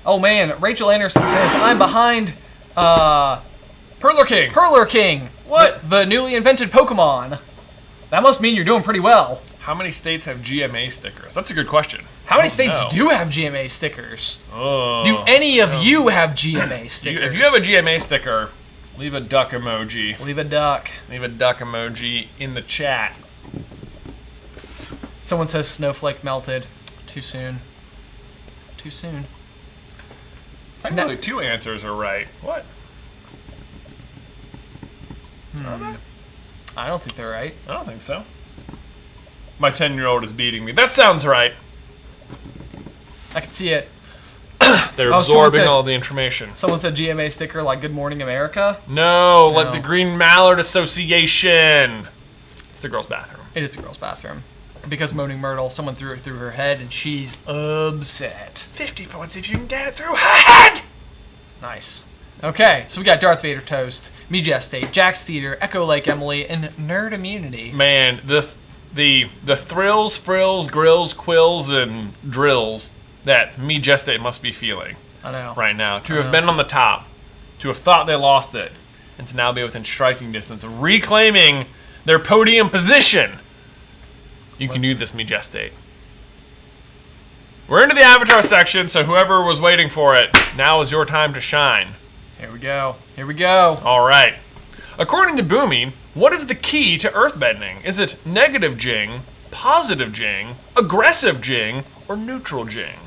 Oh man, Rachel Anderson says, I'm behind Perler King. Perler King. What? The newly invented Pokemon. That must mean you're doing pretty well. How many states have GMA stickers? That's a good question. How many states do have GMA stickers? Oh. Do any of you have GMA stickers? If you have a GMA sticker, leave a duck emoji. Leave a duck. Leave a duck emoji in the chat. Someone says snowflake melted. Too soon. Too soon. Technically, 2 answers are right. What? Are they? I don't think they're right. I don't think so. My 10-year-old is beating me. That sounds right. I can see it. They're Oh, absorbing said- all the information. Someone said GMA sticker like Good Morning America. No, like No. the Green Mallard Association. It's the girls' bathroom. It is the girls' bathroom. Because Moaning Myrtle, someone threw it through her head and she's upset. 50 points if you can get it through her head. Nice. Okay, so we got Darth Vader Toast, Me Gestate, Jack's Theater, Echo Lake Emily, and Nerd Immunity. Man, the thrills, frills, grills, quills, and drills that Me Gestate must be feeling I know. right now. To have been on the top, to have thought they lost it, and to now be within striking distance of reclaiming their podium position. You can do this, Me Gestate. We're into the Avatar section, so whoever was waiting for it, now is your time to shine. Here we go. Here we go. All right. According to Boomy, what is the key to earthbending? Is it negative jing, positive jing, aggressive jing, or neutral jing?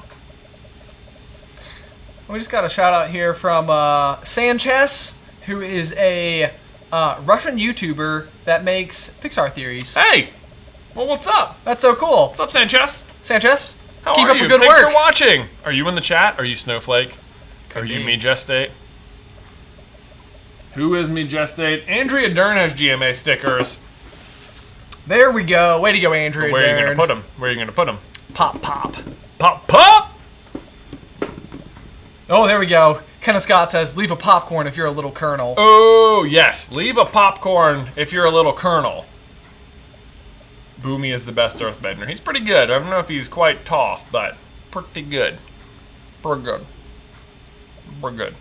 We just got a shout out here from Sanchez, who is a Russian YouTuber that makes Pixar theories. Hey! Well, what's up? That's so cool. What's up, Sanchez? Sanchez, How keep are up you? the good Thanks work. for watching. Are you in the chat? Are you Snowflake? Are you be. Me Gestate? Who is Me Gestate? Andrea Dern has GMA stickers. There we go. Way to go, Andrew. Where are you going to put them? Where are you going to put them? Pop, pop. Pop, pop! Oh, there we go. Kenneth Scott says, leave a popcorn if you're a little colonel. Oh, yes. Leave a popcorn if you're a little colonel. Boomy is the best earthbender. He's pretty good. I don't know if he's quite tough, but pretty good. Pretty good. Pretty good.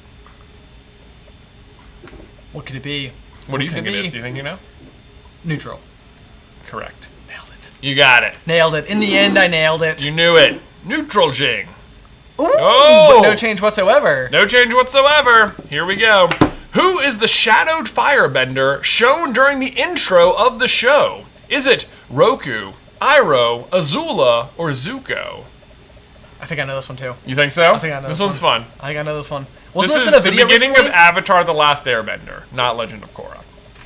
What could it be? What do you could think it it be? is? Do you think you know? Neutral. Correct. Nailed it. You got it. Nailed it. In the end, I nailed it. You knew it. Neutral jing. Ooh, Oh! but no change whatsoever. No change whatsoever. Here we go. Who is the shadowed firebender shown during the intro of the show? Is it Roku, Iroh, Azula, or Zuko? I think I know this one too. You think so? I think I know this this one's fun. I think I know this one. Wasn't This this is in a video the beginning recently? of Avatar: The Last Airbender, not Legend of Korra.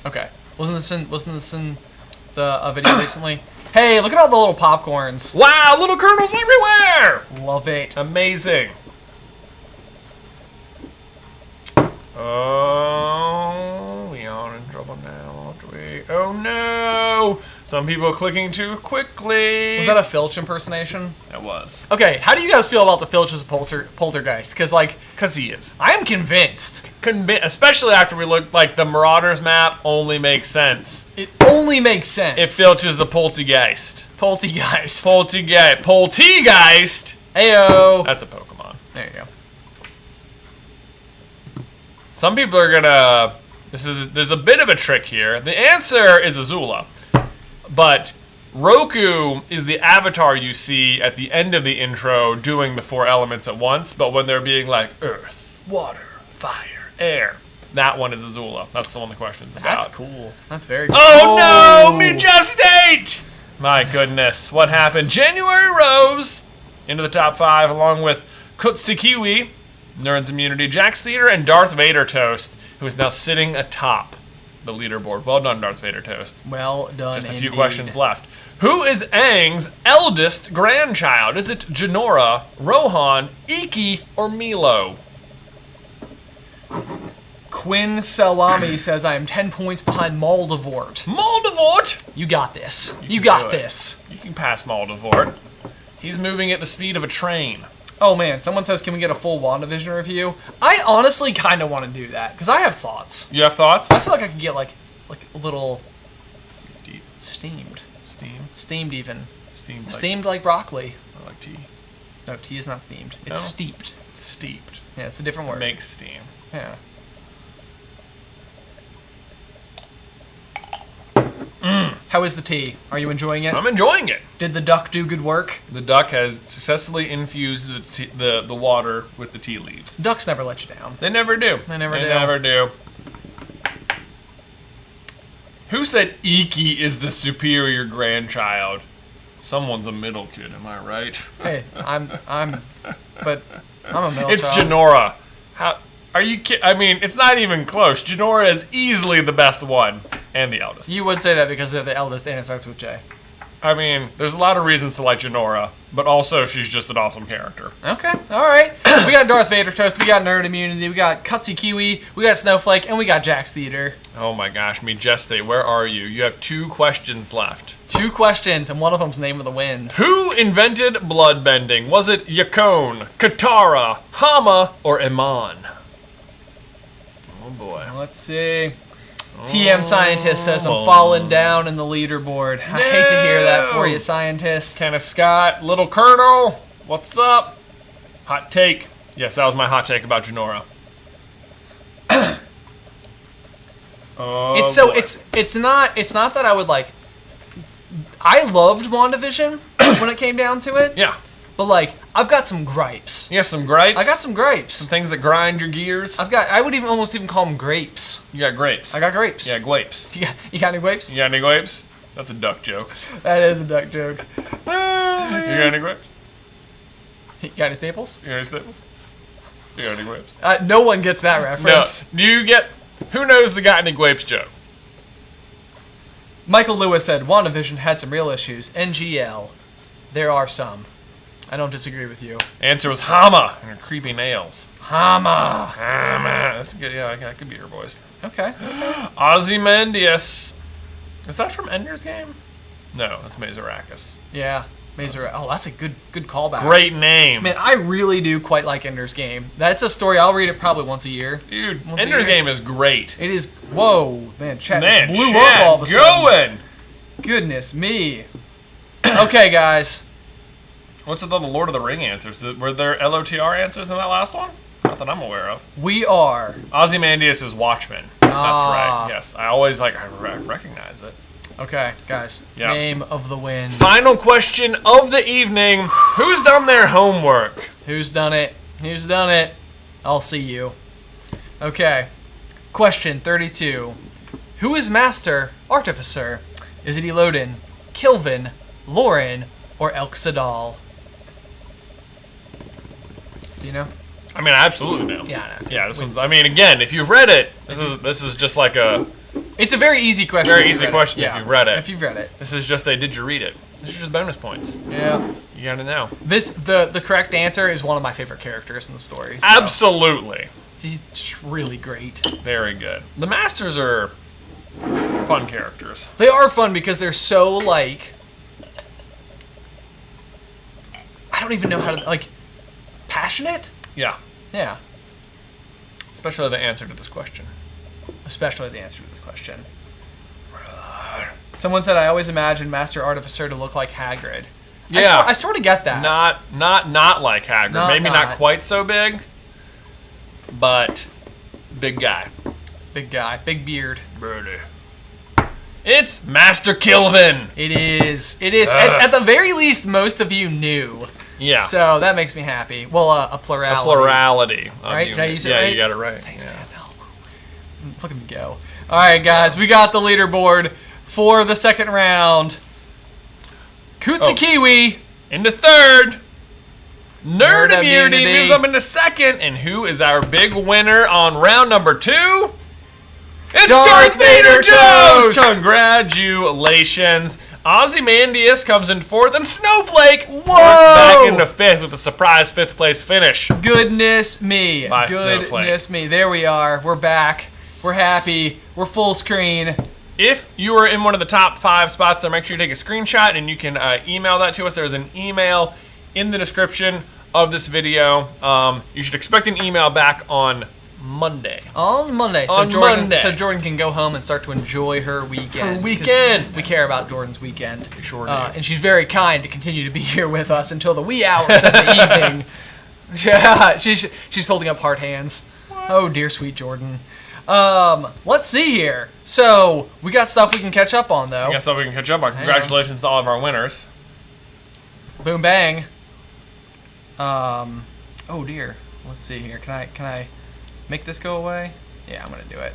Okay. Wasn't this in the video recently? Hey, look at all the little popcorns. Wow, little kernels everywhere! Love it. Amazing. Oh, we are in trouble now, aren't we? Oh no! Some people are clicking too quickly. Was that a Filch impersonation? That was. Okay, how do you guys feel about the Filch as a poltergeist? Because, like, Because he is. I am convinced. Especially after we looked like the Marauders map only makes sense. It only makes sense. If Filch is a poltergeist. Poltergeist. Poltergeist. Heyo. That's a Pokemon. There you go. Some people are gonna. There's a bit of a trick here. The answer is Azula, but Roku is the avatar you see at the end of the intro doing the 4 elements at once. But when they're being like Earth, Water, Fire, Air, that one is Azula. That's the one the question's about. That's cool. That's very cool. Oh no, Me Gestate! My goodness, what happened? January Rose into the top 5 along with Kutsikiwi, Nerds Immunity, Jack's Theater, and Darth Vader Toast, who is now sitting atop the leaderboard. Well done, Darth Vader Toast. Well done. Just a few indeed. questions left. Who is Aang's eldest grandchild? Is it Janora, Rohan, Iki, or Milo? Quinn Salami says, I am 10 points behind Moldavort. Moldavort! You got this. You can got do it. this. You can pass Moldavort. He's moving at the speed of a train. Oh man, someone says, can we get a full WandaVision review? I honestly kind of want to do that, because I have thoughts. You have thoughts? I feel like I could get like a little Deep. steamed. Steam? Steamed even. Steamed like, Steamed like broccoli. I like tea. No, tea is not steamed. It's No? steeped. It's steeped. Yeah, it's a different word. Makes steam. Yeah. How is the tea? Are you enjoying it? I'm enjoying it. Did the duck do good work? The duck has successfully infused the water with the tea leaves. Ducks never let you down. They never do. They never do. Who said Iki is the superior grandchild? Someone's a middle kid, am I right? Hey, I'm a middle It's child. Janora. How are you kidding? I mean, it's not even close. Janora is easily the best one and the eldest. You would say that because they're the eldest and it starts with J. I mean, there's a lot of reasons to like Janora, but also she's just an awesome character. Okay, all right. We got Darth Vader Toast, we got Nerd Immunity, we got Cutsy Kiwi, we got Snowflake, and we got Jack's Theater. Oh my gosh, Majeste, where are you? You have 2 questions left. 2 questions, and one of them's Name of the Wind. Who invented bloodbending? Was it Yakone, Katara, Hama, or Iman? Oh boy. Let's see. TM Scientist says I'm falling down in the leaderboard. I hate to hear that for you, Scientist. Kenneth Scott, Little Colonel, what's up? Hot take. Yes, that was my hot take about Janora. It's not that I would like. I loved WandaVision when it came down to it. Yeah. But like, I've got some gripes. You got some gripes? I got some gripes. Some things that grind your gears? I would almost even call them grapes. You got grapes. I got grapes. Yeah, grapes. You got any grapes? You got any grapes? That's a duck joke. That is a duck joke. You got any grapes? You got any staples? You got any staples? You got any grapes? No one gets that reference. No. Do you get... Who knows the got any grapes joke? Michael Lewis said, WandaVision had some real issues. NGL. There are some. I don't disagree with you. Answer was Hama and her creepy nails. Hama. That's good. Yeah, that could be her voice. Okay. Ozymandias. Is that from Ender's Game? No, that's Mazorakis. Yeah. Mazer. Oh, that's a good callback. Great name. Man, I really do quite like Ender's Game. That's a story. I'll read it probably once a year. Dude, Once a Ender's year. Game is great. It is. Whoa, man, chat Man, just blew Chad, up all of a sudden. going. Goodness me. Okay, guys. What's with all the Lord of the Ring answers? Were there LOTR answers in that last one? Not that I'm aware of. We are. Ozymandias is Watchmen. That's right. Yes, I always I recognize it. Okay, guys. Yeah. Name of the Wind. Final question of the evening. Who's done their homework? Who's done it? Who's done it? I'll see you. Okay. Question 32. Who is Master Artificer? Is it Elodin, Kilvin, Lauren, or Elxadal? Do you know? I mean, I absolutely know. Yeah, I know. Yeah, this one's. I mean, again, if you've read it, this is just like a It's a very easy question. very if you've easy read it. question Yeah, if you've read it. If you've read it. This is just a did you read it? This is just bonus points. Yeah. You gotta know. The correct answer is one of my favorite characters in the story. So Absolutely. He's really great. Very good. The Masters are fun characters. They are fun because they're so like I don't even know how to like passionate. Yeah. Yeah. Especially the answer to this question. Especially the answer to this question. Someone said I always imagined Master Artificer to look like Hagrid. Yeah. I sort of get that. Not like Hagrid. Maybe not quite so big, but big guy. Big guy, big beard. Birdie. It's Master Kilvin. It is. It is. At the very least, most of you knew. Yeah. So that makes me happy. Well, a plurality. A plurality. Right? Did I use it yeah, right? you got it right. Thanks, yeah. man. Look at me go. All right, guys. We got the leaderboard for the second round. Kutsukiwi. Into third. Nerd Nerd Immunity Immunity moves up into second. And who is our big winner on round number 2? It's Darth Vader Toast! Congratulations. Ozymandias comes in fourth, and Snowflake Whoa! back into fifth with a surprise fifth place finish. Goodness me. By Goodness Snowflake. me. There we are. We're back. We're happy. We're full screen. If you are in one of the top 5 spots there, make sure you take a screenshot and you can email that to us. There's an email in the description of this video. You should expect an email back on Monday. On Monday. So Jordan can go home and start to enjoy her weekend. Her weekend. We care about Jordan's weekend. We sure do. And she's very kind to continue to be here with us until the wee hours of the evening. Yeah, she's holding up heart hands. Oh, dear sweet Jordan. Let's see here. So we got stuff we can catch up on, though. I guess so we can catch up on. Congratulations to all of our winners. Boom bang. Oh dear. Let's see here. Can I make this go away? Yeah, I'm gonna do it.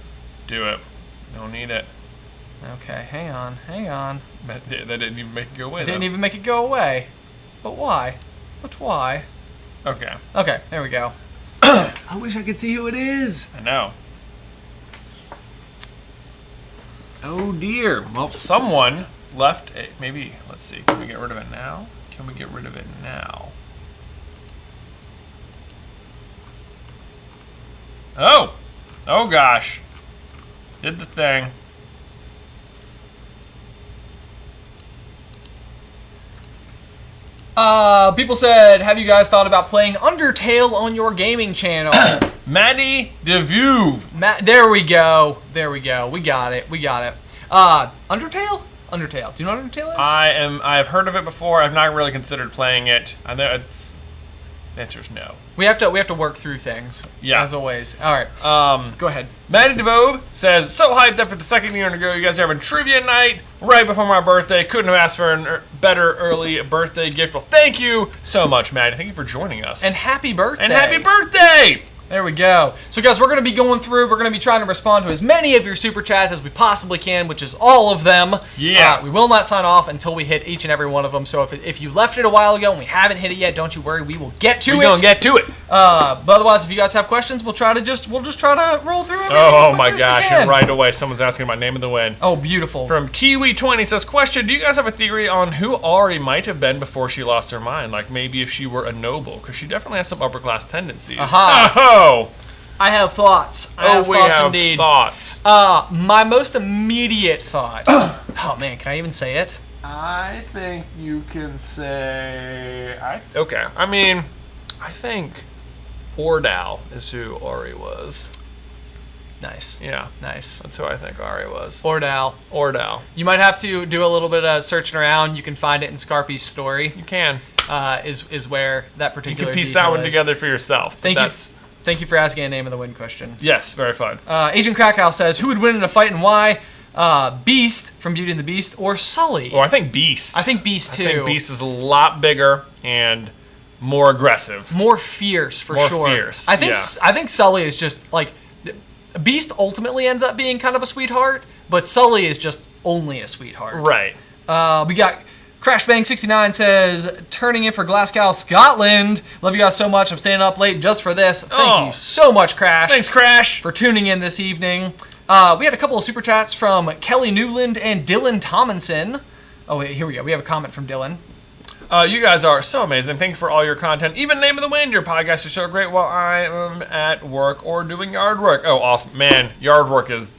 Do it. Don't need it. Okay, hang on. That didn't even make it go away. Didn't even make it go away. But why? But why? Okay. Okay, there we go. I wish I could see who it is. I know. Oh dear. Well, someone left a, maybe, let's see, can we get rid of it now? Can we get rid of it now? Oh! Oh gosh. Did the thing. People said, have you guys thought about playing Undertale on your gaming channel? Maddie DeVuve. There we go. We got it. Undertale? Undertale. Do you know what Undertale is? I have heard of it before. I've not really considered playing it. I know it's. The answer is no. We have to work through things. Yeah. As always. All right. Go ahead. Maddie DeVoe says, so hyped up for the second year in a row. You guys are having trivia night right before my birthday. Couldn't have asked for a better early birthday gift. Well, thank you so much, Maddie. Thank you for joining us. And happy birthday. And happy birthday! There we go. So guys, we're going to be going through, we're going to be trying to respond to as many of your super chats as we possibly can, which is all of them. Yeah. We will not sign off until we hit each and every one of them. So if you left it a while ago and we haven't hit it yet, don't you worry, we will get to it. We're going to get to it. But otherwise, if you guys have questions, we'll just try to roll through everything. Oh as my quickly as we gosh, can. and right away someone's asking my name of the win. Oh, beautiful. From Kiwi20 says, question, do you guys have a theory on who Ari might have been before she lost her mind? Like maybe if she were a noble, because she definitely has some upper class tendencies. Aha. Oh! I have thoughts. I have thoughts indeed. Thoughts. My most immediate thought. Oh man, can I even say it? I think you can say. Okay. I mean, I think Ordal is who Ari was. Nice. Yeah, Nice. that's who I think Ari was. Ordal. You might have to do a little bit of searching around. You can find it in Scarpy's story. You can. Is where that You particular. can piece detail that one is. together for yourself. Thank you for asking a name of the win question. Yes, very fun. Agent Krakow says, who would win in a fight and why? Beast from Beauty and the Beast or Sully? Well, I think Beast. I think Beast too. I think Beast is a lot bigger and more aggressive. More fierce for More sure. fierce, I think yeah. I think Sully is just like Beast ultimately ends up being kind of a sweetheart, but Sully is just only a sweetheart. Right. We got Crashbang69 says, turning in for Glasgow, Scotland. Love you guys so much. I'm staying up late just for this. Thank you so much, Crash. Thanks, Crash. For tuning in this evening. We had a couple of super chats from Kelly Newland and Dylan Tomlinson. Oh, wait, here we go. We have a comment from Dylan. You guys are so amazing. Thank you for all your content. Even Name of the Wind, your podcast is so great while I am at work or doing yard work. Oh, awesome. Man, yard work is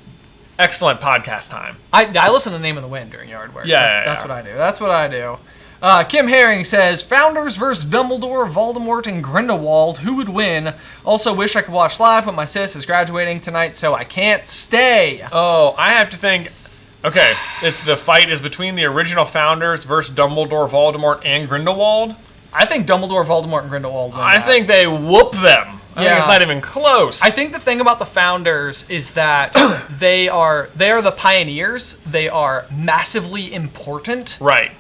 excellent podcast time. I listen to Name of the Wind during yard work. Yeah, That's what I do. That's what I do. Kim Herring says, Founders versus Dumbledore, Voldemort, and Grindelwald. Who would win? Also wish I could watch live, but my sis is graduating tonight, so I can't stay. Oh, I have to think. Okay, it's the fight is between the original Founders versus Dumbledore, Voldemort, and Grindelwald. I think Dumbledore, Voldemort, and Grindelwald win I that. think they whoop them. I think Yeah. it's not even close. I think the thing about the Founders is that they are the pioneers. They are massively important, Right.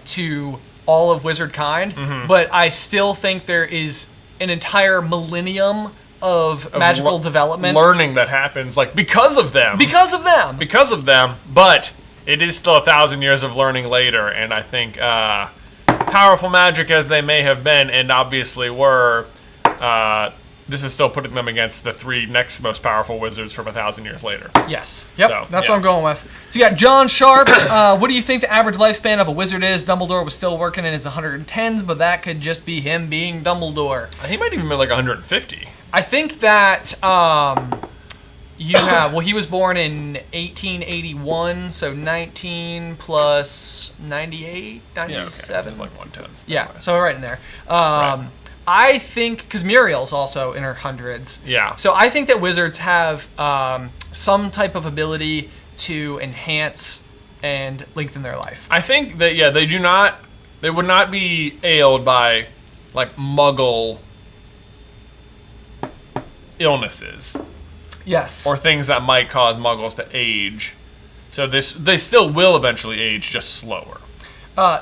to all of wizard kind. But I still think there is an entire millennium of magical development learning that happens, like, because of them. because of them. Because of them, but it is still 1,000 years of learning later, and I think powerful magic as they may have been, and obviously were, this is still putting them against the 3 next most powerful wizards from 1,000 years later. Yes. Yep. So, That's yeah. what I'm going with. So you got John Sharp. What do you think the average lifespan of a wizard is? Dumbledore was still working in his 110s, but that could just be him being Dumbledore. He might even be like 150. I think that you have, well, he was born in 1881, so 19 plus 98, 97. Yeah, okay. It's like 110s. Yeah, so right in there. I think, because Muriel's also in her hundreds. Yeah. So I think that wizards have some type of ability to enhance and lengthen their life. I think that, yeah, they would not be ailed by, like, muggle illnesses. Yes. or things that might cause muggles to age. So they still will eventually age, just slower.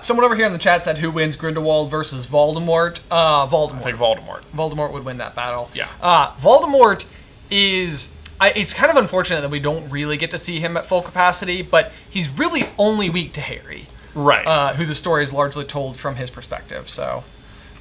Someone over here in the chat said, who wins Grindelwald versus Voldemort? Voldemort. I think Voldemort. Voldemort would win that battle. Yeah. Voldemort is... it's kind of unfortunate that we don't really get to see him at full capacity, but he's really only weak to Harry. Right. Who the story is largely told from his perspective, so...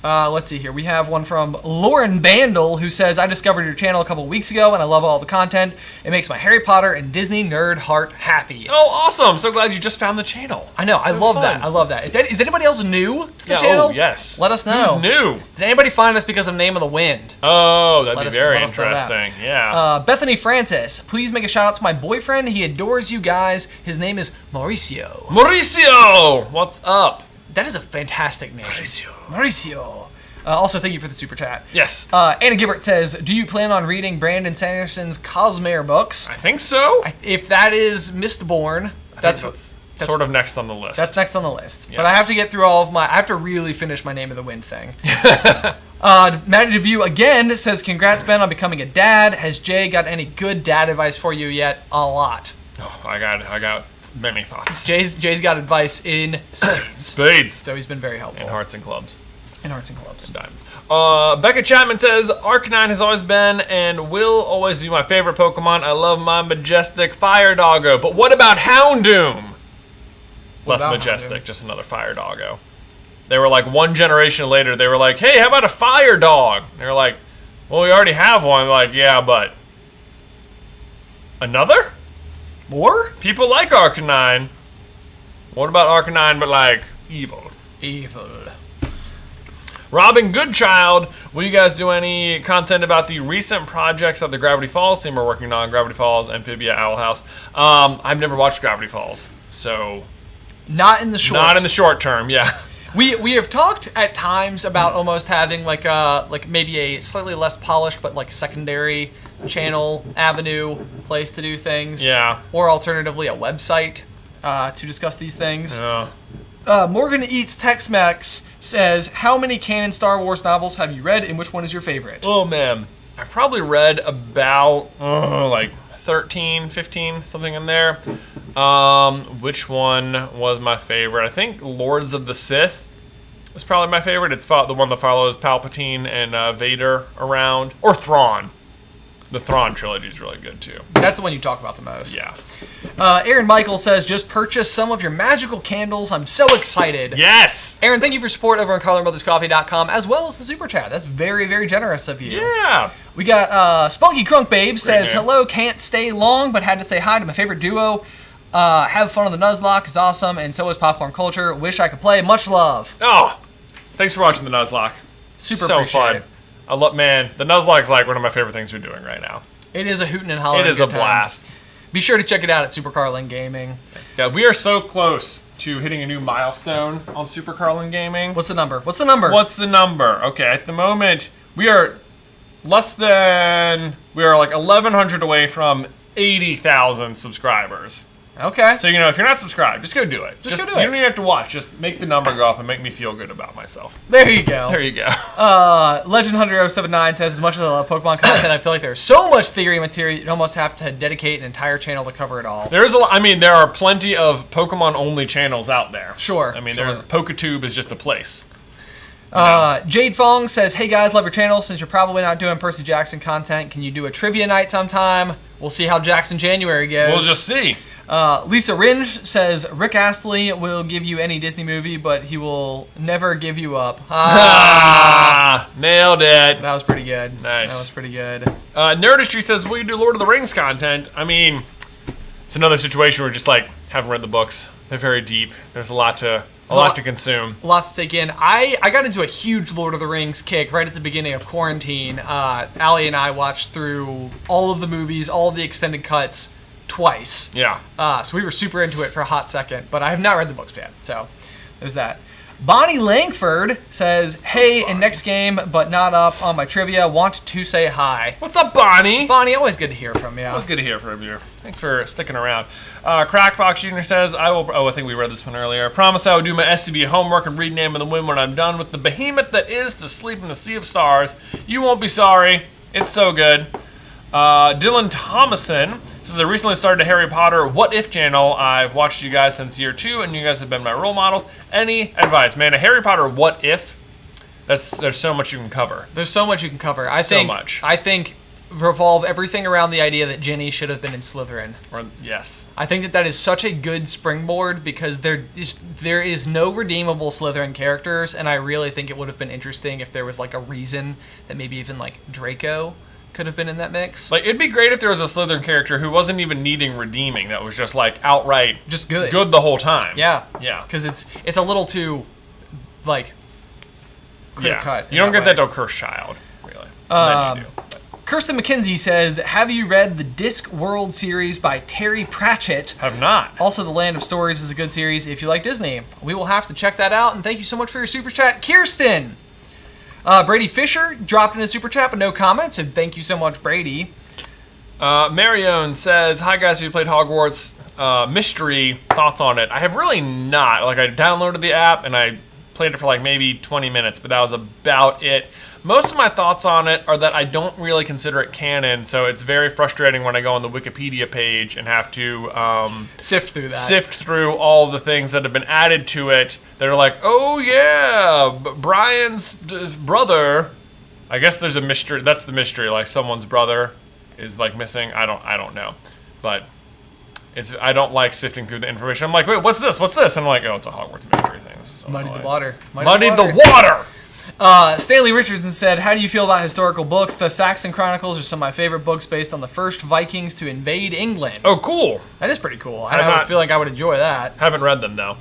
let's see here. We have one from Lauren Bandel, who says, I discovered your channel a couple weeks ago, and I love all the content. It makes my Harry Potter and Disney nerd heart happy. Oh, awesome. So glad you just found the channel. I know. That's I so love fun. that. I love that. Is anybody else new to the Yeah, channel? Oh, yes. Let us know. Who's new? Did anybody find us because of Name of the Wind? Oh, that'd be Let very us know that. interesting. Yeah. Bethany Francis, please make a shout out to my boyfriend. He adores you guys. His name is Mauricio. Mauricio! What's up? That is a fantastic name. Mauricio. Also, thank you for the super chat. Yes. Anna Gibbert says, do you plan on reading Brandon Sanderson's Cosmere books? I think so. If that is Mistborn, that's sort of next on the list. That's next on the list. Yeah. But I have to get through all of my... I have to really finish my Name of the Wind thing. Maddie DeView again says, congrats, Ben, on becoming a dad. Has Jay got any good dad advice for you yet? A lot. Oh, I got many thoughts. Jay's got advice in spades. Spades. So he's been very helpful. And hearts and clubs. In Hearts and Clubs. Diamonds. Becca Chapman says, Arcanine has always been and will always be my favorite Pokemon. I love my majestic Fire Doggo. But what about Houndoom? Less about majestic, Houndoom? just another Fire Doggo. They were like one generation later, they were like, hey, how about a Fire Dog? And they were like, well, we already have one. They're like, yeah, but another? More? People like Arcanine. What about Arcanine but like evil? Evil. Robin Goodchild, will you guys do any content about the recent projects that the Gravity Falls team are working on? Gravity Falls, Amphibia, Owl House. I've never watched Gravity Falls, so Not in the short. not in the short term. Yeah. We have talked at times about almost having like maybe a slightly less polished but like secondary channel avenue place to do things. Yeah. Or alternatively a website to discuss these things. Yeah. Morgan Eats Tex-Mex says, how many canon Star Wars novels have you read and which one is your favorite? Oh man, I've probably read about like 13, 15, something in there. Which one was my favorite? I think Lords of the Sith was probably my favorite. It's the one that follows Palpatine and Vader around, or Thrawn. The Thrawn trilogy is really good too. That's the one you talk about the most. Yeah. Aaron Michael says, just purchase some of your magical candles. I'm so excited. Yes. Aaron, thank you for support over on CarlinBrothersCoffee.com as well as the super chat. That's very, very generous of you. Yeah. We got Spunky Crunk Babe says, name. hello, can't stay long, but had to say hi to my favorite duo. Have fun on the Nuzlocke is awesome, and so is Popcorn Culture. Wish I could play. Much love. Oh, thanks for watching the Nuzlocke. Super So appreciate fun. it. I love, man, the Nuzlocke's like one of my favorite things we're doing right now. It is a hootin' and hollering It is a good time. blast. Be sure to check it out at Super Carlin Gaming. Yeah, we are so close to hitting a new milestone on Super Carlin Gaming. What's the number? What's the number? What's the number? Okay, at the moment, we are like 1,100 away from 80,000 subscribers. Okay. So, if you're not subscribed, just go do it. Just go do You it. don't even have to watch. Just make the number go up and make me feel good about myself. There you go. There you go. Legend Hunter 079 says, as much as I love Pokemon content, I feel like there's so much theory material, you'd almost have to dedicate an entire channel to cover it all. There are plenty of Pokemon-only channels out there. Sure. There's PokeTube is just a place. Jade Fong says, hey guys, love your channel. Since you're probably not doing Percy Jackson content, can you do a trivia night sometime? We'll see how Jackson January goes. We'll just see. Lisa Ringe says, Rick Astley will give you any Disney movie, but he will never give you up. Nailed it. That was pretty good. Nice. That was pretty good. Nerdistry says, will you do Lord of the Rings content? It's another situation where just haven't read the books. They're very deep. There's a lot to consume. Lots to take in. I got into a huge Lord of the Rings kick right at the beginning of quarantine. Allie and I watched through all of the movies, all of the extended cuts, twice. Yeah. So we were super into it for a hot second, but I have not read the books yet. So there's that. Bonnie Langford says, hey, in next game, but not up on my trivia, want to say hi. What's up, Bonnie? Bonnie, always good to hear from you. It was good to hear from you. Thanks for sticking around. Crackfox Jr. says, I think we read this one earlier. I promise I will do my SCB homework and read Name of the Wind when I'm done with the behemoth that is To Sleep in the Sea of Stars. You won't be sorry. It's so good. Dylan Thomason says, I recently started a Harry Potter What If channel. I've watched you guys since year 2, and you guys have been my role models. Any advice? Man, a Harry Potter What If, there's so much you can cover. There's so much you can cover. I think revolve everything around the idea that Ginny should have been in Slytherin. Yes. I think that is such a good springboard because there is no redeemable Slytherin characters, and I really think it would have been interesting if there was like a reason that maybe even like Draco could have been in that mix. Like, it'd be great if there was a Slytherin character who wasn't even needing redeeming, that was just like outright just good the whole time. Yeah. Because it's a little too like clear cut. You don't get that to a Cursed Child, really. Then you do. Kirsten McKenzie says, have you read the Discworld series by Terry Pratchett? Have not. Also, The Land of Stories is a good series if you like Disney. We will have to check that out, and thank you so much for your super chat, Kirsten. Brady Fisher dropped in a super chat, but no comments, so thank you so much, Brady. Marion says, hi guys, have you played Hogwarts Mystery? Thoughts on it? I have really not. Like, I downloaded the app, and I played it for like maybe 20 minutes, but that was about it. Most of my thoughts on it are that I don't really consider it canon, so it's very frustrating when I go on the Wikipedia page and have to sift through that. Sift through all the things that have been added to it. They're like, oh yeah, Brian's brother. I guess there's a mystery. That's the mystery. Like someone's brother is like missing. I don't know, but I don't like sifting through the information. I'm like, wait, what's this? What's this? And I'm like, oh, it's a Hogwarts mystery thing. This is so Muddied annoying. the water. Muddied the water. Stanley Richardson said, how do you feel about historical books? The Saxon Chronicles are some of my favorite books based on the first Vikings to invade England. Oh, cool. That is pretty cool. I feel like I would enjoy that. Haven't read them, though.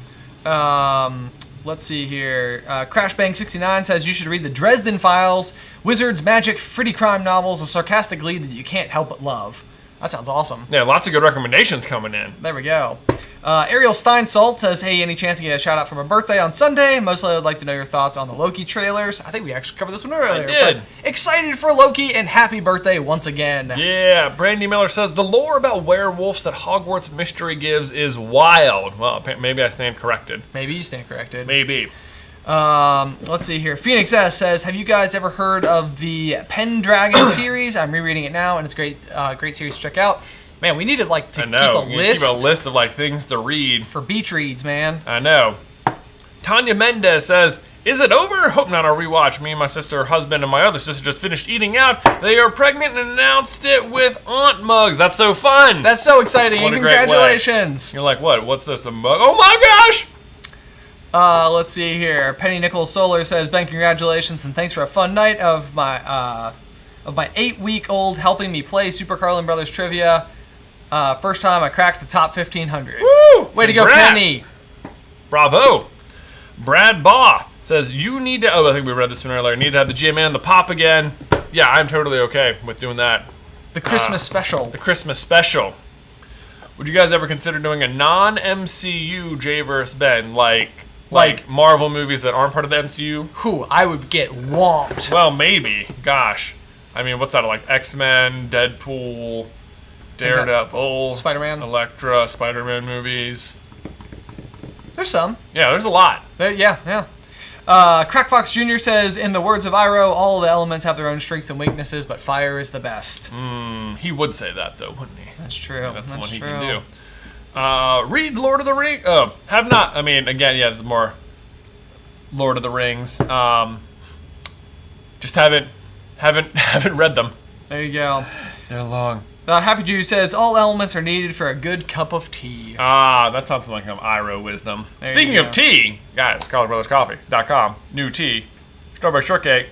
Let's see here. Crashbang69 says, you should read the Dresden Files, Wizards, Magic, Pretty Crime novels, a sarcastic lead that you can't help but love. That sounds awesome. Yeah, lots of good recommendations coming in. There we go. Ariel Steinsalt says, hey, any chance to get a shout out for my birthday on Sunday? Mostly I would like to know your thoughts on the Loki trailers. I think we actually covered this one earlier. I did. Excited for Loki and happy birthday once again. Yeah, Brandy Miller says, the lore about werewolves that Hogwarts Mystery gives is wild. Well, maybe I stand corrected. Maybe you stand corrected. Maybe. Let's see here. Phoenix S says, have you guys ever heard of the Pendragon series? I'm rereading it now, and it's great series to check out. Man, we needed like to keep a list of like things to read for beach reads, man. I know. Tanya Mendez says, is it over? Hope not. Our rewatch. Me and my sister, husband, and my other sister just finished eating out. They are pregnant and announced it with Aunt Mugs. That's so fun. That's so exciting. What and a great congratulations. You're like, what? What's this? A mug? Oh my gosh! Let's see here. Penny Nichols Solar says, Ben, congratulations and thanks for a fun night of my 8-week-old helping me play Super Carlin Brothers Trivia. First time I cracked the top 1500. Woo! Way to go, Penny. Bravo. Brad Baugh says, you need to, I think we read this one earlier, need to have the GMA and the pop again. Yeah, I'm totally okay with doing that. The Christmas special. The Christmas special. Would you guys ever consider doing a non-MCU J vs. Ben, like Marvel movies that aren't part of the MCU? Whew, I would get whomped. Well, maybe. Gosh. I mean, what's that, like X-Men, Deadpool, Daredevil, Spider-Man, Elektra, Spider-Man movies. There's some. Yeah, there's a lot. Yeah. Crack Fox Jr. says, in the words of Iroh, all the elements have their own strengths and weaknesses, but fire is the best. He would say that, though, wouldn't he? That's true. Yeah, that's the one he can do. Read Lord of the Rings. Oh, have not. I mean, again, yeah, there's more Lord of the Rings. Just haven't read them. There you go. They're long. Happy Jew says, all elements are needed for a good cup of tea. That sounds like some Iroh wisdom. Speaking of tea, guys, CarlinBrothersCoffee.com. New tea. Strawberry Shortcake.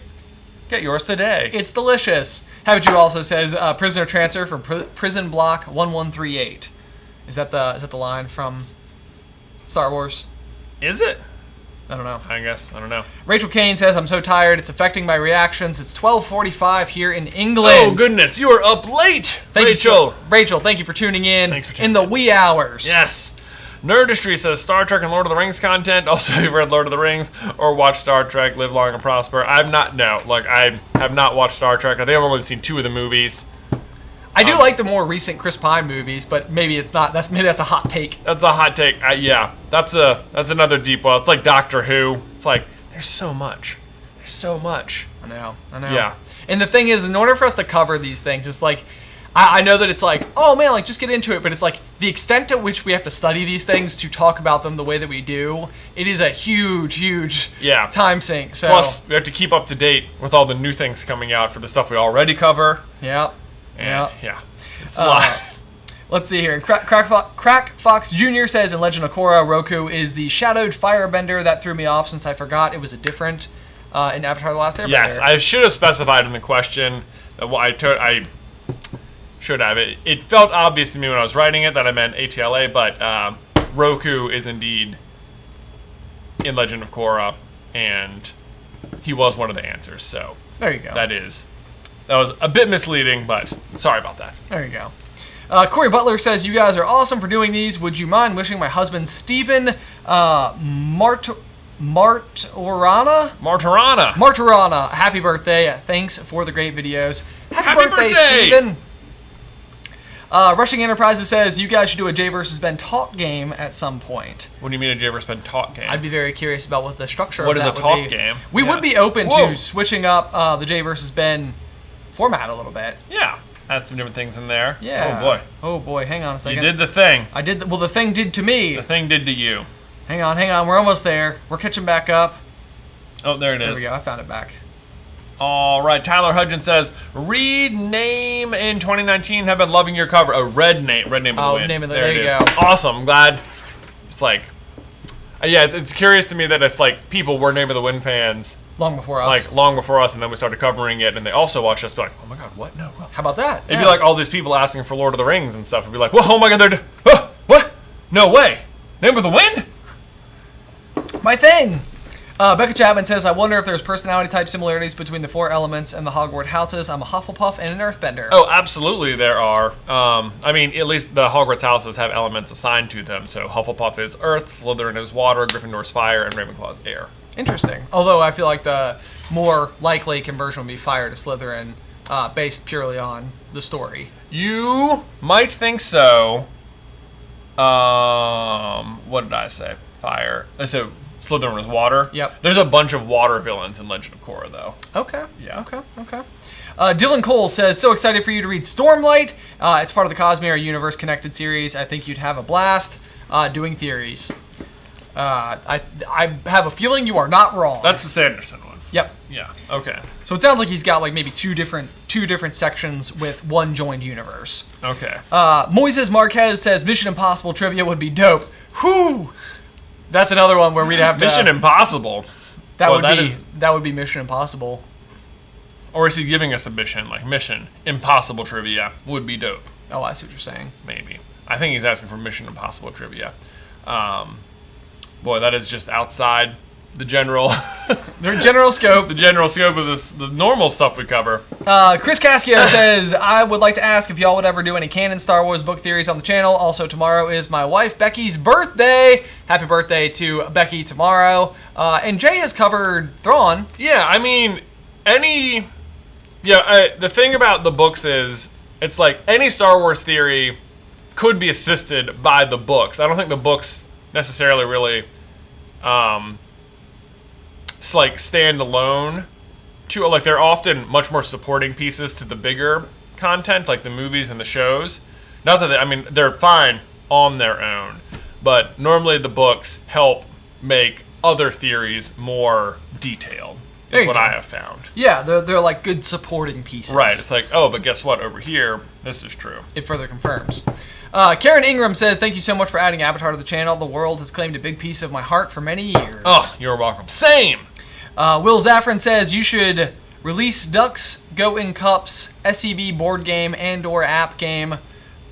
Get yours today. It's delicious. Happy Jew also says, prisoner transfer from prison block 1138. Is that the line from Star Wars? Is it? I don't know. I guess. I don't know. Rachel Kane says, I'm so tired. It's affecting my reactions. It's 12:45 here in England. Oh, goodness. You are up late, Rachel. Rachel, thank you for tuning in. Thanks for tuning in the wee hours. Yes. Nerdistry says Star Trek and Lord of the Rings content. Also, you've read Lord of the Rings or watched Star Trek, Live Long and Prosper. I have not watched Star Trek. I think I've only seen 2 of the movies. I do like the more recent Chris Pine movies, but maybe it's not. Maybe that's a hot take. That's a hot take. Yeah, that's another deep well. It's like Doctor Who. It's like there's so much. There's so much. I know. Yeah. And the thing is, in order for us to cover these things, it's like I know that it's like, oh man, like just get into it, but it's like the extent to which we have to study these things to talk about them the way that we do, it is a huge time sink. So plus we have to keep up to date with all the new things coming out for the stuff we already cover. Yep. And it's a lot. Let's see here. Crack Fox Jr. says in Legend of Korra, Roku is the shadowed firebender. That threw me off since I forgot it was a different in Avatar: The Last Airbender. Yes, I should have specified in the question. I should have. It felt obvious to me when I was writing it that I meant ATLA, but Roku is indeed in Legend of Korra, and he was one of the answers. So there you go. That was a bit misleading, but sorry about that. There you go. Corey Butler says, you guys are awesome for doing these. Would you mind wishing my husband, Stephen Martorana, a happy birthday. Thanks for the great videos. Happy birthday, Stephen. Rushing Enterprises says, you guys should do a Jay vs. Ben talk game at some point. What do you mean a Jay vs. Ben talk game? I'd be very curious about what the structure what of that is a would talk be. game? We would be open to switching up the Jay vs. Ben format a little bit. Yeah. Add some different things in there. Yeah. Oh boy. Oh boy, hang on a second. You did the thing. I did. Well, the thing did to me. The thing did to you. Hang on. We're almost there. We're catching back up. Oh, there it is. There we go. I found it back. All right. Tyler Hudgens says, Reed Name in 2019 have been loving your cover. A Red Name of the Wind. Name of the, there you it is. go. Awesome. I'm glad. It's like, yeah, it's curious to me that if like people were Name of the Wind fans long before us, and then we started covering it, and they also watched us, be like, oh my god, what? No. How about that? It'd be like all these people asking for Lord of the Rings and stuff. It'd be like, whoa, oh my god, what? No way. Name of the Wind? My thing. Becca Chapman says, I wonder if there's personality type similarities between the four elements and the Hogwarts houses. I'm a Hufflepuff and an Earthbender. Oh, absolutely there are. I mean, at least the Hogwarts houses have elements assigned to them. So Hufflepuff is earth, Slytherin is water, Gryffindor's fire, and Ravenclaw is air. Interesting. Although I feel like the more likely conversion would be fire to Slytherin based purely on the story. You might think so. What did I say? Fire. So Slytherin was water. Yep. There's a bunch of water villains in Legend of Korra, though. Okay. Yeah. Okay. Dylan Cole says, so excited for you to read Stormlight. It's part of the Cosmere Universe Connected series. I think you'd have a blast doing theories. I have a feeling you are not wrong. That's the Sanderson one. Yep. Yeah. Okay. So it sounds like he's got like maybe two different sections with one joined universe. Okay. Moises Marquez says Mission Impossible trivia would be dope. Whew. That's another one where we'd have to Mission Impossible. That would be Mission Impossible. Or is he giving us a mission like Mission Impossible trivia would be dope? Oh, I see what you're saying. Maybe. I think he's asking for Mission Impossible trivia. Boy, that is just outside the general their general scope. The general scope of the normal stuff we cover. Chris Cascio says, I would like to ask if y'all would ever do any canon Star Wars book theories on the channel. Also, tomorrow is my wife Becky's birthday. Happy birthday to Becky tomorrow. And Jay has covered Thrawn. Yeah, I mean, the thing about the books is, it's like any Star Wars theory could be assisted by the books. I don't think the books necessarily really stand alone to, like, they're often much more supporting pieces to the bigger content, like the movies and the shows. Not that they're fine on their own, but normally the books help make other theories more detailed, is what I have found. Yeah, they're like good supporting pieces. Right, it's like, oh, but guess what, over here, this is true. It further confirms. Karen Ingram says, thank you so much for adding Avatar to the channel. The world has claimed a big piece of my heart for many years. Oh, you're welcome. Same! Will Zaffron says, you should release Ducks, Go in Cups, SCB board game and/or app game,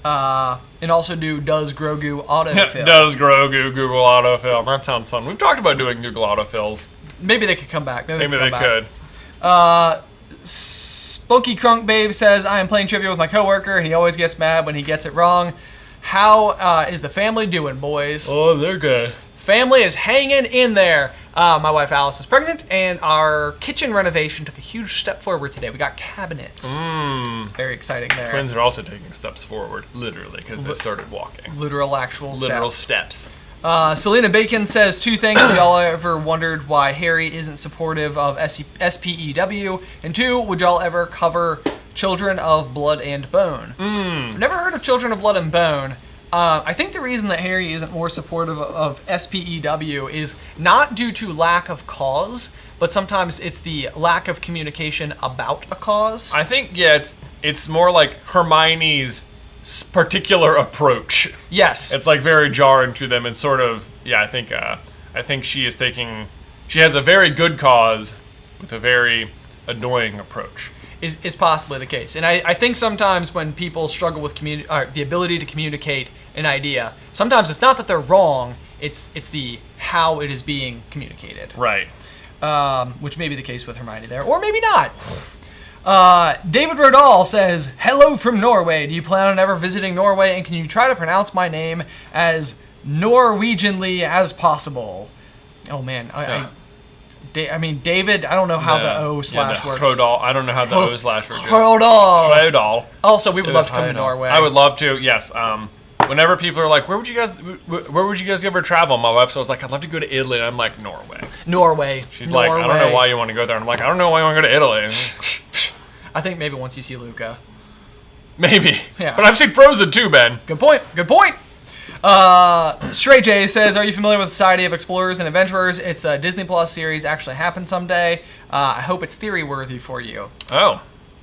and also do Does Grogu autofill. Does Grogu Google autofill. That sounds fun. We've talked about doing Google autofills. Maybe they could come back. Maybe they could. Spunky Crunk Babe says, I am playing trivia with my coworker, and he always gets mad when he gets it wrong. How is the family doing, boys? Oh, they're good. Family is hanging in there. My wife Alice is pregnant, and our kitchen renovation took a huge step forward today. We got cabinets. It's very exciting there. Twins are also taking steps forward, literally, because they started walking. Literal steps. Selena Bacon says, two things. Have y'all ever wondered why Harry isn't supportive of SPEW? And two, would y'all ever cover Children of Blood and Bone. I've never heard of Children of Blood and Bone. I think the reason that Harry isn't more supportive of SPEW is not due to lack of cause, but sometimes it's the lack of communication about a cause. I think, yeah, it's more like Hermione's particular approach. Yes. It's like very jarring to them and sort of, yeah, I think she has a very good cause with a very annoying approach. Is possibly the case. And I think sometimes when people struggle with the ability to communicate an idea, sometimes it's not that they're wrong, it's the how it is being communicated. Right. Which may be the case with Hermione there, or maybe not. David Rodal says, "Hello from Norway. Do you plan on ever visiting Norway, and can you try to pronounce my name as Norwegianly as possible?" Oh man, I mean, David, I don't know how the O slash works. Rodal. I don't know how the O slash works. Rodal. Also, we would love to come to Norway. I would love to. Yes. Whenever people are like, where would you guys ever travel? My wife was like, I'd love to go to Italy. And I'm like, Norway. She's like, I don't know why you want to go there. And I'm like, I don't know why you want to go to Italy. I think maybe once you see Luca. Maybe. Yeah. But I've seen Frozen too, Ben. Good point. Stray J says, "Are you familiar with Society of Explorers and Adventurers? It's the Disney Plus series. Actually happen someday. I hope it's theory worthy for you." Oh,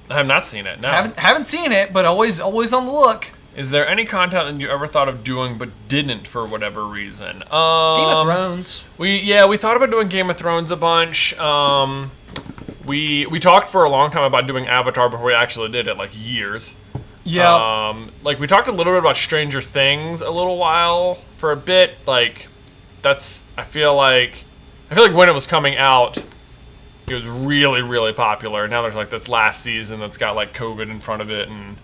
I have not seen it. No, haven't seen it, but always on the look. Is there any content that you ever thought of doing but didn't for whatever reason? Game of Thrones. We thought about doing Game of Thrones a bunch. We talked for a long time about doing Avatar before we actually did it, like years. Yeah. Like we talked a little bit about Stranger Things a little while for a bit. Like I feel like when it was coming out, it was really, really popular. Now there's like this last season that's got like COVID in front of it, and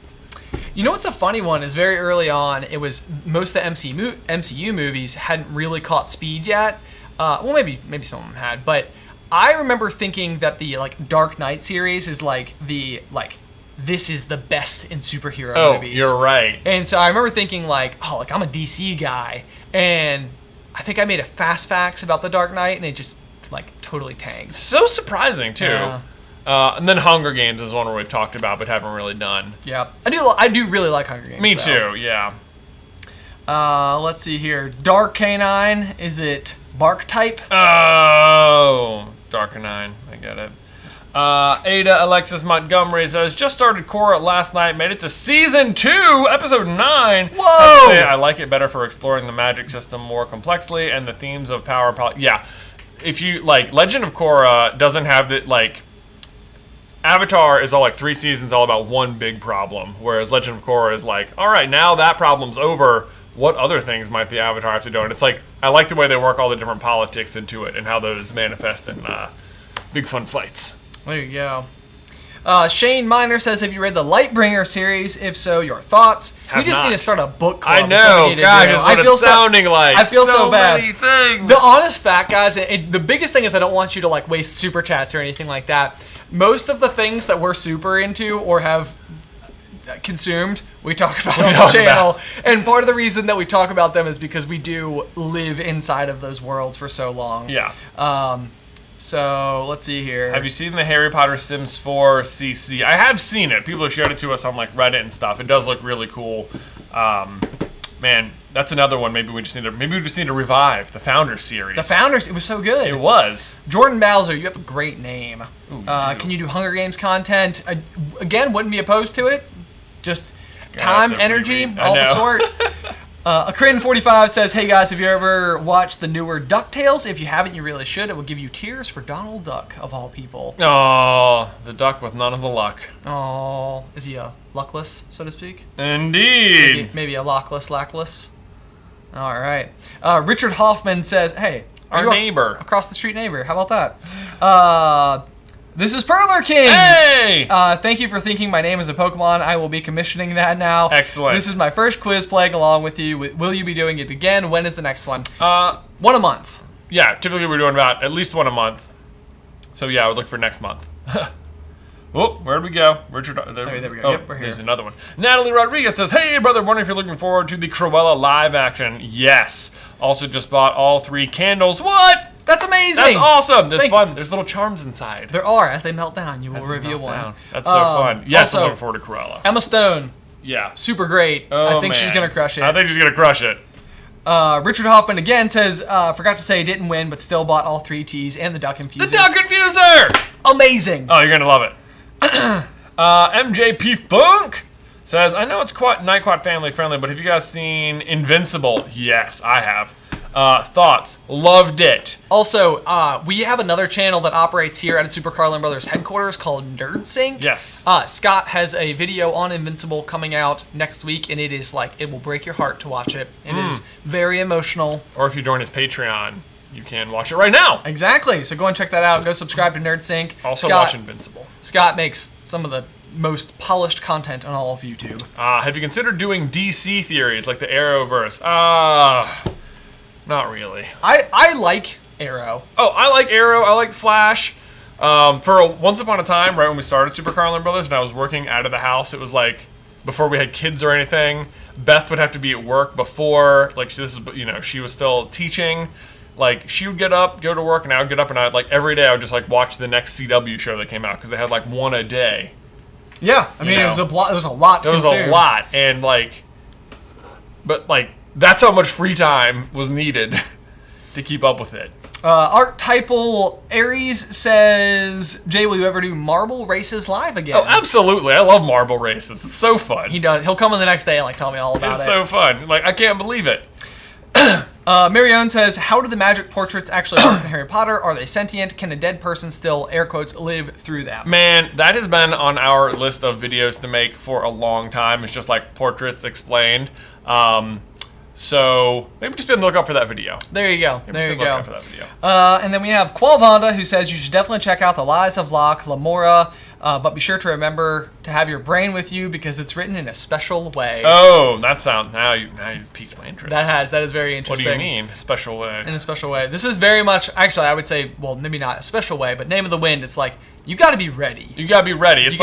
you know what's a funny one is very early on, it was most of the MCU movies hadn't really caught speed yet. Well, maybe some of them had, but I remember thinking that the like Dark Knight series is like this is the best in superhero movies. Oh, you're right. And so I remember thinking like I'm a DC guy, and I think I made a fast facts about the Dark Knight, and it just like totally tanked. So surprising too. Yeah. And then Hunger Games is one where we've talked about but haven't really done. Yeah, I do really like Hunger Games. Me too. Yeah. Let's see here. Dark Canine, is it bark type? Oh, Dark Canine. I get it. Ada Alexis Montgomery says, just started Korra last night, made it to season 2, episode 9. Whoa! I like it better for exploring the magic system more complexly and the themes of power. Yeah, if you like, Legend of Korra doesn't have the like. Avatar is all like 3 seasons, all about one big problem, whereas Legend of Korra is like, all right, now that problem's over. What other things might the Avatar have to do? And it's like, I like the way they work all the different politics into it and how those manifest in big fun fights. There you go. Shane Miner says, have you read the Lightbringer series? If so, your thoughts? We just need to start a book club. I know, God, that's what it's sounding like. I feel so bad. Many things. The honest fact, guys, the biggest thing is I don't want you to like waste super chats or anything like that. Most of the things that we're super into or have consumed, we talk about on the channel. And part of the reason that we talk about them is because we do live inside of those worlds for so long. Yeah. So let's see here. Have you seen the Harry Potter Sims 4 CC? I have seen it. People have shared it to us on like Reddit and stuff. It does look really cool. Man, that's another one. Maybe we just need to revive the Founders series. The Founders, it was so good. It was. Jordan Bowser, you have a great name. Ooh, can you do Hunger Games content? Again, wouldn't be opposed to it. Just time, energy, all the sort. Akrin45 says, hey guys, have you ever watched the newer DuckTales? If you haven't, you really should. It will give you tears for Donald Duck, of all people. Oh, the duck with none of the luck. Oh, is he a luckless, so to speak? Indeed. Maybe a lackless. All right. Richard Hoffman says, hey. Our neighbor. Across the street neighbor. How about that? This is Perler King! Hey! Thank you for thinking my name is a Pokemon. I will be commissioning that now. Excellent. This is my first quiz playing along with you. Will you be doing it again? When is the next one? One a month. Yeah, typically we're doing about at least one a month. So yeah, I would look for next month. Oh, where'd we go? Richard. There we go. Oh, yep, we're here. There's another one. Natalie Rodriguez says, hey, brother, wondering if you're looking forward to the Cruella live action. Yes. Also just bought all 3 candles. What? That's amazing. That's awesome. There's fun. There's little charms inside. There are. As they melt down, you will As they reveal melt one. down. That's so fun. Yes, also, I'm looking forward to Cruella. Emma Stone, Yeah. super great. Oh, I think she's man. gonna crush it. I think she's gonna crush it. Richard Hoffman again says, forgot to say didn't win, but still bought all 3 teas and the duck infuser. The Duck Infuser! Amazing. Oh, you're gonna love it. MJP Funk says, I know it's Night Quad family friendly, but have you guys seen Invincible? Yes, I have. Thoughts? Loved it. Also, we have another channel that operates here at Super Carlin Brothers headquarters called Nerd Sync. Yes. Scott has a video on Invincible coming out next week, and it is like, it will break your heart to watch it. It is very emotional. Or if you join his Patreon, you can watch it right now. Exactly. So go and check that out. Go subscribe to Nerd Sync. Also watch Invincible. Scott makes some of the most polished content on all of YouTube. Have you considered doing DC theories like the Arrowverse? Not really. I like Arrow. Oh, I like Arrow. I like Flash. Once upon a time, right when we started Super Carlin Brothers, and I was working out of the house, it was like before we had kids or anything. Beth would have to be at work before, like she was still teaching. Like she would get up, go to work, and I would get up, and every day I would just like watch the next CW show that came out because they had like one a day. Yeah, I mean it was a lot. It was a lot. It was a lot, and that's how much free time was needed to keep up with it. Archetypal Aries says, Jay, will you ever do marble races live again? Oh, absolutely. I love marble races. It's so fun. He does. He'll come in the next day and tell me all about it. It's so fun. I can't believe it. Marion says, how do the magic portraits actually work in Harry Potter? Are they sentient? Can a dead person still, air quotes, live through them? Man, that has been on our list of videos to make for a long time. It's just like portraits explained. So maybe just be on the lookout for that video. There you go. Maybe there you just be on the go. lookout for that video. And then we have Qualvonda, who says you should definitely check out The Lies of Locke, Lamora, but be sure to remember to have your brain with you because it's written in a special way. Oh, now you've piqued my interest. That is very interesting. What do you mean, special way? In a special way. This is very much, actually, I would say, well, maybe not a special way, but Name of the Wind, it's like, you got to be ready. You got to be ready. It's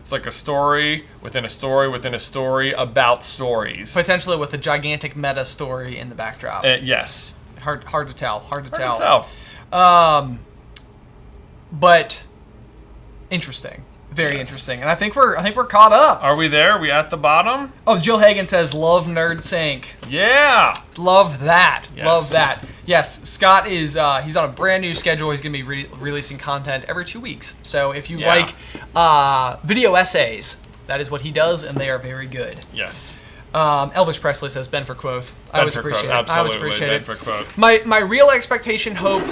like a story within a story within a story about stories. Potentially with a gigantic meta story in the backdrop. Yes. Hard to tell. Hard to tell. But interesting. Very interesting. And I think we're caught up. Are we there? Are we at the bottom? Oh, Jill Hagan says, love Nerd Sync. Yeah. Love that. Yes. Love that. Yes, Scott is he's on a brand new schedule. He's going to be releasing content every 2 weeks. So if you like video essays, that is what he does, and they are very good. Yes. Elvis Presley says, Ben for Quoth. I always appreciate it. Absolutely. I always appreciate Ben it. for Quoth. My real expectation, hope,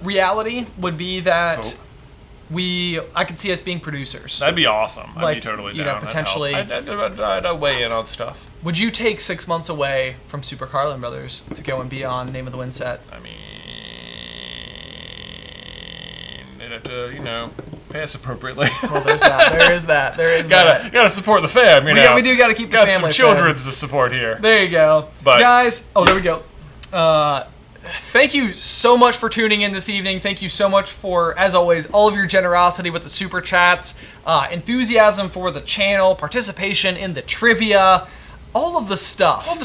reality would be that I could see us being producers. That'd be awesome. I'd Like, be totally down. you know, potentially- I'd weigh in on stuff. Would you take 6 months away from Super Carlin Brothers to go and be on Name of the Wind set? I mean, they'd have to, pay us appropriately. Well, there's that. There is that. Gotta support the fam, We do got to keep the got family some children's to support here. There you go. But, guys, there we go. Thank you so much for tuning in this evening. Thank you so much for, as always, all of your generosity with the super chats, enthusiasm for the channel, participation in the trivia, all of the stuff. All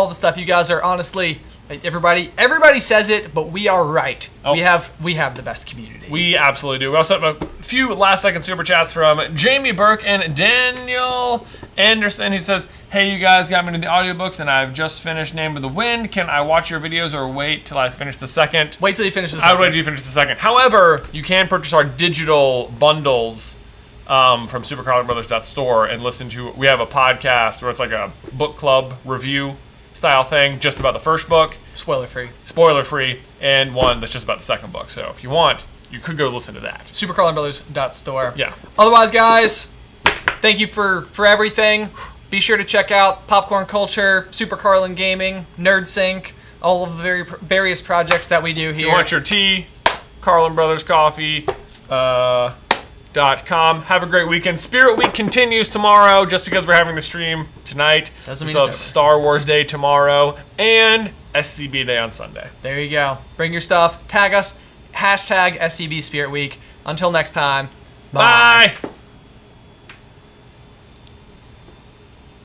the stuff. You guys are honestly, everybody says it, but we are right. Oh. We have the best community. We absolutely do. We also have a few last-second super chats from Jamie Burke and Daniel Anderson, who says, hey, you guys got me into the audiobooks, and I've just finished Name of the Wind. Can I watch your videos or wait till I finish the second? Wait till you finish the I second. would wait till you finish the second. However, you can purchase our digital bundles from supercarlinbrothers.store and listen to, we have a podcast where it's like a book club review style thing just about the first book. Spoiler free. And one that's just about the second book. So if you want, you could go listen to that. supercarlinbrothers.store. Yeah. Otherwise, guys, thank you for everything. Be sure to check out Popcorn Culture, Super Carlin Gaming, Nerd Sync, all of the various projects that we do here. If you want your tea, Carlin Brothers Coffee, .com. Have a great weekend. Spirit Week continues tomorrow, just because we're having the stream tonight. Doesn't we mean still it's have over. Star Wars Day tomorrow and SCB Day on Sunday. There you go. Bring your stuff. Tag us. #SCB Spirit Week. Until next time. Bye.